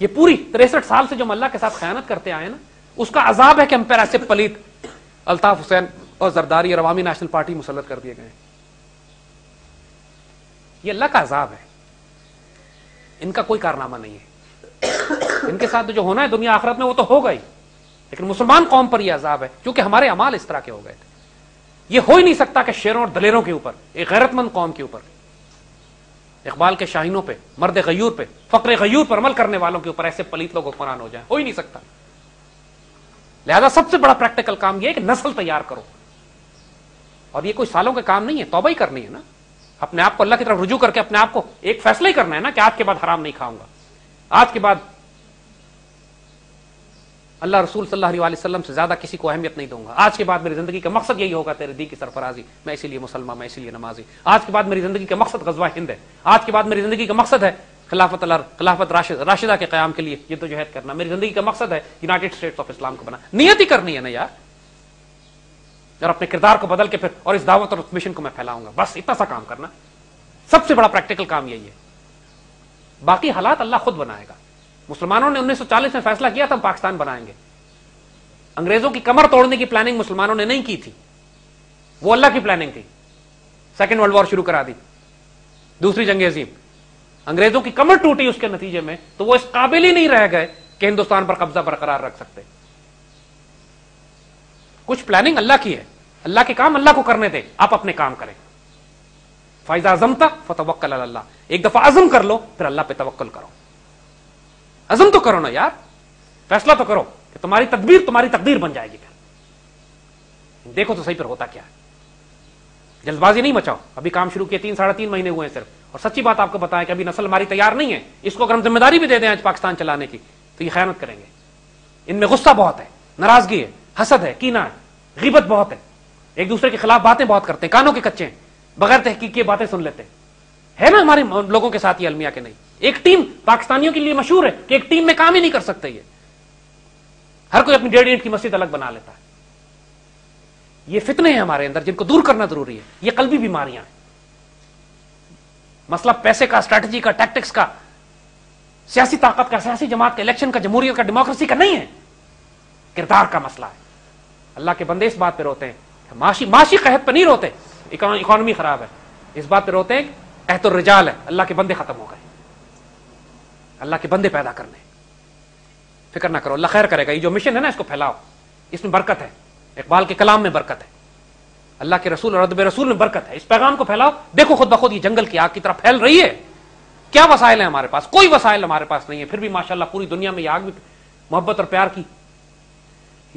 یہ پوری 63 سال سے جو ہم اللہ کے ساتھ خیانت کرتے آئے نا, اس کا عذاب ہے کہ ہم پر ایسے پلیت الطاف حسین اور زرداری اور عوامی نیشنل پارٹی مسلط کر دیے گئے. یہ اللہ کا عذاب ہے, ان کا کوئی کارنامہ نہیں ہے. ان کے ساتھ جو ہونا ہے دنیا آخرت میں وہ تو ہوگا ہی, لیکن مسلمان قوم پر یہ عذاب ہے کیونکہ ہمارے اعمال اس طرح کے ہو گئے تھے. یہ ہو ہی نہیں سکتا کہ شیروں اور دلیروں کے اوپر, ایک غیرت مند قوم کے اوپر, اقبال کے شاہینوں پہ, مرد غیور پہ, فقر غیور پر عمل کرنے والوں کے اوپر ایسے پلیت لوگ حکمران ہو جائیں. ہو ہی نہیں سکتا. لہذا سب سے بڑا پریکٹیکل کام یہ ہے کہ نسل تیار کرو, اور یہ کوئی سالوں کا کام نہیں ہے, توبہ ہی کرنی ہے نا. اپنے آپ کو اللہ کی طرف رجوع کر کے اپنے آپ کو ایک فیصلہ ہی کرنا ہے نا کہ آج کے بعد حرام نہیں کھاؤں گا, آج کے بعد اللہ رسول صلی اللہ علیہ وسلم سے زیادہ کسی کو اہمیت نہیں دوں گا, آج کے بعد میری زندگی کا مقصد یہی ہوگا تیرے دین کی سرفرازی, میں اسی لیے مسلمان, میں اسی لیے نمازی. آج کے بعد میری زندگی کا مقصد غزوہ ہند ہے, آج کے بعد میری زندگی کا مقصد ہے خلافت راشدہ کے قیام کے لیے یہ تو جہاد کرنا, میری زندگی کا مقصد ہے یونائٹڈ اسٹیٹس آف اسلام کو بنا. نیت ہی کرنی ہے نا یار, اور اپنے کردار کو بدل کے پھر اور اس دعوت اور اس مشن کو میں پھیلاؤں گا, بس اتنا سا کام کرنا. سب سے بڑا پریکٹیکل کام یہی ہے, باقی حالات اللہ خود بنائے گا. مسلمانوں نے 1940 میں فیصلہ کیا تھا ہم پاکستان بنائیں گے. انگریزوں کی کمر توڑنے کی پلاننگ مسلمانوں نے نہیں کی تھی, وہ اللہ کی پلاننگ تھی. سیکنڈ ورلڈ وار شروع کرا دی, دوسری جنگ عظیم, انگریزوں کی کمر ٹوٹی اس کے نتیجے میں, تو وہ اس قابل ہی نہیں رہ گئے کہ ہندوستان پر قبضہ برقرار رکھ سکتے. کچھ پلاننگ اللہ کی ہے, اللہ کے کام اللہ کو کرنے دے, آپ اپنے کام کریں. فَإِذَا عَزَمْتَ فَتَوَكَّلْ عَلَى اللَّهِ, ایک دفعہ عزم کر لو پھر اللہ پہ توکل کرو. عزم تو کرو نا یار, فیصلہ تو کرو کہ تمہاری تدبیر تمہاری تقدیر بن جائے گی. پھر دیکھو تو صحیح پھر ہوتا کیا ہے. جلد بازی نہیں مچاؤ, ابھی کام شروع کیے 3-3.5 مہینے ہوئے ہیں صرف, اور سچی بات آپ کو بتائیں کہ ابھی نسل ہماری تیار نہیں ہے. اس کو اگر ہم ذمہ داری بھی دے دیں آج پاکستان چلانے کی تو یہ خیانت کریں گے. ان میں غصہ بہت ہے, ناراضگی ہے, حسد ہے, کینہ ہے, غیبت بہت ہے, ایک دوسرے کے خلاف باتیں بہت کرتے ہیں, کانوں کے کچے ہیں, بغیر تحقیق کی باتیں سن لیتے ہیں نا ہمارے لوگوں کے ساتھ یہ المیہ کے نہیں. ایک ٹیم پاکستانیوں کے لیے مشہور ہے کہ ایک ٹیم میں کام ہی نہیں کر سکتے. یہ ہر کوئی اپنی 1.5 اینٹ کی مسجد الگ بنا لیتا ہے. یہ فتنے ہیں ہمارے اندر جن کو دور کرنا ضروری ہے. یہ قلبی بیماریاں ہیں. مسئلہ پیسے کا, اسٹریٹجی کا, ٹیکٹکس کا, سیاسی طاقت کا, سیاسی جماعت کا, الیکشن کا, جمہوریت کا, ڈیموکریسی کا نہیں ہے, کردار کا مسئلہ ہے. اللہ کے بندے اس بات پہ روتے ہیں, معاشی قحط پہ نہیں روتے اکانومی خراب ہے, اس بات پہ روتے ہیں قحط الرجال ہے, اللہ کے بندے ختم ہو گئے. اللہ کے بندے پیدا کرنے, فکر نہ کرو, اللہ خیر کرے گا. یہ جو مشن ہے نا اس کو پھیلاؤ, اس میں برکت ہے. اقبال کے کلام میں برکت ہے, اللہ کے رسول اور ادب رسول میں برکت ہے. اس پیغام کو پھیلاؤ. دیکھو خود بخود یہ جنگل کی آگ کی طرح پھیل رہی ہے. کیا وسائل ہیں ہمارے پاس؟ کوئی وسائل ہمارے پاس نہیں ہے, پھر بھی ماشاءاللہ پوری دنیا میں یہ آگ بھی محبت اور پیار کی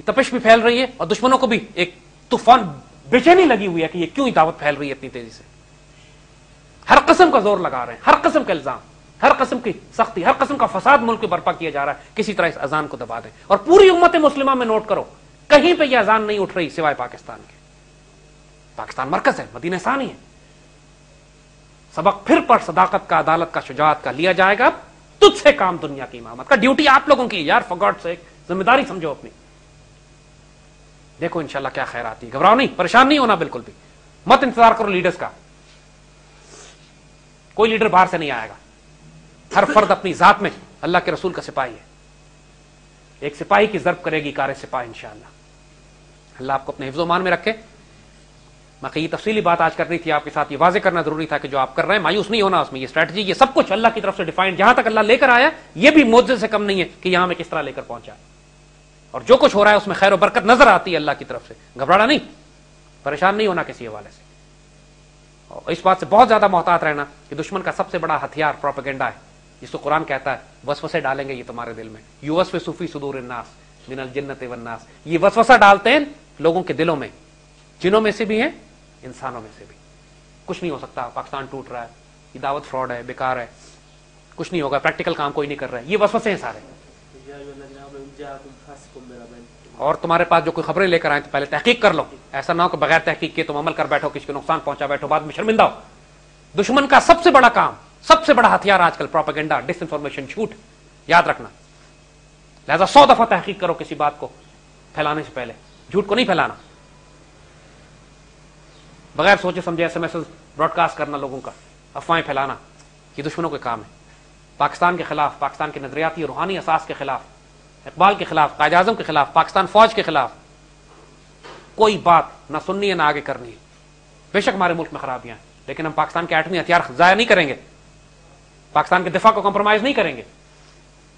تپش بھی پھیل رہی ہے, اور دشمنوں کو بھی ایک طوفان بے چینی لگی ہوئی ہے کہ یہ کیوں ہی دعوت پھیل رہی ہے اتنی تیزی سے. ہر قسم کا زور لگا رہے ہیں, ہر قسم کا الزام, ہر قسم کی سختی, ہر قسم کا فساد ملک میں برپا کیا جا رہا ہے. کسی طرح اس اذان کو دبا دیں. اور پوری امت مسلمہ میں نوٹ کرو, کہیں پہ یہ اذان نہیں اٹھ رہی سوائے پاکستان کے. پاکستان مرکز ہے, مدینہ ثانی ہے. سبق پھر پر صداقت کا, عدالت کا, شجاعت کا لیا جائے گا. تجھ سے کام دنیا کی امامت کا. ڈیوٹی آپ لوگوں کی یار, فار گاڈ سیک, ذمہ داری سمجھو اپنی. دیکھو انشاءاللہ کیا خیر آتی ہے. گھبراؤ نہیں, پریشان نہیں ہونا بالکل بھی. مت انتظار کرو لیڈرز کا, کوئی لیڈر باہر سے نہیں آئے گا. ہر فرد اپنی ذات میں اللہ کے رسول کا سپاہی ہے. ایک سپاہی کی ضرب کرے گی کار سپاہ انشاءاللہ. اللہ آپ کو اپنے حفظ و امان میں رکھے. میں یہ تفصیلی بات آج کرنی تھی آپ کے ساتھ، یہ واضح کرنا ضروری تھا کہ جو آپ کر رہے ہیں مایوس نہیں ہونا اس میں، یہ اسٹریٹجی یہ سب کچھ اللہ کی طرف سے ڈیفائنڈ، جہاں تک اللہ لے کر آیا یہ بھی معجزے سے کم نہیں ہے کہ یہاں میں کس طرح لے کر پہنچا، اور جو کچھ ہو رہا ہے اس میں خیر و برکت نظر آتی ہے اللہ کی طرف سے. گھبرانا نہیں، پریشان نہیں ہونا کسی حوالے سے، اور اس بات سے بہت زیادہ محتاط رہنا کہ دشمن کا سب سے بڑا ہتھیار پروپیگنڈا ہے، جس کو قرآن کہتا ہے وسوسے ڈالیں گے یہ تمہارے دل میں، یوسوس فی صدور الناس من الجنۃ والناس، یہ وسوسہ ڈالتے ہیں لوگوں کے دلوں میں، جنوں میں سے بھی ہیں انسانوں میں سے بھی. کچھ نہیں ہو سکتا، پاکستان ٹوٹ رہا ہے، یہ دعوت فراڈ ہے، بیکار ہے، کچھ نہیں ہوگا، پریکٹیکل کام کوئی نہیں کر رہا ہے، یہ وسوسے ہیں سارے. اور تمہارے پاس جو کوئی خبریں لے کر آئیں تو پہلے تحقیق کر لو، ایسا نہ ہو کہ بغیر تحقیق کے تم عمل کر بیٹھو، کسی کو نقصان پہنچا بیٹھو، بعد میں شرمندہ ہو. دشمن کا سب سے بڑا کام، سب سے بڑا ہتھیار آج کل پروپیگنڈا، ڈس انفارمیشن، جھوٹ، یاد رکھنا. لہذا 100 دفعہ تحقیق کرو کسی بات کو پھیلانے سے پہلے، جھوٹ کو نہیں پھیلانا، بغیر سوچے سمجھے S M S broadcast کرنا لوگوں کا، افواہیں پھیلانا، یہ دشمنوں کے کام ہے. پاکستان کے خلاف، پاکستان کے نظریاتی روحانی اساس کے خلاف، اقبال کے خلاف، قائد اعظم کے خلاف، پاکستان فوج کے خلاف کوئی بات نہ سننی ہے نہ آگے کرنی ہے. بے شک ہمارے ملک میں خرابیاں ہیں، لیکن ہم پاکستان کے ایٹمی ہتھیار ضائع نہیں کریں گے، پاکستان کے دفاع کو کمپرومائز نہیں کریں گے،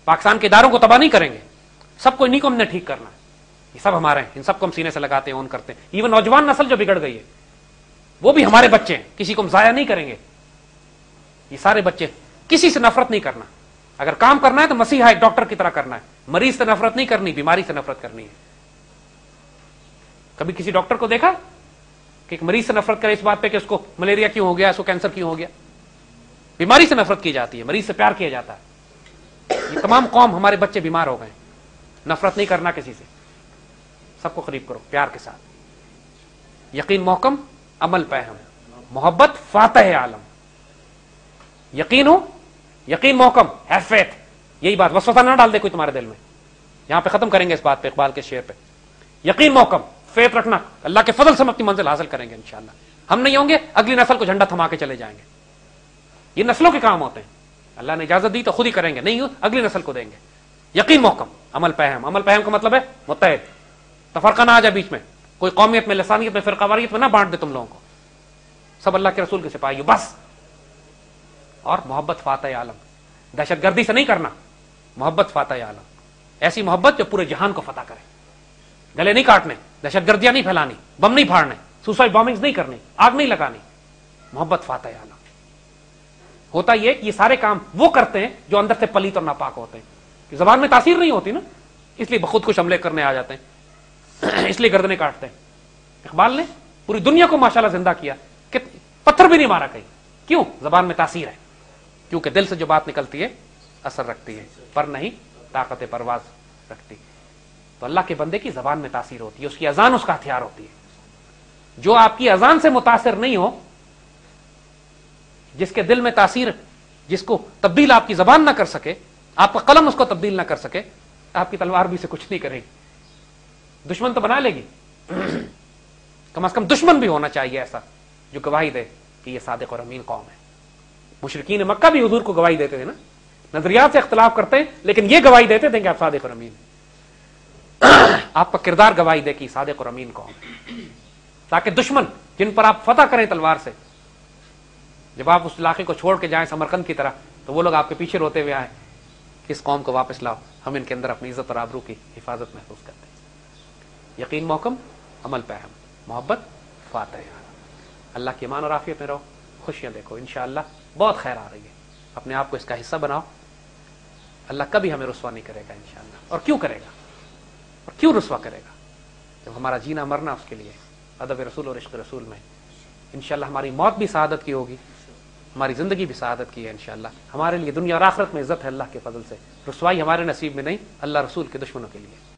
پاکستان کے اداروں کو تباہ نہیں کریں گے. سب کو انہیں کو ہم نے ٹھیک کرنا ہے، یہ سب ہمارے ہیں، ان سب کو ہم سینے سے لگاتے ہیں، اون کرتے ہیں. ایون نوجوان نسل جو بگڑ گئی ہے وہ بھی ہمارے بچے ہیں، کسی کو ہم ضائع نہیں کریں گے. یہ سارے بچے، کسی سے نفرت نہیں کرنا، اگر کام کرنا ہے تو مسیحا ایک ڈاکٹر کی طرح کرنا ہے، مریض سے نفرت نہیں کرنی، بیماری سے نفرت کرنی ہے. کبھی کسی ڈاکٹر کو دیکھا کہ ایک مریض سے نفرت کرے اس بات پہ کہ اس کو ملیریا کیوں ہو گیا، اس کو کینسر کیوں ہو گیا؟ بیماری سے نفرت کی جاتی ہے، مریض سے پیار کیا جاتا ہے. یہ تمام قوم، ہمارے بچے بیمار ہو گئے. نفرت نہیں کرنا کسی سے، سب کو قریب کرو پیار کے ساتھ. یقین محکم، عمل پہم، محبت فاتح عالم. یقین ہو، یقین محکم، ہیو فیتھ، یہی بات، وسوسہ نہ ڈال دے کوئی تمہارے دل میں. یہاں پہ ختم کریں گے اس بات پہ، اقبال کے شعر پہ. یقین محکم، فیتھ رکھنا، اللہ کے فضل سے ہم اپنی منزل حاصل کریں گے انشاءاللہ. ہم نہیں ہوں گے، اگلی نسل کو جھنڈا تھما کے چلے جائیں گے. یہ نسلوں کے کام ہوتے ہیں، اللہ نے اجازت دی تو خود ہی کریں گے، نہیں اگلی نسل کو دیں گے. یقین محکم، عمل پہم. عمل پہم کا مطلب ہے متحد، تفرقہ نہ آ جائے بیچ میں، کوئی قومیت میں، لسانیت میں، فرقہ واریت میں نہ بانٹ دے تم لوگوں کو. سب اللہ کے رسول کے سپاہی ہو بس. اور محبت فاتح عالم، دہشت گردی سے نہیں کرنا، محبت فاتح عالم، ایسی محبت جو پورے جہان کو فتح کرے. گلے نہیں کاٹنے، دہشت گردیاں نہیں پھیلانی، بم نہیں پھاڑنے، سوسائڈ بامبنگز نہیں کرنی، آگ نہیں لگانی. محبت فاتح عالم. ہوتا یہ کہ یہ سارے کام وہ کرتے ہیں جو اندر سے پلیت اور ناپاک ہوتے ہیں، کہ زبان میں تاثیر نہیں ہوتی نا، اس لیے بخود کچھ حملے کرنے آ جاتے ہیں، اس لیے گردنیں کاٹتے ہیں. اقبال نے پوری دنیا کو ماشاءاللہ زندہ کیا کہ پتھر بھی نہیں مارا کہیں. کیوں؟ زبان میں تاثیر ہے، کیونکہ دل سے جو بات نکلتی ہے اثر رکھتی ہے، پر نہیں طاقت پرواز رکھتی. تو اللہ کے بندے کی زبان میں تاثیر ہوتی ہے، اس کی اذان اس کا ہتھیار ہوتی ہے. جو آپ کی اذان سے متاثر نہیں ہو، جس کے دل میں تاثیر، جس کو تبدیل آپ کی زبان نہ کر سکے، آپ کا قلم اس کو تبدیل نہ کر سکے، آپ کی تلوار بھی سے کچھ نہیں کرے گی. دشمن تو بنا لے گی، کم از کم دشمن بھی ہونا چاہیے ایسا جو گواہی دے کہ یہ صادق اور امین قوم ہے. مشرکین مکہ بھی حضور کو گواہی دیتے تھے نا، نظریات سے اختلاف کرتے ہیں لیکن یہ گواہی دیتے تھے کہ آپ صادق اور امین. آپ کا کردار گواہی دے کہ صادق اور امین قوم ہے، تاکہ دشمن جن پر آپ فتح کریں تلوار سے، جب آپ اس علاقے کو چھوڑ کے جائیں سمرقند کی طرح، تو وہ لوگ آپ کے پیچھے روتے ہوئے آئیں کہ اس قوم کو واپس لاؤ، ہم ان کے اندر اپنی عزت اور آبرو کی حفاظت محسوس کرتے ہیں. یقین محکم، عمل پہم، محبت فاتح. اللہ کی امان اور عافیت میں رہو، خوشیاں دیکھو، انشاءاللہ بہت خیر آ رہی ہے. اپنے آپ کو اس کا حصہ بناؤ، اللہ کبھی ہمیں رسوا نہیں کرے گا انشاءاللہ. اور کیوں کرے گا؟ اور کیوں رسوا کرے گا؟ جب ہمارا جینا مرنا اس کے لیے ادب رسول اور عشق رسول میں، انشاءاللہ ہماری موت بھی سعادت کی ہوگی، ہماری زندگی بھی سعادت کی ہے انشاءاللہ. ہمارے لیے دنیا اور آخرت میں عزت ہے اللہ کے فضل سے، رسوائی ہمارے نصیب میں نہیں، اللہ رسول کے دشمنوں کے لیے.